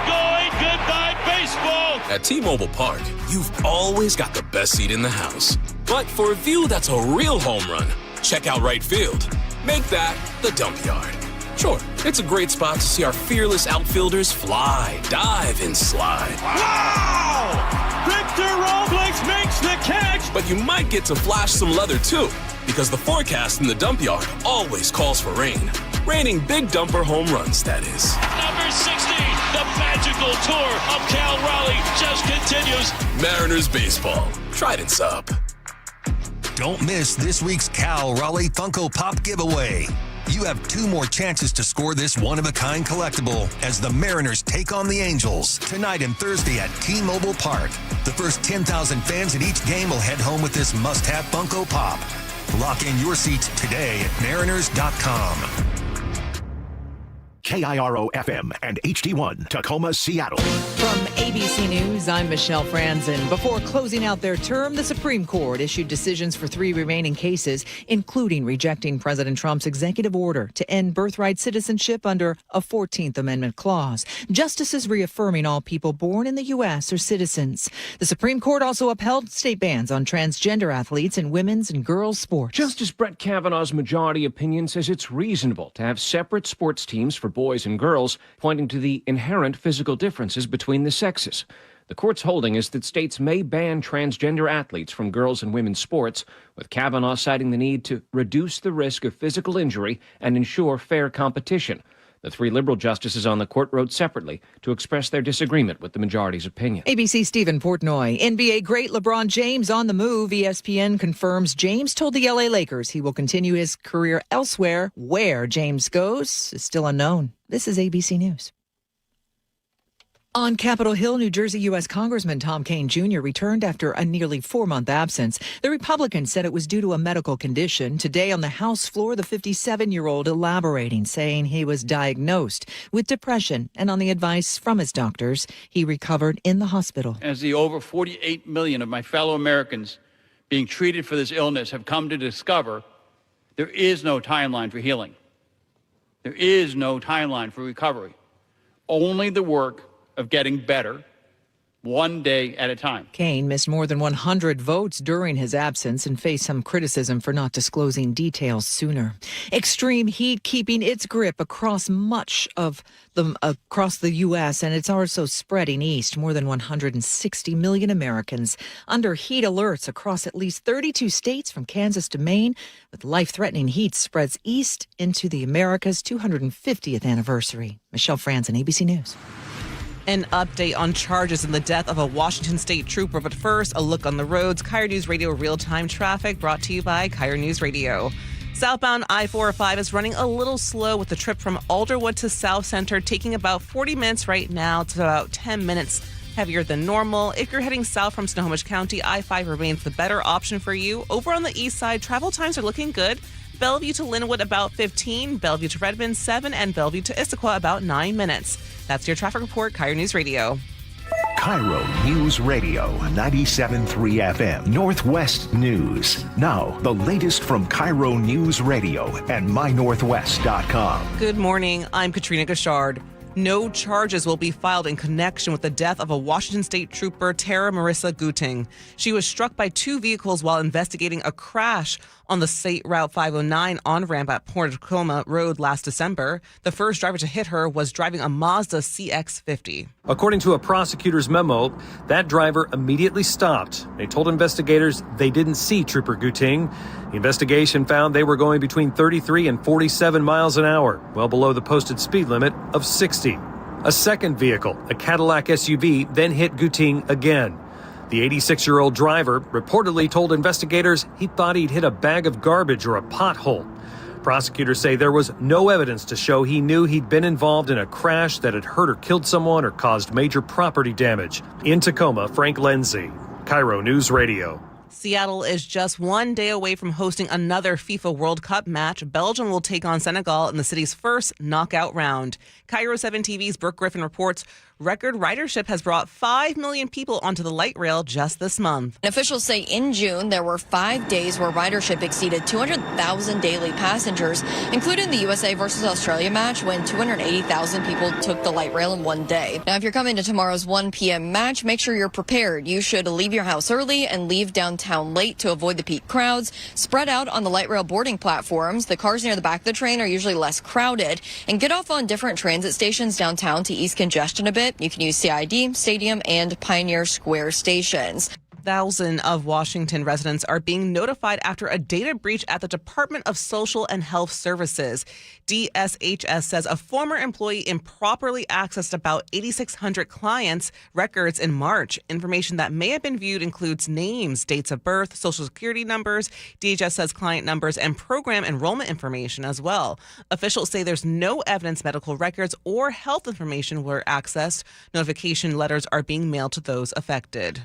Goodbye, baseball. At T-Mobile Park, you've always got the best seat in the house. But for a view that's a real home run, check out right field. Make that the dump yard. Sure, it's a great spot to see our fearless outfielders fly, dive, and slide. Wow! Victor Robles makes the catch! But you might get to flash some leather too, because the forecast in the dump yard always calls for rain. Raining big dumper home runs, that is. Number 60, the magical tour of Cal Raleigh just continues. Mariners baseball. Trident's up. Don't miss this week's Cal Raleigh Funko Pop giveaway. You have 2 more chances to score this one-of-a-kind collectible as the Mariners take on the Angels tonight and Thursday at T-Mobile Park. The first 10,000 fans at each game will head home with this must-have Funko Pop. Lock in your seats today at mariners.com. KIRO FM and HD1, Tacoma, Seattle. From ABC News, I'm Michelle Franzen. Before closing out their term, the Supreme Court issued decisions for 3 remaining cases, including rejecting President Trump's executive order to end birthright citizenship under a 14th Amendment clause. Justices reaffirming all people born in the U.S. are citizens. The Supreme Court also upheld state bans on transgender athletes in women's and girls' sports. Justice Brett Kavanaugh's majority opinion says it's reasonable to have separate sports teams for boys and girls, pointing to the inherent physical differences between the sexes. The court's holding is that states may ban transgender athletes from girls' and women's sports, with Kavanaugh citing the need to reduce the risk of physical injury and ensure fair competition. The 3 liberal justices on the court wrote separately to express their disagreement with the majority's opinion. ABC Stephen Portnoy. NBA great LeBron James on the move. ESPN confirms James told the LA Lakers he will continue his career elsewhere. Where James goes is still unknown. This is ABC News. On Capitol Hill, New Jersey, U.S. Congressman Tom Kean Jr. returned after a nearly 4-month absence. The Republican said it was due to a medical condition. Today on the House floor, the 57-year-old elaborating, saying he was diagnosed with depression, and on the advice from his doctors, he recovered in the hospital. As the over 48 million of my fellow Americans being treated for this illness have come to discover, there is no timeline for healing. There is no timeline for recovery. Only the work of getting better, one day at a time. Kean missed more than 100 votes during his absence and faced some criticism for not disclosing details sooner. Extreme heat keeping its grip across the U.S., and it's also spreading east. More than 160 million Americans under heat alerts across at least 32 states from Kansas to Maine, with life-threatening heat spreads east into the Americas' 250th anniversary. Michelle Franzen, ABC News. An update on charges in the death of a Washington State trooper. But first, a look on the roads. KIRO News Radio real-time traffic brought to you by KIRO News Radio. Southbound I-405 is running a little slow with the trip from Alderwood to South Center taking about 40 minutes right now. It's about 10 minutes heavier than normal. If you're heading south from Snohomish County, I-5 remains the better option for you. Over on the east side, travel times are looking good. Bellevue to Linwood about 15, Bellevue to Redmond 7, and Bellevue to Issaquah about 9 minutes. That's your traffic report, KIRO News Radio. KIRO News Radio, 97.3 FM, Northwest News. Now, the latest from KIRO News Radio and mynorthwest.com. Good morning. I'm Katrina Gashard. No charges will be filed in connection with the death of a Washington State trooper, Tara Marissa Guting. She was struck by two vehicles while investigating a crash on the State Route 509 on-ramp at Port Tacoma Road last December. The first driver to hit her was driving a Mazda CX-50. According to a prosecutor's memo, that driver immediately stopped. They told investigators they didn't see Trooper Guting. The investigation found they were going between 33 and 47 miles an hour, well below the posted speed limit of 60. A second vehicle, a Cadillac SUV, then hit Guting again. The 86-year-old driver reportedly told investigators he thought he'd hit a bag of garbage or a pothole. Prosecutors say there was no evidence to show he knew he'd been involved in a crash that had hurt or killed someone or caused major property damage. In Tacoma, Frank Lenzi, KIRO News Radio. Seattle is just one day away from hosting another FIFA World Cup match. Belgium will take on Senegal in the city's first knockout round. KIRO 7 TV's Brooke Griffin reports record ridership has brought 5 million people onto the light rail just this month. Officials say in June, there were 5 days where ridership exceeded 200,000 daily passengers, including the USA versus Australia match when 280,000 people took the light rail in one day. Now, if you're coming to tomorrow's 1 p.m. match, make sure you're prepared. You should leave your house early and leave downtown late to avoid the peak crowds. Spread out on the light rail boarding platforms. The cars near the back of the train are usually less crowded. And get off on different transit stations downtown to ease congestion a bit. You can use CID, Stadium, and Pioneer Square stations. Thousands of Washington residents are being notified after a data breach at the Department of Social and Health Services. DSHS says a former employee improperly accessed about 8,600 clients' records in March. Information that may have been viewed includes names, dates of birth, social security numbers. DHS says client numbers and program enrollment information as well. Officials say there's no evidence medical records or health information were accessed. Notification letters are being mailed to those affected.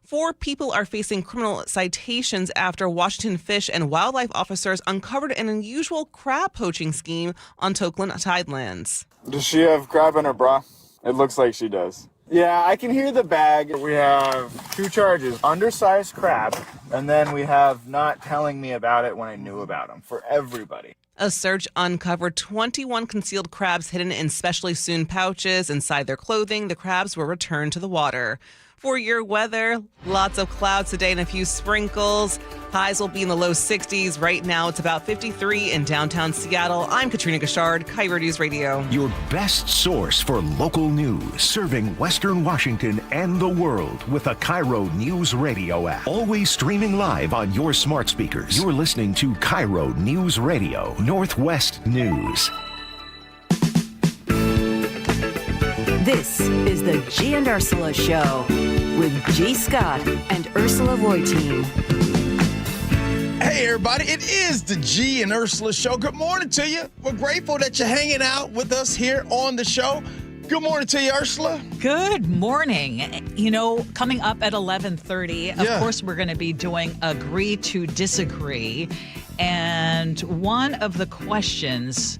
4 people are facing criminal citations after Washington Fish and Wildlife officers uncovered an unusual crab poaching scheme on Tokeland Tidelands. Does she have crab in her bra? It looks like she does. Yeah, I can hear the bag. We have 2 charges, undersized crab, and then we have not telling me about it when I knew about them, for everybody. A search uncovered 21 concealed crabs hidden in specially sewn pouches inside their clothing. The crabs were returned to the water. For your weather, lots of clouds today and a few sprinkles. Highs will be in the low 60s. Right now, it's about 53 in downtown Seattle. I'm Katrina Gashard, KIRO News Radio. Your best source for local news, serving Western Washington and the world with a KIRO Newsradio app. Always streaming live on your smart speakers. You're listening to KIRO News Radio, Northwest News. This is the Gee and Ursula Show with G. Scott and Ursula Reutin. Hey, everybody, it is the Gee and Ursula Show. Good morning to you. We're grateful that you're hanging out with us here on the show. Good morning to you, Ursula. Good morning. You know, coming up at 11:30, of course, we're going to be doing Agree to Disagree. And one of the questions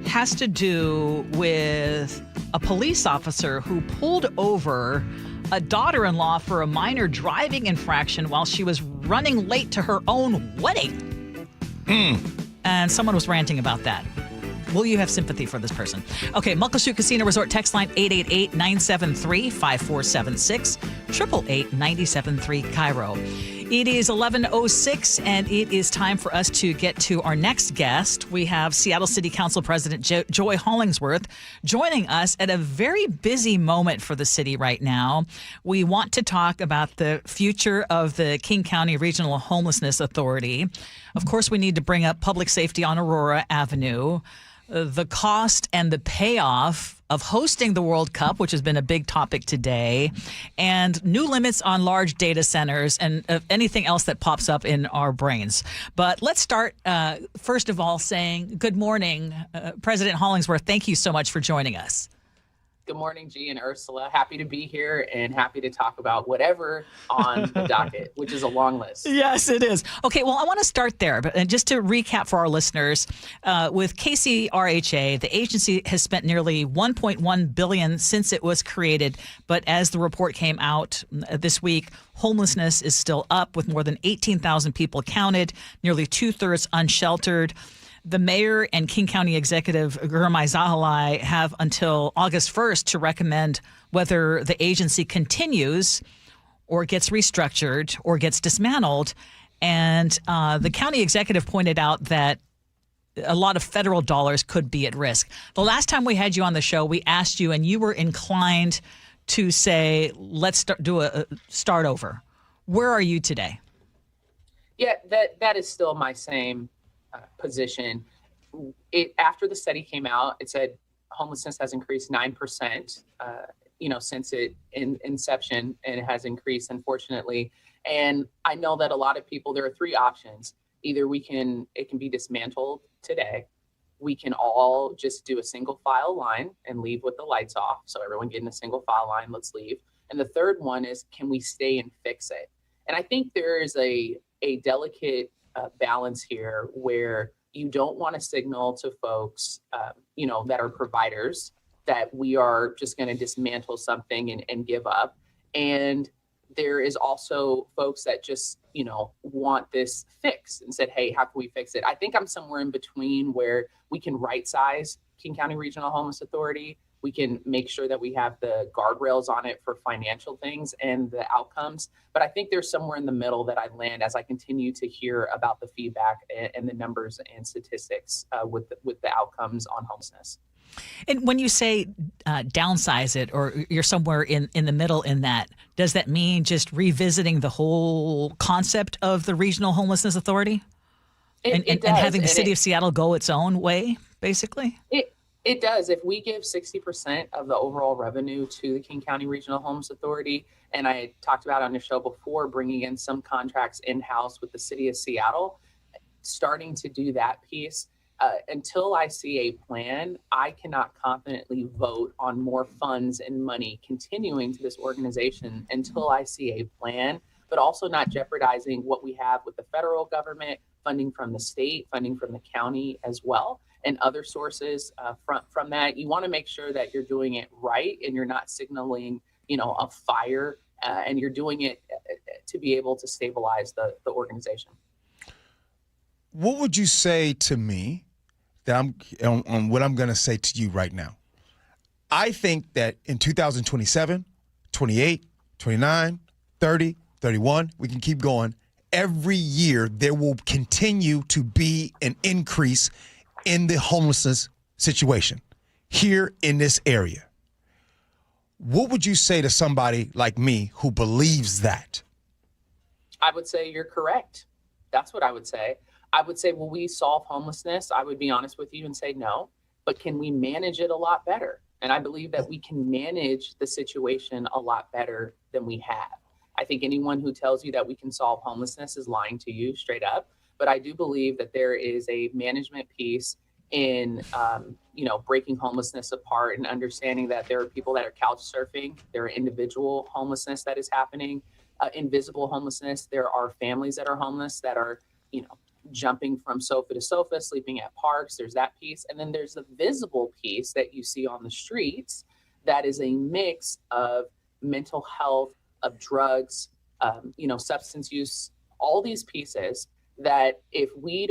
has to do with a police officer who pulled over a daughter-in-law for a minor driving infraction while she was running late to her own wedding. And someone was ranting about that. Will you have sympathy for this person? Okay, Muckleshoot Casino Resort text line 888-973-5476, 888-973 KIRO. It is 11:06, and it is time for us to get to our next guest. We have Seattle City Council President Joy Hollingsworth joining us at a very busy moment for the city right now. We want to talk about the future of the King County Regional Homelessness Authority. Of course, we need to bring up public safety on Aurora Avenue, the cost and the payoff of hosting the World Cup, which has been a big topic today, and new limits on large data centers and anything else that pops up in our brains. But let's start, first of all, saying good morning, President Hollingsworth. Thank you so much for joining us. Good morning, Gee and Ursula. Happy to be here and happy to talk about whatever on the docket, which is a long list. Yes, it is. Okay, well, I want to start there. But just to recap for our listeners, with KCRHA, the agency has spent nearly $1.1 billion since it was created. But as the report came out this week, homelessness is still up with more than 18,000 people counted, nearly 2/3 unsheltered. The mayor and King County Executive Gurmai Zahalai have until August 1st to recommend whether the agency continues or gets restructured or gets dismantled. And the county executive pointed out that a lot of federal dollars could be at risk. The last time we had you on the show, we asked you, and you were inclined to say, let's do a start over. Where are you today? Yeah, that is still my same position. After the study came out, it said homelessness has increased 9%, since inception, and it has increased, unfortunately. And I know that a lot of people, there are three options. Either it can be dismantled today. We can all just do a single file line and leave with the lights off. So everyone get in a single file line, let's leave. And the third one is, can we stay and fix it? And I think there is a delicate balance here where you don't want to signal to folks, that are providers that we are just going to dismantle something and give up. And there is also folks that just, want this fixed and said, hey, how can we fix it? I think I'm somewhere in between where we can right size King County Regional Homeless Authority. We can make sure that we have the guardrails on it for financial things and the outcomes. But I think there's somewhere in the middle that I land as I continue to hear about the feedback and the numbers and statistics with the outcomes on homelessness. And when you say downsize it, or you're somewhere in the middle in that, does that mean just revisiting the whole concept of the Regional Homelessness Authority? And having the city of Seattle go its own way, basically? It does. If we give 60% of the overall revenue to the King County Regional Homeless Authority, and I talked about on your show before, bringing in some contracts in-house with the city of Seattle, starting to do that piece, until I see a plan, I cannot confidently vote on more funds and money continuing to this organization until I see a plan, but also not jeopardizing what we have with the federal government, funding from the state, funding from the county as well, and other sources from that. You want to make sure that you're doing it right and you're not signaling, a fire, and you're doing it to be able to stabilize the organization. What would you say to me that on what I'm going to say to you right now? I think that in 2027, 28, 29, 30, 31, we can keep going. Every year there will continue to be an increase in the homelessness situation here in this area. What would you say to somebody like me who believes that? I would say you're correct. That's what I would say. I would say, will we solve homelessness? I would be honest with you and say no, but can we manage it a lot better? And I believe that we can manage the situation a lot better than we have. I think anyone who tells you that we can solve homelessness is lying to you straight up. But I do believe that there is a management piece in, breaking homelessness apart and understanding that there are people that are couch surfing. There are individual homelessness that is happening, invisible homelessness. There are families that are homeless that are, jumping from sofa to sofa, sleeping at parks. There's that piece. And then there's the visible piece that you see on the streets that is a mix of mental health, of drugs, substance use, all these pieces that if we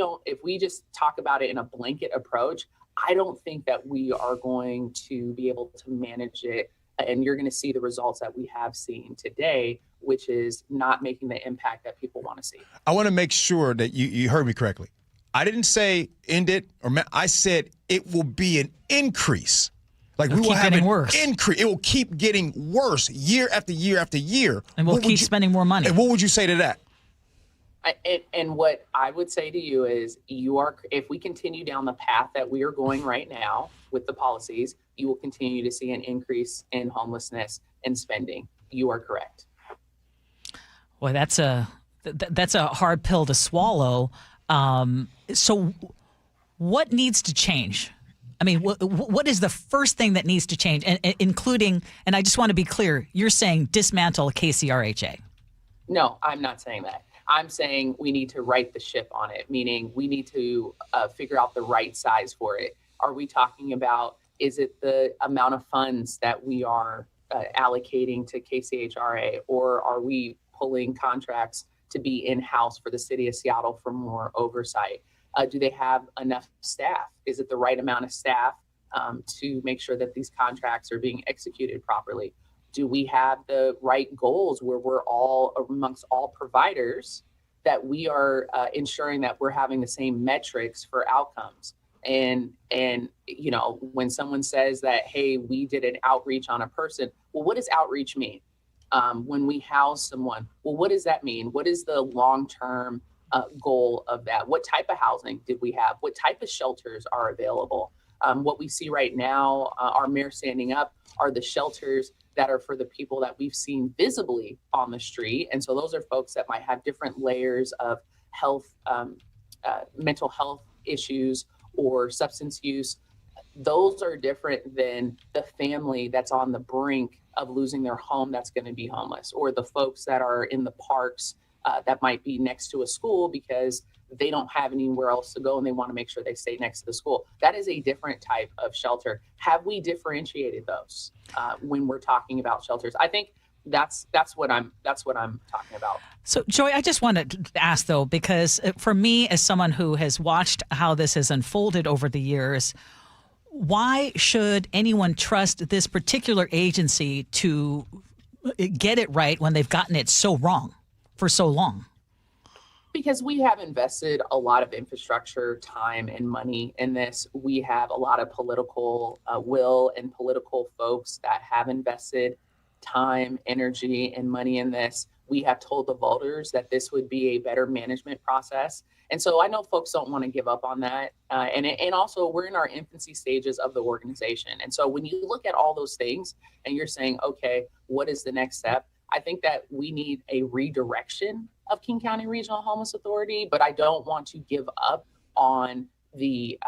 just talk about it in a blanket approach, I don't think that we are going to be able to manage it. And you're going to see the results that we have seen today, which is not making the impact that people want to see. I want to make sure that you heard me correctly. I didn't say end it, I said it will be an increase. Like we will have an increase. It will keep getting worse year after year after year. And we'll keep spending more money. And what would you say to that? And what I would say to you is if we continue down the path that we are going right now with the policies, you will continue to see an increase in homelessness and spending. You are correct. Boy, that's a hard pill to swallow. So what needs to change? I mean, what is the first thing that needs to change? And including, and I just want to be clear, you're saying dismantle KCRHA. No, I'm not saying that. I'm saying we need to right the ship on it, meaning we need to figure out the right size for it. Are we talking about, is it the amount of funds that we are allocating to KCHRA, or are we pulling contracts to be in-house for the city of Seattle for more oversight? Do they have enough staff? Is it the right amount of staff to make sure that these contracts are being executed properly? Do we have the right goals where we're all amongst all providers, that we are ensuring that we're having the same metrics for outcomes? And you know, when someone says that, hey, we did an outreach on a person, well, what does outreach mean? When we house someone, well, what does that mean? What is the long-term goal of that? What type of housing did we have? What type of shelters are available? What we see right now, our mayor standing up, are the shelters that are for the people that we've seen visibly on the street. And so those are folks that might have different layers of health, mental health issues or substance use. Those are different than the family that's on the brink of losing their home that's going to be homeless, or the folks that are in the parks that might be next to a school because they don't have anywhere else to go and they want to make sure they stay next to the school. That is a different type of shelter. Have we differentiated those when we're talking about shelters? I think that's what I'm talking about. So, Joy, I just wanted to ask, though, because for me, as someone who has watched how this has unfolded over the years, why should anyone trust this particular agency to get it right when they've gotten it so wrong for so long? Because we have invested a lot of infrastructure, time, and money in this. We have a lot of political will and political folks that have invested time, energy, and money in this. We have told the voters that this would be a better management process. And so I know folks don't want to give up on that. And also, we're in our infancy stages of the organization. And so when you look at all those things and you're saying, okay, what is the next step? I think that we need a redirection of King County Regional Homeless Authority, but I don't want to give up on the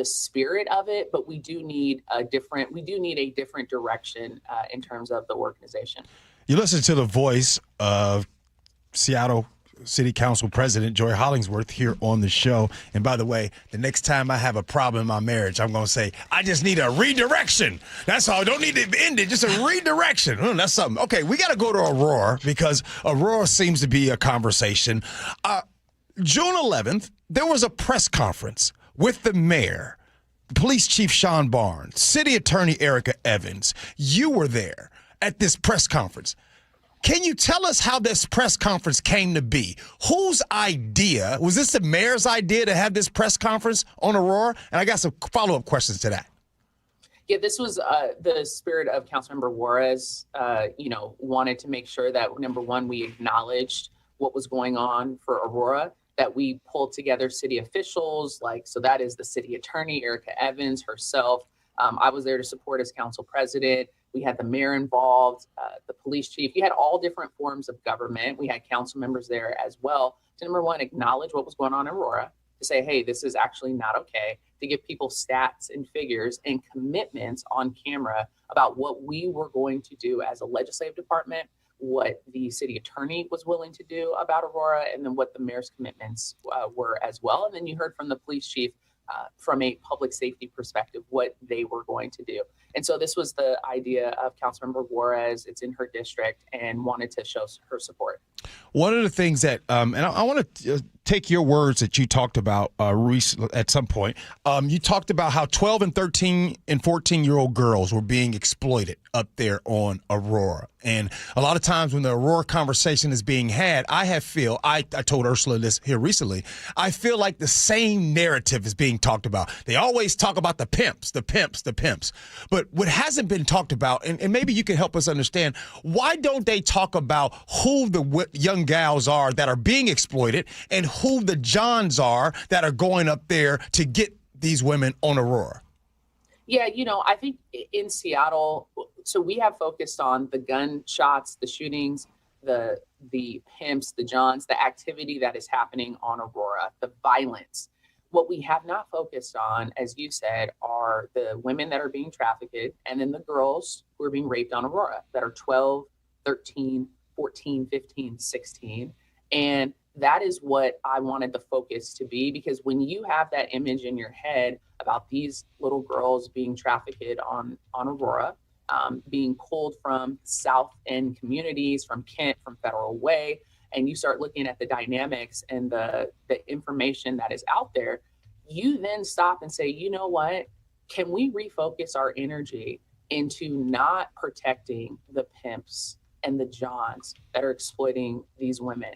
spirit of it. But we do need a different direction in terms of the organization. You listen to the voice of Seattle City Council President Joy Hollingsworth here on the show. And by the way, the next time I have a problem in my marriage, I'm going to say, I just need a redirection. That's all. I don't need to end it. Just a redirection. That's something. Okay, we got to go to Aurora because Aurora seems to be a conversation. June 11th, there was a press conference with the mayor, Police Chief Sean Barnes, City Attorney Erica Evans. You were there at this press conference. Can you tell us how this press conference came to be? Whose idea? Was this the mayor's idea to have this press conference on Aurora? And I got some follow-up questions to that. Yeah, this was the spirit of Councilmember Juarez, wanted to make sure that, number one, we acknowledged what was going on for Aurora, that we pulled together city officials, so that is the city attorney, Erica Evans, herself. I was there to support as council president. We had the mayor involved, the police chief. You had all different forms of government. We had council members there as well to, number one, acknowledge what was going on in Aurora, to say, hey, this is actually not okay, to give people stats and figures and commitments on camera about what we were going to do as a legislative department, what the city attorney was willing to do about Aurora, and then what the mayor's commitments were as well. And then you heard from the police chief from a public safety perspective, what they were going to do. And so this was the idea of Councilmember Juarez. It's in her district and wanted to show her support. One of the things that, and I want to take your words that you talked about at some point. You talked about how 12 and 13 and 14-year-old girls were being exploited up there on Aurora. And a lot of times when the Aurora conversation is being had, I told Ursula this here recently, I feel like the same narrative is being talked about. They always talk about the pimps. But what hasn't been talked about, and maybe you can help us understand, why don't they talk about who the young gals are that are being exploited and who the Johns are that are going up there to get these women on Aurora? Yeah, I think in Seattle, so we have focused on the gunshots, the shootings, the pimps, the Johns, the activity that is happening on Aurora, the violence. What we have not focused on, as you said, are the women that are being trafficked and then the girls who are being raped on Aurora that are 12, 13, 14, 15, 16. And that is what I wanted the focus to be, because when you have that image in your head about these little girls being trafficked on Aurora, being pulled from South End communities, from Kent, from Federal Way, and you start looking at the dynamics and the information that is out there, you then stop and say, you know what, can we refocus our energy into not protecting the pimps and the Johns that are exploiting these women?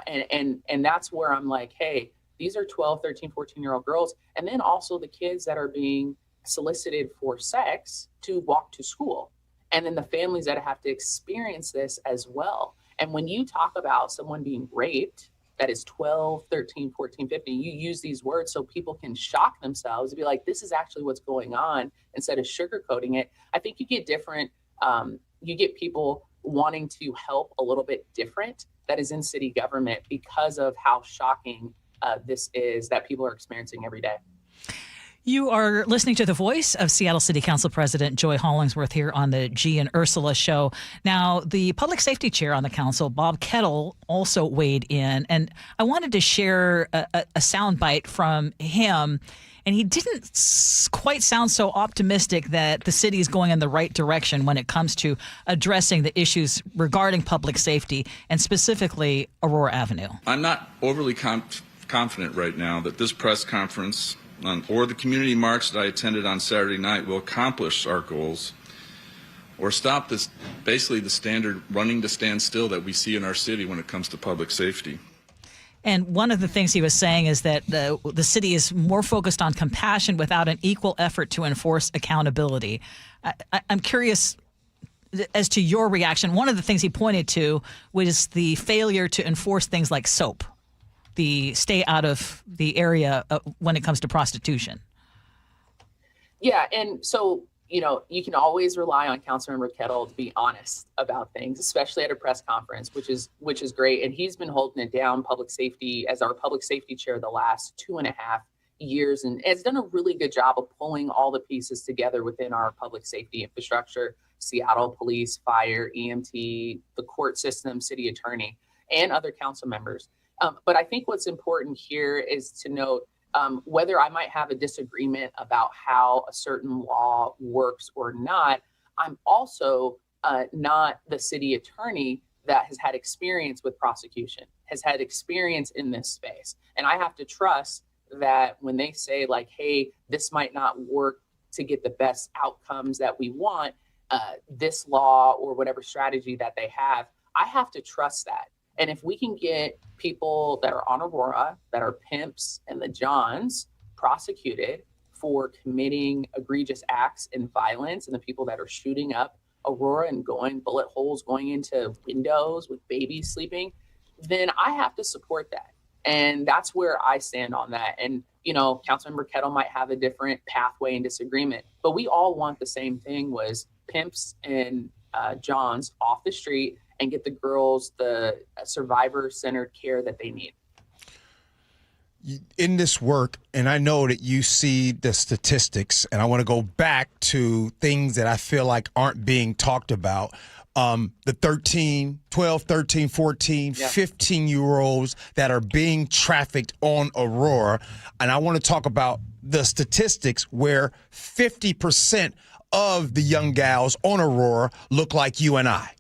And that's where I'm like, hey, these are 12, 13, 14-year-old girls. And then also the kids that are being solicited for sex to walk to school. And then the families that have to experience this as well. And when you talk about someone being raped, that is 12, 13, 14, 15, you use these words so people can shock themselves and be like, this is actually what's going on, instead of sugarcoating it. I think you get different, you get people wanting to help a little bit different that is in city government because of how shocking this is that people are experiencing every day. You are listening to the voice of Seattle City Council President Joy Hollingsworth here on the Gee and Ursula Show. Now, the public safety chair on the council, Bob Kettle, also weighed in, and I wanted to share a soundbite from him. And he didn't quite sound so optimistic that the city is going in the right direction when it comes to addressing the issues regarding public safety and specifically Aurora Avenue. I'm not overly confident right now that this press conference or the community march that I attended on Saturday night will accomplish our goals or stop this, basically the standard running to stand still that we see in our city when it comes to public safety. And one of the things he was saying is that the city is more focused on compassion without an equal effort to enforce accountability. I'm curious as to your reaction. One of the things he pointed to was the failure to enforce things like SOAP, the stay out of the area when it comes to prostitution. Yeah, and so, you know, you can always rely on Councilmember Kettle to be honest about things, especially at a press conference, which is great. And he's been holding it down, public safety, as our public safety chair the last 2.5 years, and has done a really good job of pulling all the pieces together within our public safety infrastructure: Seattle Police, Fire, EMT, the court system, city attorney, and other council members. But I think what's important here is to note whether I might have a disagreement about how a certain law works or not, I'm also not the city attorney that has had experience with prosecution, has had experience in this space. And I have to trust that when they say like, hey, this might not work to get the best outcomes that we want, this law or whatever strategy that they have, I have to trust that. And if we can get people that are on Aurora, that are pimps and the Johns, prosecuted for committing egregious acts and violence, and the people that are shooting up Aurora and going bullet holes going into windows with babies sleeping, then I have to support that. And that's where I stand on that. And, you know, Councilmember Kettle might have a different pathway and disagreement, but we all want the same thing, was pimps and Johns off the street and get the girls the survivor-centered care that they need. In this work, and I know that you see the statistics, and I want to go back to things that I feel like aren't being talked about. The 12, 13, 14, 15-year-olds that are being trafficked on Aurora. And I want to talk about the statistics where 50% of the young gals on Aurora look like you and I.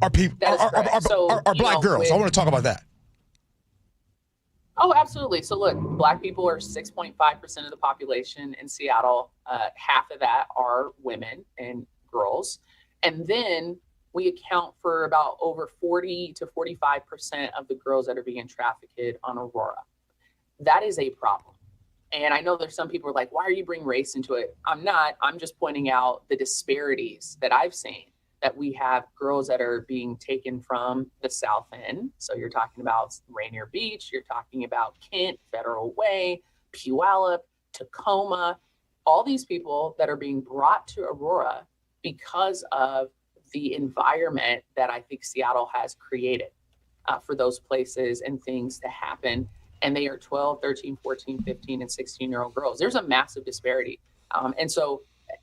Are black girls. I want to talk about that. Oh, absolutely. So look, Black people are 6.5% of the population in Seattle. Half of that are women and girls. And then we account for about over 40 to 45% of the girls that are being trafficked on Aurora. That is a problem. And I know there's some people who are like, why are you bringing race into it? I'm not. I'm just pointing out the disparities that I've seen, that we have girls that are being taken from the South End. So you're talking about Rainier Beach, you're talking about Kent, Federal Way, Puyallup, Tacoma, all these people that are being brought to Aurora because of the environment that I think Seattle has created for those places and things to happen. And they are 12, 13, 14, 15, and 16-year-old girls. There's a massive disparity. And so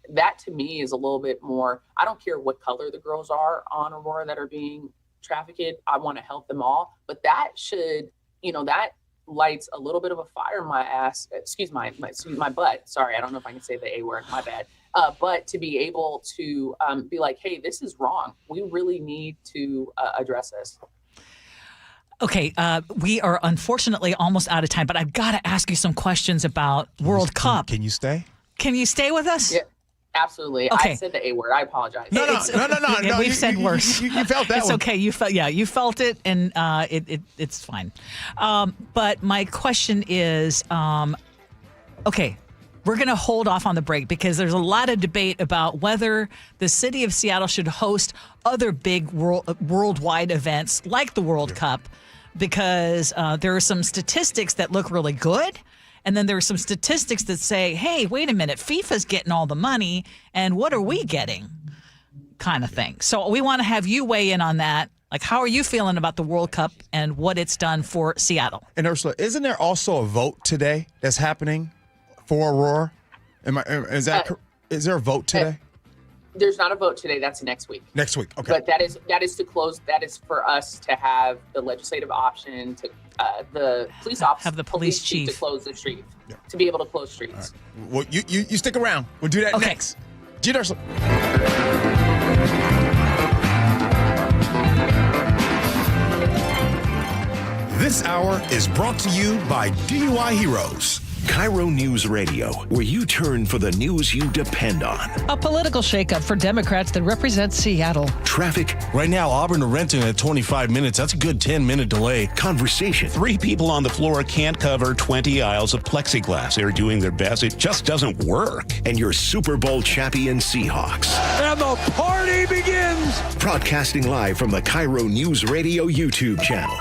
that to me is a little bit more, I don't care what color the girls are on Aurora that are being trafficked. I want to help them all. But that should, that lights a little bit of a fire in my ass, my butt. Sorry, I don't know if I can say the A word, my bad. but to be able to be like, hey, this is wrong. We really need to address this. Okay, we are unfortunately almost out of time, but I've got to ask you some questions about World Cup. Can you stay? Can you stay with us? Yeah, absolutely. Okay. I said the A word. I apologize. No. We've said worse. You felt that It's one. okay. You felt it, and it's fine. But my question is, okay, we're going to hold off on the break because there's a lot of debate about whether the city of Seattle should host other big worldwide events like the World Cup, because there are some statistics that look really good. And then there are some statistics that say, hey, wait a minute, FIFA's getting all the money, and what are we getting? Kind of thing. So we want to have you weigh in on that. Like, how are you feeling about the World Cup and what it's done for Seattle? And Ursula, isn't there also a vote today that's happening for Aurora? Is there a vote today? There's not a vote today. That's next week. Next week, okay. But that is to close. That is for us to have the legislative option to the police officer, have the police chief to close the street, to be able to close streets. Right. Well, you stick around. We'll do that next. Gee Ursula. This hour is brought to you by DUI Heroes. KIRO Newsradio, where you turn for the news you depend on. A political shakeup for Democrats that represent Seattle. Traffic. Right now, Auburn to Renton at 25 minutes. That's a good 10-minute delay. Conversation. 3 people on the floor can't cover 20 aisles of plexiglass. They're doing their best. It just doesn't work. And your Super Bowl champion Seahawks. And the party begins! Broadcasting live from the KIRO Newsradio YouTube channel.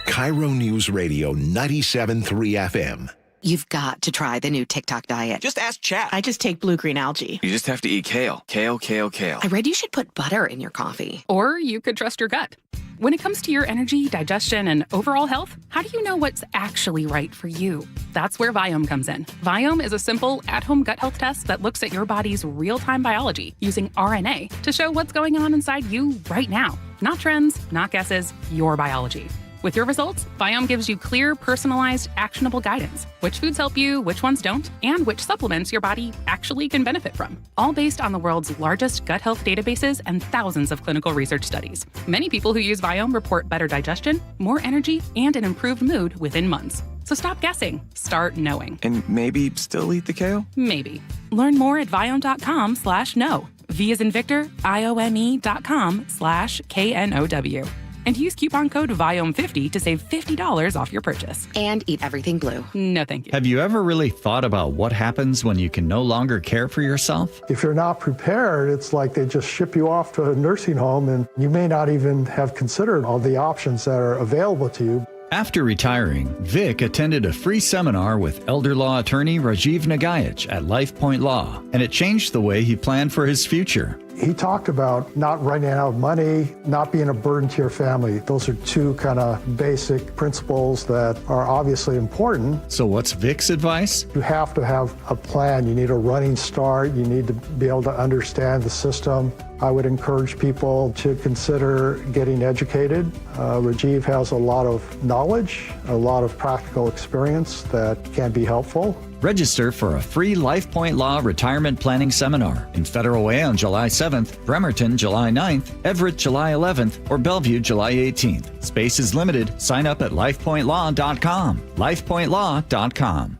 KIRO Newsradio 97.3 FM. You've got to try the new TikTok diet. Just ask chat. I just take blue-green algae. You just have to eat kale. Kale. I read you should put butter in your coffee. Or you could trust your gut. When it comes to your energy, digestion, and overall health, how do you know what's actually right for you? That's where Viome comes in. Viome is a simple, at-home gut health test that looks at your body's real-time biology using RNA to show what's going on inside you right now. Not trends, not guesses, your biology. With your results, Viome gives you clear, personalized, actionable guidance. Which foods help you, which ones don't, and which supplements your body actually can benefit from. All based on the world's largest gut health databases and thousands of clinical research studies. Many people who use Viome report better digestion, more energy, and an improved mood within months. So stop guessing. Start knowing. And maybe still eat the kale? Maybe. Learn more at viome.com/know. V as in Victor, IOME.com/KNOW. And use coupon code VIOME50 to save $50 off your purchase. And eat everything blue. No, thank you. Have you ever really thought about what happens when you can no longer care for yourself? If you're not prepared, it's like they just ship you off to a nursing home and you may not even have considered all the options that are available to you. After retiring, Vic attended a free seminar with elder law attorney Rajiv Nagayach at LifePoint Law, and it changed the way he planned for his future. He talked about not running out of money, not being a burden to your family. Those are two kind of basic principles that are obviously important. So what's Vic's advice? You have to have a plan. You need a running start. You need to be able to understand the system. I would encourage people to consider getting educated. Rajiv has a lot of knowledge, a lot of practical experience that can be helpful. Register for a free LifePoint Law retirement planning seminar in Federal Way on July 7th, Bremerton July 9th, Everett July 11th, or Bellevue July 18th. Space is limited. Sign up at lifepointlaw.com. lifepointlaw.com.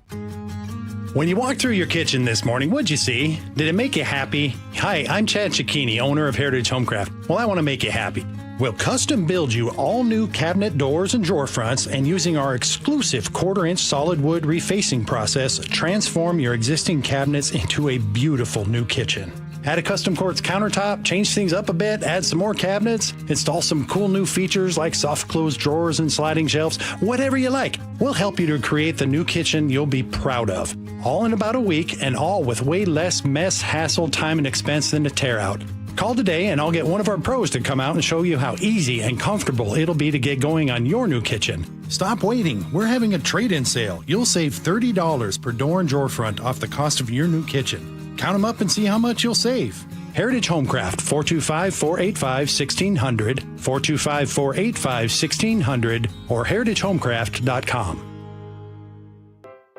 When you walked through your kitchen this morning, what'd you see? Did it make you happy? Hi, I'm Chad Cicchini, owner of Heritage Homecraft. Well, I want to make you happy. We'll custom build you all new cabinet doors and drawer fronts, and using our exclusive 1/4-inch solid wood refacing process, transform your existing cabinets into a beautiful new kitchen. Add a custom quartz countertop, change things up a bit, add some more cabinets, install some cool new features like soft close drawers and sliding shelves, whatever you like. We'll help you to create the new kitchen you'll be proud of. All in about a week, and all with way less mess, hassle, time, and expense than a tear out. Call today and I'll get one of our pros to come out and show you how easy and comfortable it'll be to get going on your new kitchen. Stop waiting. We're having a trade-in sale. You'll save $30 per door and drawer front off the cost of your new kitchen. Count them up and see how much you'll save. Heritage Homecraft, 425-485-1600, 425-485-1600, or heritagehomecraft.com.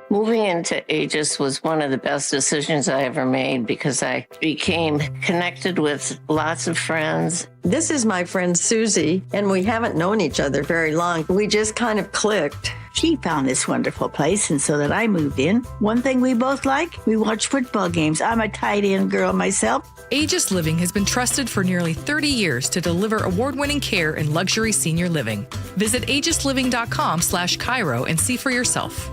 Moving into Aegis was one of the best decisions I ever made because I became connected with lots of friends. This is my friend Susie, and we haven't known each other very long. We just kind of clicked. She found this wonderful place, and so that I moved in. One thing we both like, we watch football games. I'm a tight end girl myself. Aegis Living has been trusted for nearly 30 years to deliver award-winning care in luxury senior living. Visit aegisliving.com/KIRO and see for yourself.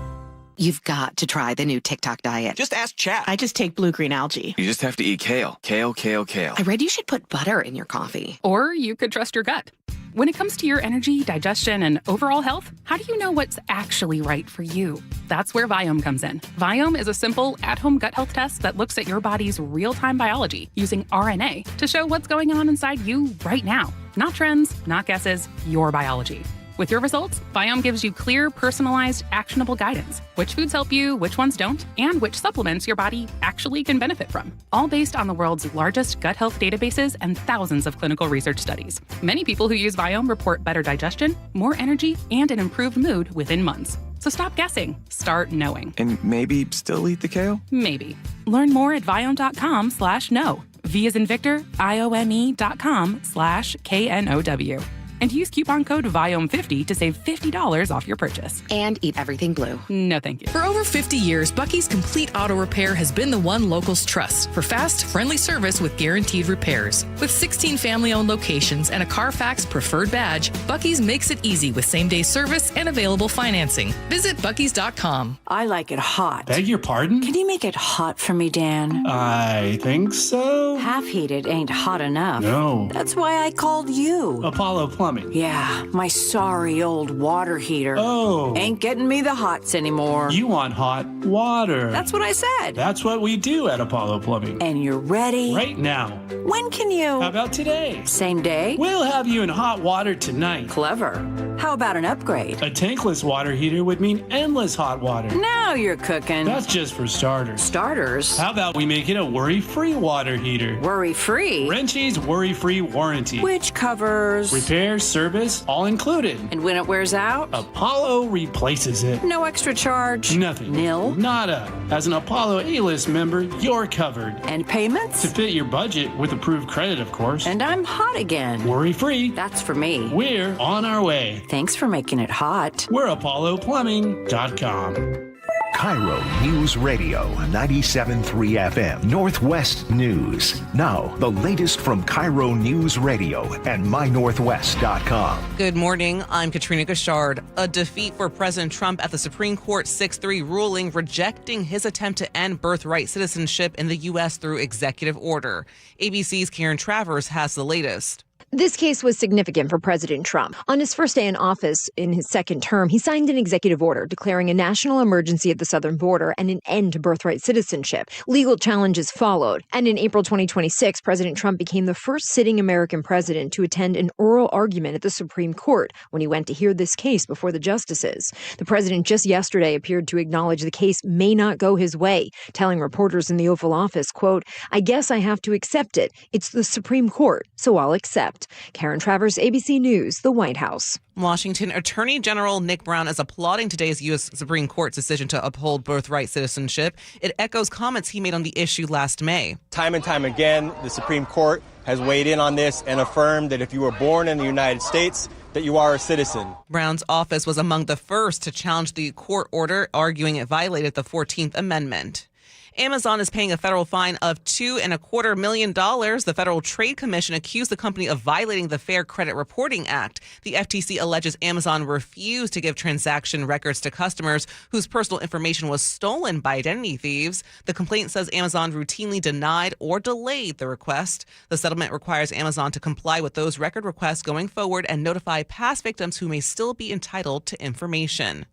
You've got to try the new TikTok diet. Just ask chat. I just take blue-green algae. You just have to eat kale. Kale, kale, kale. I read you should put butter in your coffee. Or you could trust your gut. When it comes to your energy, digestion, and overall health, how do you know what's actually right for you? That's where Viome comes in. Viome is a simple, at-home gut health test that looks at your body's real-time biology using RNA to show what's going on inside you right now. Not trends, not guesses, your biology. With your results, Viome gives you clear, personalized, actionable guidance. Which foods help you, which ones don't, and which supplements your body actually can benefit from. All based on the world's largest gut health databases and thousands of clinical research studies. Many people who use Viome report better digestion, more energy, and an improved mood within months. So stop guessing. Start knowing. And maybe still eat the kale? Maybe. Learn more at viome.com/know. V as in Victor, IOME.com/KNOW. And use coupon code VIOME50 to save $50 off your purchase. And eat everything blue. No, thank you. For over 50 years, Bucky's Complete Auto Repair has been the one locals trust for fast, friendly service with guaranteed repairs. With 16 family-owned locations and a Carfax preferred badge, Bucky's makes it easy with same-day service and available financing. Visit buckys.com. I like it hot. Beg your pardon? Can you make it hot for me, Dan? I think so. Half heated ain't hot enough. No. That's why I called you. Apollo Plumbing. Yeah, my sorry old water heater. Oh. Ain't getting me the hots anymore. You want hot water. That's what I said. That's what we do at Apollo Plumbing. And you're ready? Right now. When can you? How about today? Same day? We'll have you in hot water tonight. Clever. How about an upgrade? A tankless water heater would mean endless hot water. Now you're cooking. That's just for starters. Starters? How about we make it a worry-free water heater? Worry-free? Wrenchie's worry-free warranty. Which covers? Repair, service, all included. And when it wears out? Apollo replaces it. No extra charge? Nothing. Nil? Nada. As an Apollo A-list member, you're covered. And payments? To fit your budget with approved credit, of course. And I'm hot again. Worry-free. That's for me. We're on our way. Thanks for making it hot. We're ApolloPlumbing.com. KIRO News Radio 97.3 FM Northwest News. Now, the latest from KIRO News Radio and mynorthwest.com. Good morning. I'm Katrina Gashard. A defeat for President Trump at the Supreme Court 6-3 ruling rejecting his attempt to end birthright citizenship in the U.S. through executive order. ABC's Karen Travers has the latest. This case was significant for President Trump. On his first day in office in his second term, he signed an executive order declaring a national emergency at the southern border and an end to birthright citizenship. Legal challenges followed. And in April 2026, President Trump became the first sitting American president to attend an oral argument at the Supreme Court when he went to hear this case before the justices. The president just yesterday appeared to acknowledge the case may not go his way, telling reporters in the Oval Office, quote, "I guess I have to accept it. It's the Supreme Court, so I'll accept." Karen Travers, ABC News, the White House. Washington Attorney General Nick Brown is applauding today's U.S. Supreme Court's decision to uphold birthright citizenship. It echoes comments he made on the issue last May. Time and time again, the Supreme Court has weighed in on this and affirmed that if you were born in the United States, that you are a citizen. Brown's office was among the first to challenge the court order, arguing it violated the 14th Amendment. Amazon is paying a federal fine of $2.25 million. The Federal Trade Commission accused the company of violating the Fair Credit Reporting Act. The FTC alleges Amazon refused to give transaction records to customers whose personal information was stolen by identity thieves. The complaint says Amazon routinely denied or delayed the request. The settlement requires Amazon to comply with those record requests going forward and notify past victims who may still be entitled to information.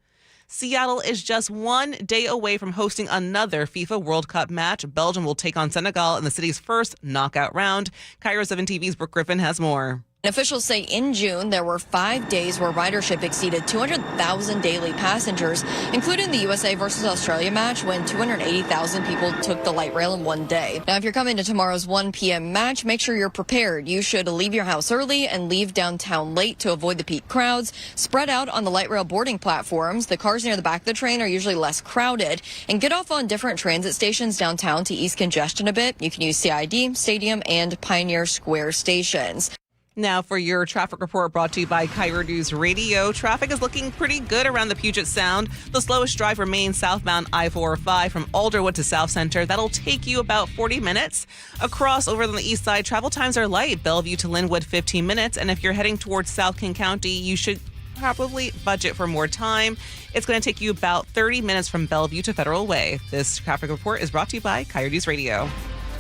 Seattle is just 1 day away from hosting another FIFA World Cup match. Belgium will take on Senegal in the city's first knockout round. KIRO 7 TV's Brooke Griffin has more. Officials say in June, there were 5 days where ridership exceeded 200,000 daily passengers, including the USA versus Australia match when 280,000 people took the light rail in one day. Now, if you're coming to tomorrow's 1 p.m. match, make sure you're prepared. You should leave your house early and leave downtown late to avoid the peak crowds. Spread out on the light rail boarding platforms. The cars near the back of the train are usually less crowded. And get off on different transit stations downtown to ease congestion a bit. You can use CID, Stadium, and Pioneer Square stations. Now for your traffic report brought to you by KIRO Newsradio. Traffic is looking pretty good around the Puget Sound. The slowest drive remains southbound I-405 from Alderwood to South Center. That'll take you about 40 minutes. Across over on the east side, travel times are light. Bellevue to Linwood, 15 minutes. And if you're heading towards South King County, you should probably budget for more time. It's going to take you about 30 minutes from Bellevue to Federal Way. This traffic report is brought to you by KIRO Newsradio.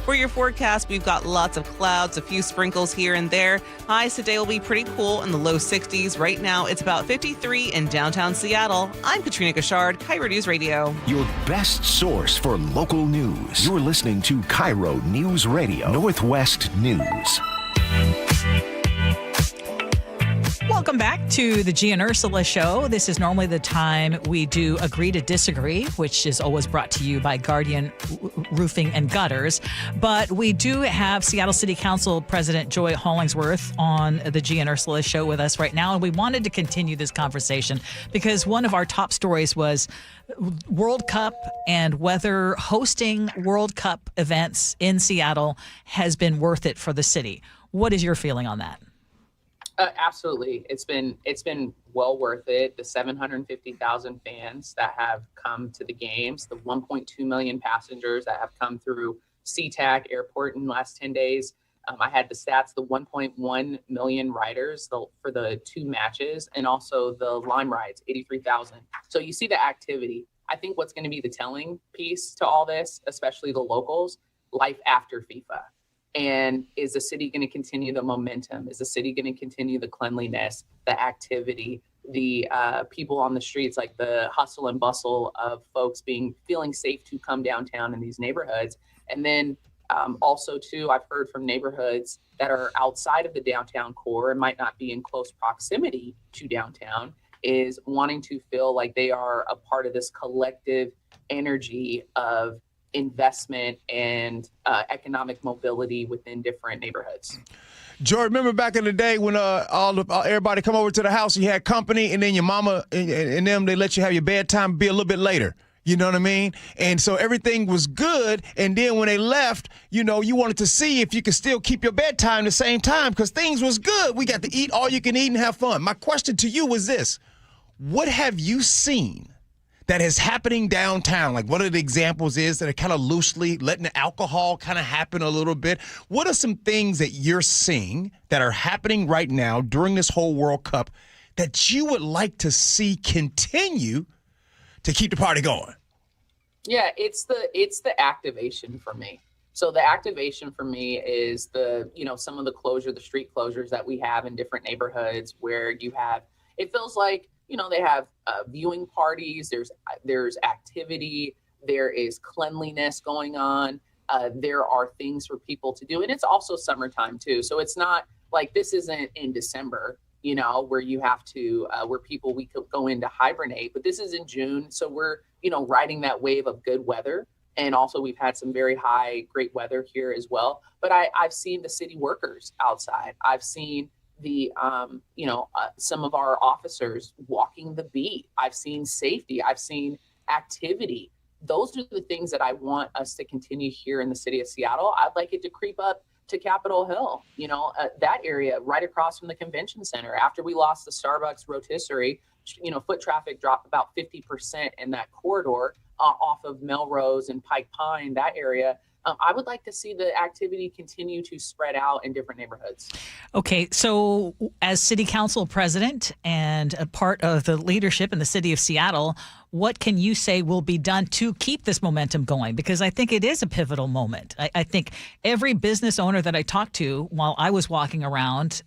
For your forecast, we've got lots of clouds, a few sprinkles here and there. Highs today will be pretty cool in the low 60s. Right now, it's about 53 in downtown Seattle. I'm Katrina Gashard, KIRO News Radio. Your best source for local news. You're listening to KIRO News Radio, Northwest News. Welcome back to the Gee and Ursula Show. This is normally the time we do Agree to Disagree, which is always brought to you by Guardian Roofing and Gutters. But we do have Seattle City Council President Joy Hollingsworth on the Gee and Ursula Show with us right now. And we wanted to continue this conversation because one of our top stories was World Cup and whether hosting World Cup events in Seattle has been worth it for the city. What is your feeling on that? Absolutely. It's been well worth it. The 750,000 fans that have come to the games, the 1.2 million passengers that have come through SeaTac Airport in the last 10 days. I had the stats, the 1.1 million riders for the 2 matches, and also the Lime rides, 83,000. So you see the activity. I think what's going to be the telling piece to all this, especially the locals, life after FIFA. And is the city going to continue the momentum? Is the city going to continue the cleanliness, the activity, the people on the streets, like the hustle and bustle of folks feeling safe to come downtown in these neighborhoods? And then also, too, I've heard from neighborhoods that are outside of the downtown core and might not be in close proximity to downtown, is wanting to feel like they are a part of this collective energy of investment and economic mobility within different neighborhoods. Joy, remember back in the day when everybody come over to the house, you had company, and then your mama and them, they let you have your bedtime be a little bit later. You know what I mean? And so everything was good. And then when they left, you wanted to see if you could still keep your bedtime the same time because things was good. We got to eat all you can eat and have fun. My question to you was this. What have you seen that is happening downtown? Like one of the examples is that are kind of loosely letting the alcohol kind of happen a little bit. What are some things that you're seeing that are happening right now during this whole World Cup that you would like to see continue to keep the party going? Yeah, it's the activation for me. So the activation for me is some of the street closures that we have in different neighborhoods where it feels like, they have viewing parties, there's activity, there is cleanliness going on, there are things for people to do. And it's also summertime too. So it's not like this isn't in December, where you have to, we could go in to hibernate, but this is in June. So we're, riding that wave of good weather. And also we've had some very great weather here as well. But I've seen the city workers outside. I've seen some of our officers walking the beat. I've seen safety. I've seen activity. Those are the things that I want us to continue here in the city of Seattle. I'd like it to creep up to Capitol Hill, that area right across from the convention center. After we lost the Starbucks rotisserie, foot traffic dropped about 50% in that corridor off of Melrose and Pike Pine, that area. I would like to see the activity continue to spread out in different neighborhoods. Okay, so as City Council President and a part of the leadership in the City of Seattle, what can you say will be done to keep this momentum going? Because I think it is a pivotal moment. I think every business owner that I talked to while I was walking around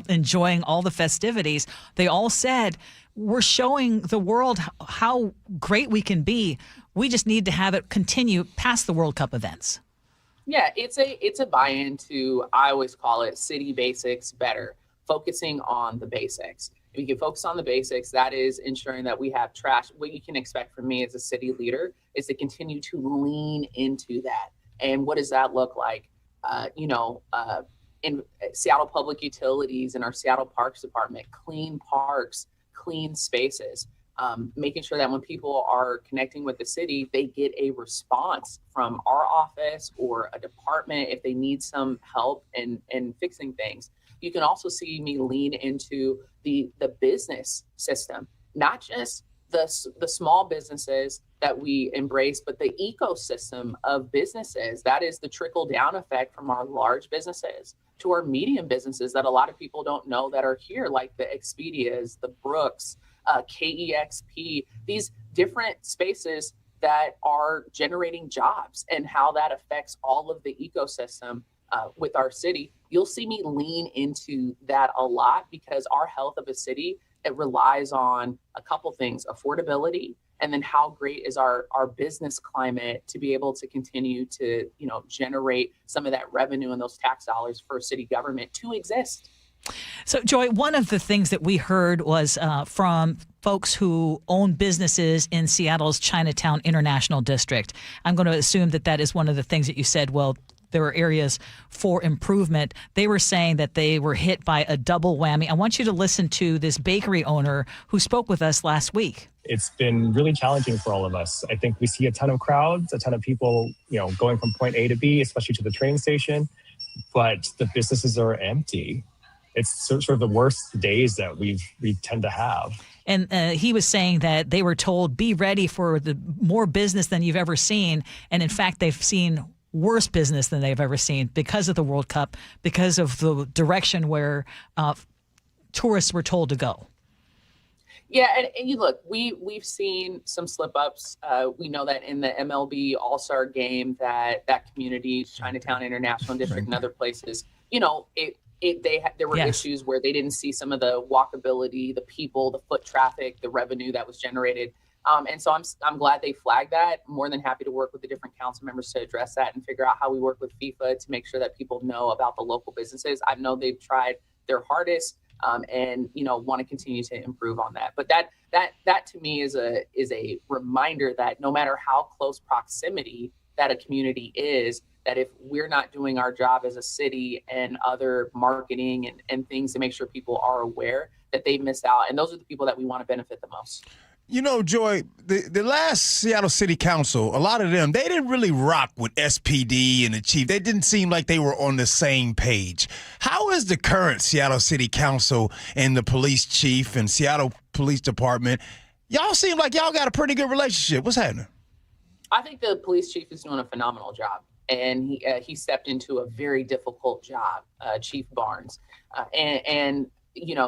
enjoying all the festivities, they all said, we're showing the world how great we can be. We just need to have it continue past the World Cup events. Yeah, it's a buy-in to, I always call it city basics better. focusing on the basics. If you can focus on the basics, that is ensuring that we have trash. What you can expect from me as a city leader is to continue to lean into that. And what does that look like? In Seattle Public Utilities and our Seattle Parks Department, clean parks, clean spaces, making sure that when people are connecting with the city, they get a response from our office or a department if they need some help in fixing things. You can also see me lean into the business system, not just the small businesses that we embrace, but the ecosystem of businesses. That is the trickle down effect from our large businesses to our medium businesses that a lot of people don't know that are here, like the Expedias, the Brooks, KEXP, these different spaces that are generating jobs, and how that affects all of the ecosystem with our city. You'll see me lean into that a lot, because our health of a city, it relies on a couple things: affordability, and then how great is our business climate to be able to continue to, generate some of that revenue and those tax dollars for city government to exist. So, Joy, one of the things that we heard was from folks who own businesses in Seattle's Chinatown International District. I'm going to assume that is one of the things that you said, well, there were areas for improvement. They were saying that they were hit by a double whammy. I want you to listen to this bakery owner who spoke with us last week. It's been really challenging for all of us. I think we see a ton of crowds, a ton of people, going from point A to B, especially to the train station, but the businesses are empty. It's sort of the worst days that we tend to have. And he was saying that they were told, be ready for the more business than you've ever seen. And in fact, they've seen worse business than they've ever seen because of the World Cup, because of the direction where tourists were told to go. Yeah, and you look, we've seen some slip ups. We know that in the MLB All-Star game, that community, Chinatown International District, and other places, there were issues where they didn't see some of the walkability, the people, the foot traffic, the revenue that was generated. And so I'm glad they flagged that. More than happy to work with the different council members to address that and figure out how we work with FIFA to make sure that people know about the local businesses. I know they've tried their hardest, and want to continue to improve on that. But that to me is a reminder that no matter how close proximity that a community is, that if we're not doing our job as a city and other marketing and things to make sure people are aware, that they've missed out. And those are the people that we want to benefit the most. Joy, the last Seattle City Council, a lot of them, they didn't really rock with SPD and the chief. They didn't seem like they were on the same page. How is the current Seattle City Council and the police chief and Seattle Police Department? Y'all seem like y'all got a pretty good relationship. What's happening? I think the police chief is doing a phenomenal job. And he stepped into a very difficult job, Chief Barnes. And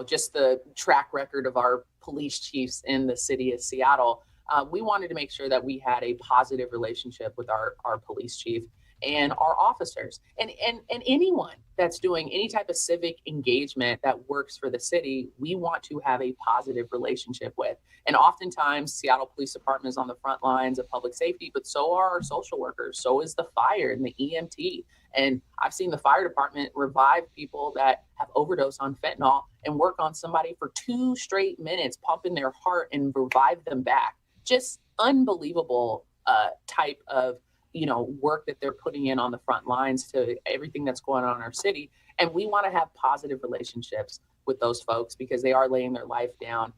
just the track record of our police chiefs in the city of Seattle, we wanted to make sure that we had a positive relationship with our police chief and our officers, and anyone that's doing any type of civic engagement that works for the city, we want to have a positive relationship with. And oftentimes Seattle Police Department is on the front lines of public safety, but so are our social workers, so is the fire and the EMT. And I've seen the fire department revive people that have overdosed on fentanyl and work on somebody for 2 straight minutes, pumping their heart and revive them back. Just unbelievable type of work that they're putting in on the front lines to everything that's going on in our city. And we want to have positive relationships with those folks because they are laying their life down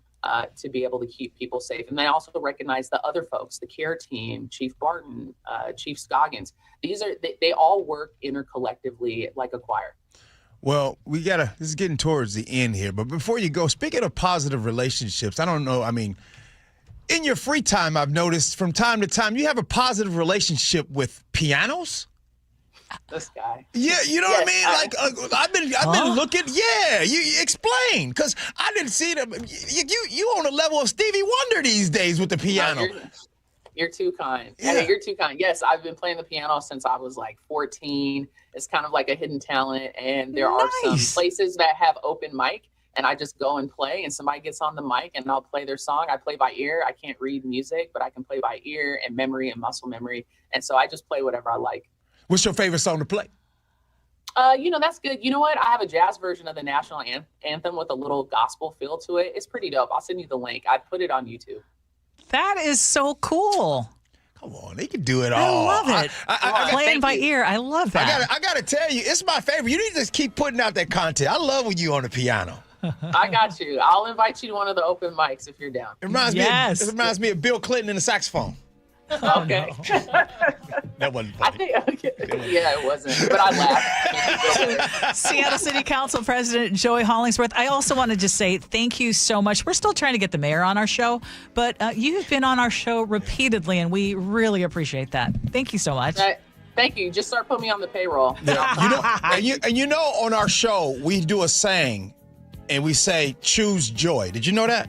to be able to keep people safe. And I also recognize the other folks, the care team, Chief Barton, Chief Scoggins. They all work intercollectively like a choir. Well, this is getting towards the end here, but before you go, speaking of positive relationships, I don't know, in your free time, I've noticed from time to time, you have a positive relationship with pianos. This guy. Yeah, you know what I mean? I've been looking. Yeah, you explain, because I didn't see them. You on a level of Stevie Wonder these days with the piano. No, you're too kind. Yeah. You're too kind. Yes, I've been playing the piano since I was like 14. It's kind of like a hidden talent, and there are some places that have open mic, and I just go and play, and somebody gets on the mic, and I'll play their song. I play by ear. I can't read music, but I can play by ear and memory and muscle memory, and so I just play whatever I like. What's your favorite song to play? That's good. You know what? I have a jazz version of the national anthem with a little gospel feel to it. It's pretty dope. I'll send you the link. I put it on YouTube. That is so cool. Come on, they can do it all. I love it. Playing by ear. I love that. I got to tell you, it's my favorite. You need to just keep putting out that content. I love when you on the piano. I got you. I'll invite you to one of the open mics if you're down. It reminds me of Bill Clinton and the saxophone. Okay. That wasn't funny. Yeah, it wasn't. But I laughed. Seattle City Council President Joy Hollingsworth, I also want to just say thank you so much. We're still trying to get the mayor on our show, but you've been on our show repeatedly, and we really appreciate that. Thank you so much. Thank you. Just start putting me on the payroll. Yeah. On our show, we do a saying, and we say, choose joy. Did you know that?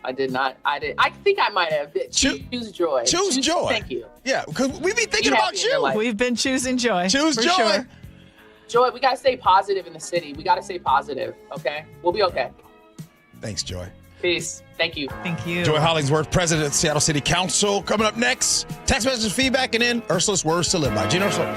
I did not. I think I might have. Choose joy. Choose joy. Thank you. Yeah, because we be thinking about you. We've been choosing joy. Choose joy. Sure. Joy, we got to stay positive in the city. We got to stay positive, okay? We'll be okay. Thanks, Joy. Peace. Thank you. Thank you. Joy Hollingsworth, President of Seattle City Council. Coming up next, text message feedback, and then Ursula's Words to Live by Gee Ursula.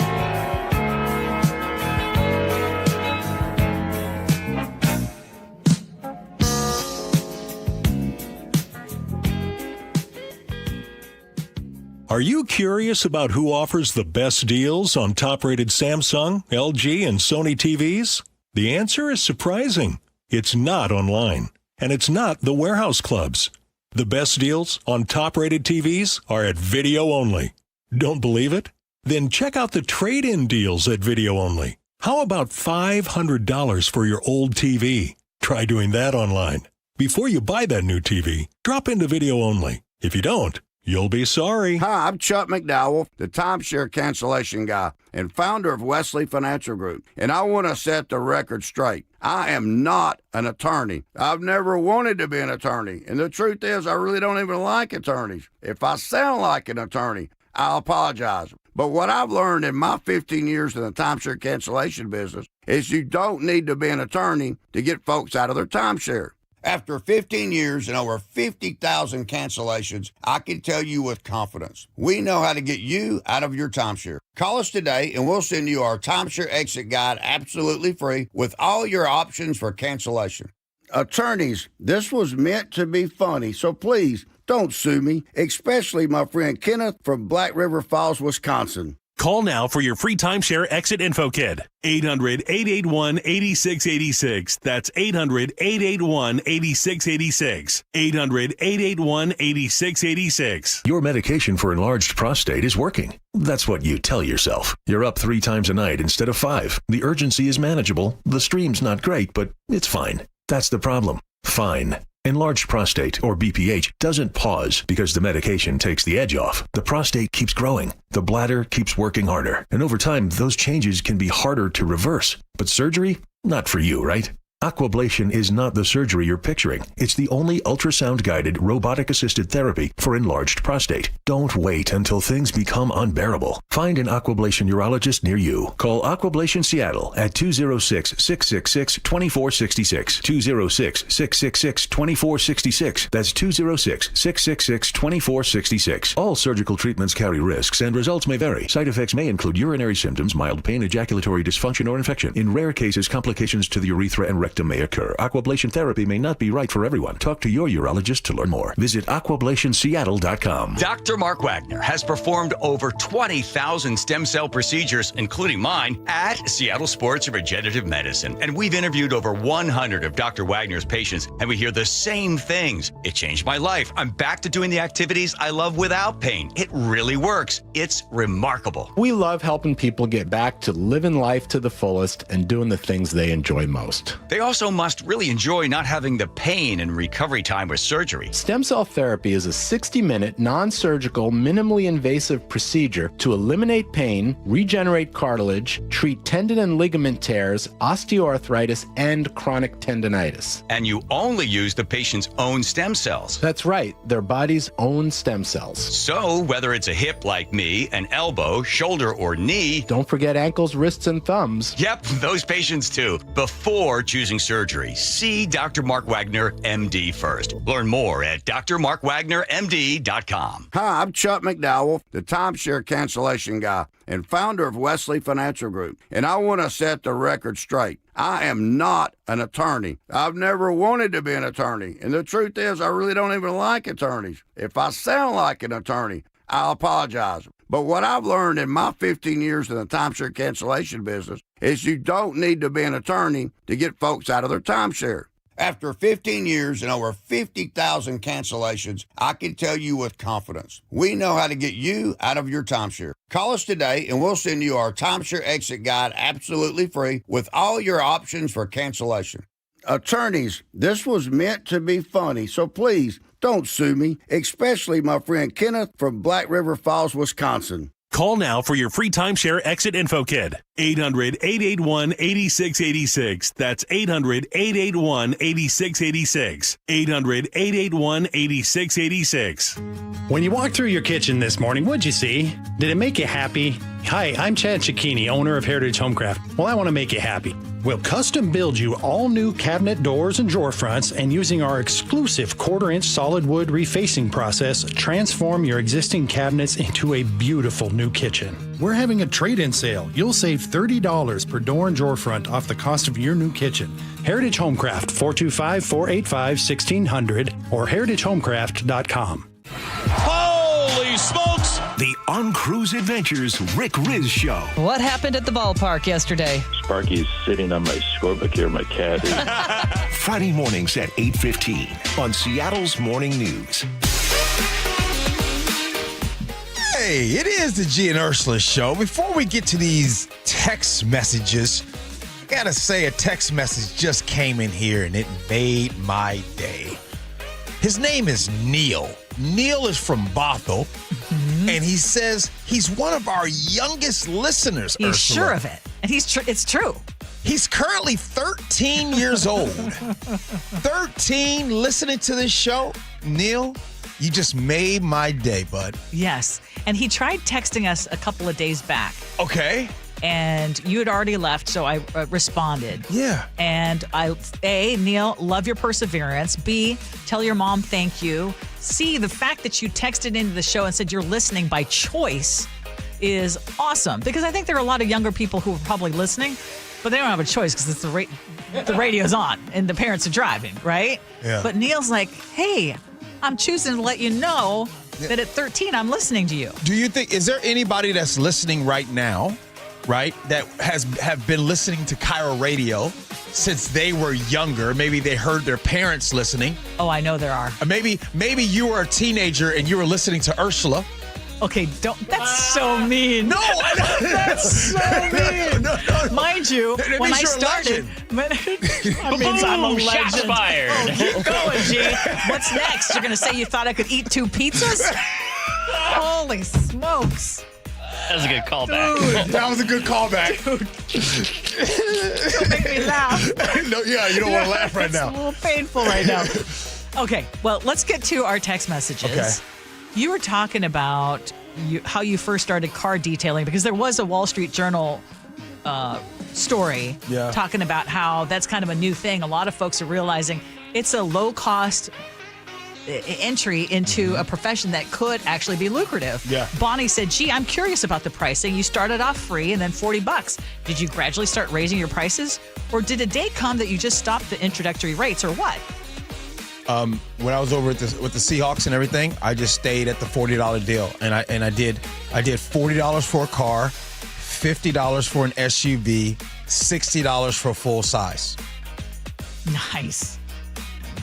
Are you curious about who offers the best deals on top-rated Samsung, LG, and Sony TVs? The answer is surprising. It's not online, and it's not the warehouse clubs. The best deals on top-rated TVs are at Video Only. Don't believe it? Then check out the trade-in deals at Video Only. How about $500 for your old TV? Try doing that online. Before you buy that new TV, drop into Video Only. If you don't, you'll be sorry. Hi, I'm Chuck McDowell, the timeshare cancellation guy and founder of Wesley Financial Group. And I want to set the record straight. I am not an attorney. I've never wanted to be an attorney. And the truth is, I really don't even like attorneys. If I sound like an attorney, I'll apologize. But what I've learned in my 15 years in the timeshare cancellation business is you don't need to be an attorney to get folks out of their timeshare. After 15 years and over 50,000 cancellations, I can tell you with confidence, we know how to get you out of your timeshare. Call us today and we'll send you our timeshare exit guide absolutely free with all your options for cancellation. Attorneys, this was meant to be funny, so please don't sue me, especially my friend Kenneth from Black River Falls, Wisconsin. Call now for your free timeshare exit info kit. 800-881-8686. That's 800-881-8686. 800-881-8686. Your medication for enlarged prostate is working. That's what you tell yourself. You're up 3 times a night instead of 5. The urgency is manageable. The stream's not great, but it's fine. That's the problem. Fine. Enlarged prostate, or BPH, doesn't pause because the medication takes the edge off. The prostate keeps growing. The bladder keeps working harder. And over time, those changes can be harder to reverse. But surgery? Not for you, right? Aquablation is not the surgery you're picturing. It's the only ultrasound-guided, robotic-assisted therapy for enlarged prostate. Don't wait until things become unbearable. Find an Aquablation urologist near you. Call Aquablation Seattle at 206-666-2466. 206-666-2466. That's 206-666-2466. All surgical treatments carry risks and results may vary. Side effects may include urinary symptoms, mild pain, ejaculatory dysfunction, or infection. In rare cases, complications to the urethra and rectum may occur. Aquablation therapy may not be right for everyone. Talk to your urologist to learn more. Visit aquablationseattle.com. Dr. Mark Wagner has performed over 20,000 stem cell procedures, including mine, at Seattle Sports Regenerative Medicine. And we've interviewed over 100 of Dr. Wagner's patients, and we hear the same things. It changed my life. I'm back to doing the activities I love without pain. It really works. It's remarkable. We love helping people get back to living life to the fullest and doing the things they enjoy most. They also must really enjoy not having the pain and recovery time with surgery. Stem cell therapy is a 60-minute, non-surgical, minimally invasive procedure to eliminate pain, regenerate cartilage, treat tendon and ligament tears, osteoarthritis, and chronic tendinitis. And you only use the patient's own stem cells. That's right, their body's own stem cells. So, whether it's a hip like me, an elbow, shoulder, or knee... Don't forget ankles, wrists, and thumbs. Yep, those patients too. Before choosing refusing surgery, see Dr. Mark Wagner, MD first. Learn more at drmarkwagnermd.com. Hi, I'm Chuck McDowell, the timeshare cancellation guy and founder of Wesley Financial Group. And I want to set the record straight. I am not an attorney. I've never wanted to be an attorney. And the truth is, I really don't even like attorneys. If I sound like an attorney, I'll apologize. But what I've learned in my 15 years in the timeshare cancellation business is you don't need to be an attorney to get folks out of their timeshare. After 15 years and over 50,000 cancellations, I can tell you with confidence, we know how to get you out of your timeshare. Call us today and we'll send you our timeshare exit guide absolutely free with all your options for cancellation. Attorneys, this was meant to be funny, so please don't sue me, especially my friend Kenneth from Black River Falls, Wisconsin. Call now for your free timeshare exit info kit. 800-881-8686. That's 800-881-8686. 800-881-8686. When you walked through your kitchen this morning, what'd you see? Did it make you happy? Hi, I'm Chad Cicchini, owner of Heritage Homecraft. Well, I want to make you happy. We'll custom build you all new cabinet doors and drawer fronts, and using our exclusive 1/4-inch solid wood refacing process, transform your existing cabinets into a beautiful new kitchen. We're having a trade-in sale. You'll save $30 per door and drawer front off the cost of your new kitchen. Heritage Homecraft, 425-485-1600 or heritagehomecraft.com. Holy smokes! The On Cruise Adventures Rick Riz Show. What happened at the ballpark yesterday? Sparky's sitting on my scorpion here, my cat. Friday mornings at 8:15 on Seattle's Morning News. Hey, it is the Gee and Ursula Show. Before we get to these text messages, I gotta say a text message just came in here and it made my day. His name is Neil. Neil is from Bothell, and he says he's one of our youngest listeners, He's Ursula. sure of it. And it's true. He's currently 13 years old. 13 listening to this show. Neil, you just made my day, bud. Yes. And he tried texting us a couple of days back. Okay. And you had already left, so I responded. Yeah. And A, Neil, love your perseverance. B, tell your mom thank you. C, the fact that you texted into the show and said you're listening by choice is awesome. Because I think there are a lot of younger people who are probably listening, but they don't have a choice because it's the radio's on and the parents are driving, right? Yeah. But Neil's like, hey, I'm choosing to let you know that at 13, I'm listening to you. Do you think, is there anybody that's listening right now, right, that have been listening to KIRO Radio since they were younger? Maybe they heard their parents listening. Oh, I know there are. Maybe you were a teenager and you were listening to Ursula. Okay, that's so mean. No, that's so mean. No. Mind you, That when I means you're a started, that means I'm a legend. Shots fired. Oh, keep going, G. What's next? You're gonna say you thought I could eat 2 pizzas? Holy smokes! That was a good callback. Dude, that was a good callback. Don't make me laugh. No, yeah, you don't want to laugh right now. It's a little painful right now. Okay, well, let's get to our text messages. Okay. You were talking about how you first started car detailing because there was a Wall Street Journal story talking about how that's kind of a new thing. A lot of folks are realizing it's a low-cost entry into a profession that could actually be lucrative. Yeah. Bonnie said, gee, I'm curious about the pricing. You started off free and then $40. Did you gradually start raising your prices? Or did a day come that you just stopped the introductory rates or what? When I was over with the Seahawks and everything, I just stayed at the $40 deal, and I did $40 for a car, $50 for an SUV, $60 for a full size. Nice.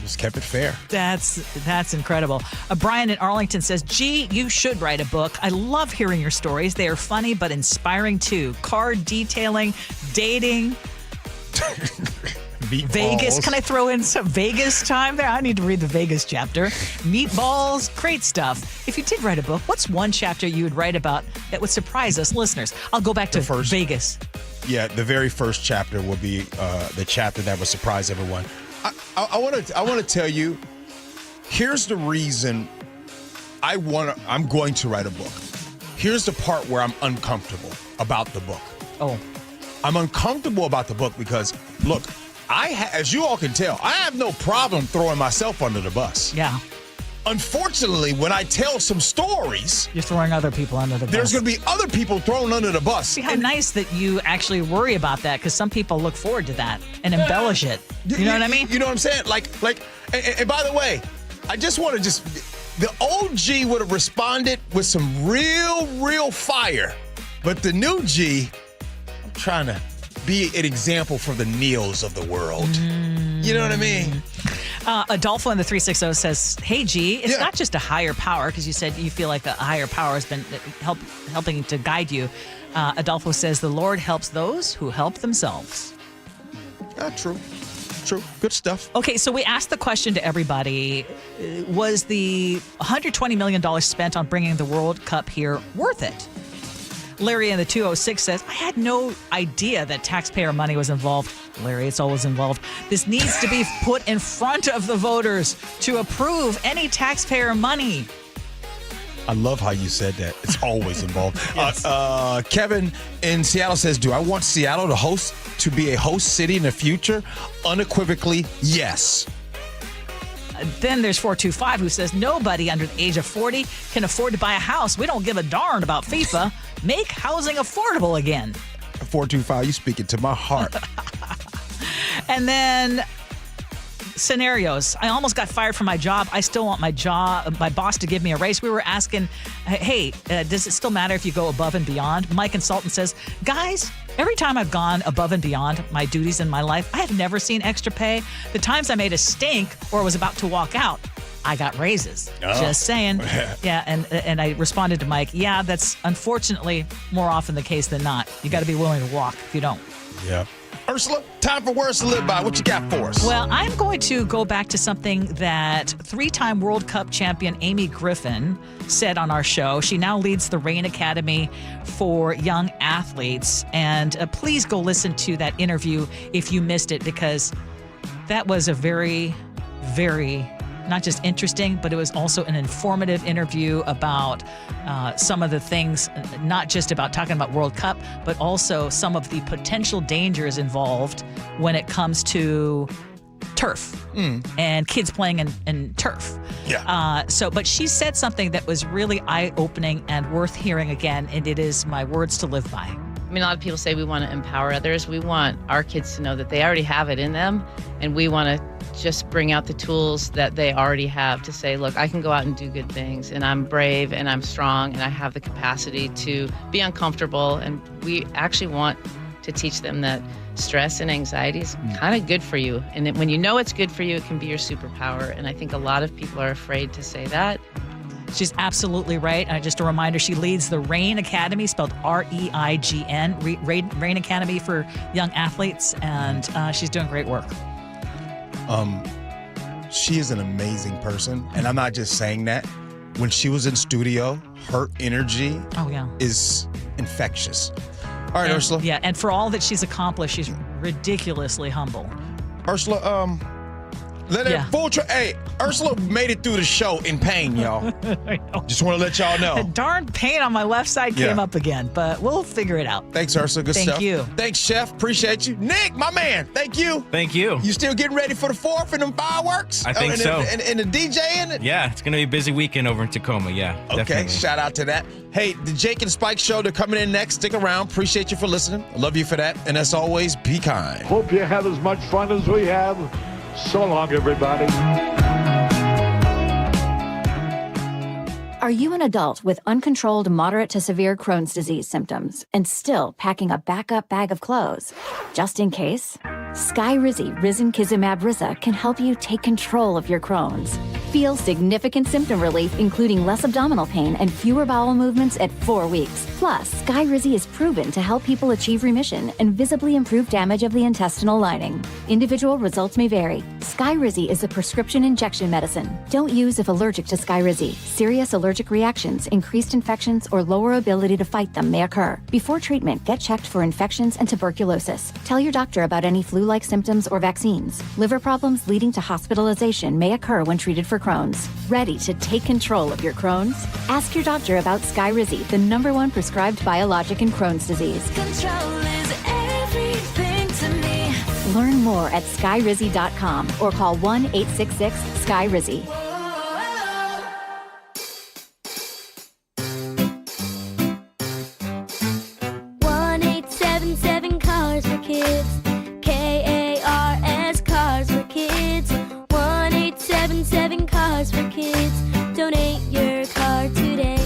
Just kept it fair. That's incredible. Brian in Arlington says, gee, you should write a book. I love hearing your stories. They are funny but inspiring too. Car detailing, dating. Vegas. Can I throw in some Vegas time there? I need to read the Vegas chapter. Meatballs, great stuff. If you did write a book, what's one chapter you would write about that would surprise us listeners? I'll go back to Vegas. Yeah, the very first chapter will be the chapter that would surprise everyone. I want to tell you, here's the reason I'm going to write a book. Here's the part where I'm uncomfortable about the book. Oh. I'm uncomfortable about the book because, look, as you all can tell, I have no problem throwing myself under the bus. Yeah. Unfortunately, when I tell some stories, you're throwing other people under the bus. There's going to be other people thrown under the bus. See how nice that you actually worry about that, because some people look forward to that and embellish it. You know what I mean? You know what I'm saying? And by the way, I just want to the OG would have responded with some real fire, but the new G, I'm trying to be an example for the Neils of the world. You know what I mean? Adolfo in the 360 says, hey, G, it's not just a higher power, because you said you feel like a higher power has been helping to guide you. Adolfo says, the Lord helps those who help themselves. True. Good stuff. Okay, so we asked the question to everybody, was the $120 million spent on bringing the World Cup here worth it? Larry in the 206 says, I had no idea that taxpayer money was involved. Larry, it's always involved. This needs to be put in front of the voters to approve any taxpayer money. I love how you said that. It's always involved. Kevin in Seattle says, do I want Seattle to be a host city in the future? Unequivocally, yes. Then there's 425 who says, nobody under the age of 40 can afford to buy a house. We don't give a darn about FIFA. Make housing affordable again. 425, you speaking to my heart. And then scenarios. I almost got fired from my job. I still want my boss to give me a raise. We were asking, hey, does it still matter if you go above and beyond? My consultant says, guys, every time I've gone above and beyond my duties in my life, I have never seen extra pay. The times I made a stink or was about to walk out, I got raises. Just saying. Yeah, and I responded to Mike, yeah, that's unfortunately more often the case than not. You got to be willing to walk if you don't. Yeah. Ursula, time for words to live by. What you got for us? Well, I'm going to go back to something that three-time World Cup champion Amy Griffin said on our show. She now leads the Rain Academy for young athletes. And please go listen to that interview if you missed it, because that was a very, very not just interesting, but it was also an informative interview about some of the things, not just about talking about World Cup, but also some of the potential dangers involved when it comes to turf and kids playing in turf. Yeah. But she said something that was really eye-opening and worth hearing again, and it is my words to live by. I mean, a lot of people say we want to empower others. We want our kids to know that they already have it in them, and we want to just bring out the tools that they already have to say, look, I can go out and do good things, and I'm brave, and I'm strong, and I have the capacity to be uncomfortable. And we actually want to teach them that stress and anxiety is kind of good for you. And when you know it's good for you, it can be your superpower. And I think a lot of people are afraid to say that. She's absolutely right. Just a reminder, she leads the Rain Academy, spelled R-E-I-G-N, Rain Academy for young athletes, and she's doing great work. She is an amazing person, and I'm not just saying that. When she was in studio, her energy is infectious. All right, Ursula. Yeah, and for all that she's accomplished, she's ridiculously humble. Ursula, hey, Ursula made it through the show in pain, y'all. I know. Just want to let y'all know. The darn pain on my left side came up again, but we'll figure it out. Thanks, Ursula. Good stuff. Thank you. Thanks, Chef. Appreciate you. Nick, my man, thank you. Thank you. You still getting ready for the 4th and them fireworks? I think so. And the DJing? Yeah, it's going to be a busy weekend over in Tacoma. Yeah, Okay, definitely. shout out to that. Hey, the Jake and Spike Show, they're coming in next. Stick around. Appreciate you for listening. I love you for that. And as always, be kind. Hope you have as much fun as we have. So long, everybody. Are you an adult with uncontrolled moderate to severe Crohn's disease symptoms and still packing a backup bag of clothes? Just in case, Skyrizi Risankizumab Riza can help you take control of your Crohn's. Feel significant symptom relief, including less abdominal pain and fewer bowel movements at 4 weeks. Plus, Skyrizi is proven to help people achieve remission and visibly improve damage of the intestinal lining. Individual results may vary. Skyrizi is a prescription injection medicine. Don't use if allergic to Skyrizi. Serious allergic reactions, increased infections, or lower ability to fight them may occur. Before treatment, get checked for infections and tuberculosis. Tell your doctor about any flu-like symptoms or vaccines. Liver problems leading to hospitalization may occur when treated for Crohn's. Ready to take control of your Crohn's? Ask your doctor about Skyrizi, the #1 prescribed biologic in Crohn's disease. Control is everything to me. Learn more at skyrizzy.com or call 1-866-SKY-RIZZY. 1-877 Cars for Kids. KARS Cars for Kids. 1-877 Cars for Kids. Donate your car today.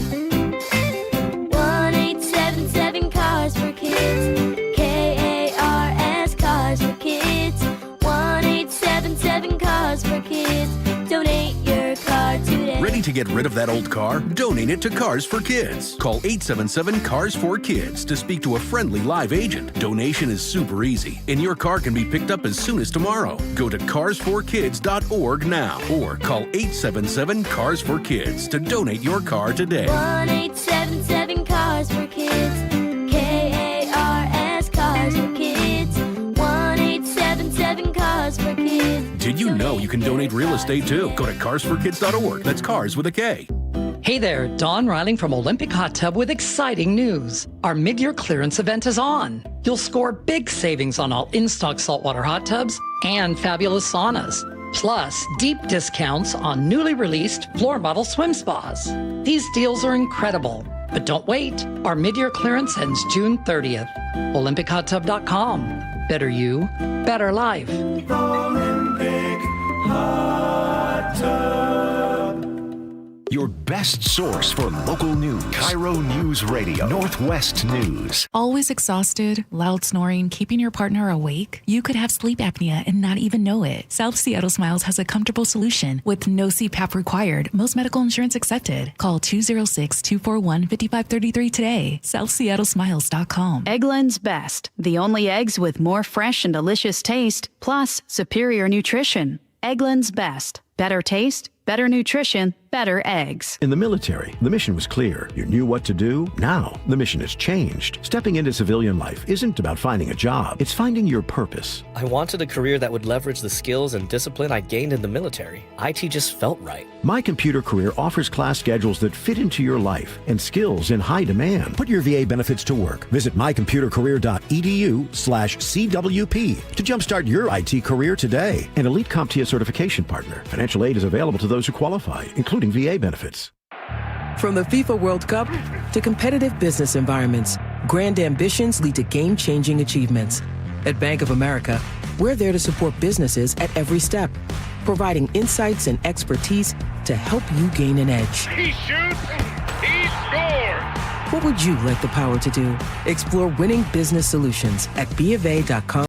1-877 Cars for Kids. KARS Cars for Kids. 1-877 Cars for Kids. Donate your car today. Ready to get rid of that old car? Donate it to Cars for Kids. Call 877-CARS-4-KIDS to speak to a friendly live agent. Donation is super easy, and your car can be picked up as soon as tomorrow. Go to carsforkids.org now or call 877-CARS-4-KIDS to donate your car today. 1-877 Cars for Kids. KARS Cars for Kids. 1-877 Cars for Kids. Did you know you can donate real estate too? Go to carsforkids.org. That's cars with a K. Hey there, Dawn Riling from Olympic Hot Tub with exciting news. Our mid-year clearance event is on. You'll score big savings on all in-stock saltwater hot tubs and fabulous saunas. Plus, deep discounts on newly released floor model swim spas. These deals are incredible. But don't wait. Our mid-year clearance ends June 30th. OlympicHotTub.com. Better you, better life. Olympic Hot Tub. Your best source for local news. KIRO Newsradio, Northwest News. Always exhausted, loud snoring, keeping your partner awake? You could have sleep apnea and not even know it. South Seattle Smiles has a comfortable solution with no CPAP required. Most medical insurance accepted. Call 206-241-5533 today. SouthSeattleSmiles.com. Eggland's Best. The only eggs with more fresh and delicious taste, plus superior nutrition. Eggland's Best. Better taste, better nutrition, better eggs. In the military, the mission was clear. You knew what to do. Now, the mission has changed. Stepping into civilian life isn't about finding a job. It's finding your purpose. I wanted a career that would leverage the skills and discipline I gained in the military. IT just felt right. My Computer Career offers class schedules that fit into your life and skills in high demand. Put your VA benefits to work. Visit mycomputercareer.edu/CWP to jumpstart your IT career today. An elite CompTIA certification partner. Financial aid is available to those who qualify, including VA benefits. From the FIFA World Cup to competitive business environments, grand ambitions lead to game-changing achievements. At Bank of America, we're there to support businesses at every step, providing insights and expertise to help you gain an edge. He shoots, he scores! What would you like the power to do? Explore winning business solutions at BofA.com.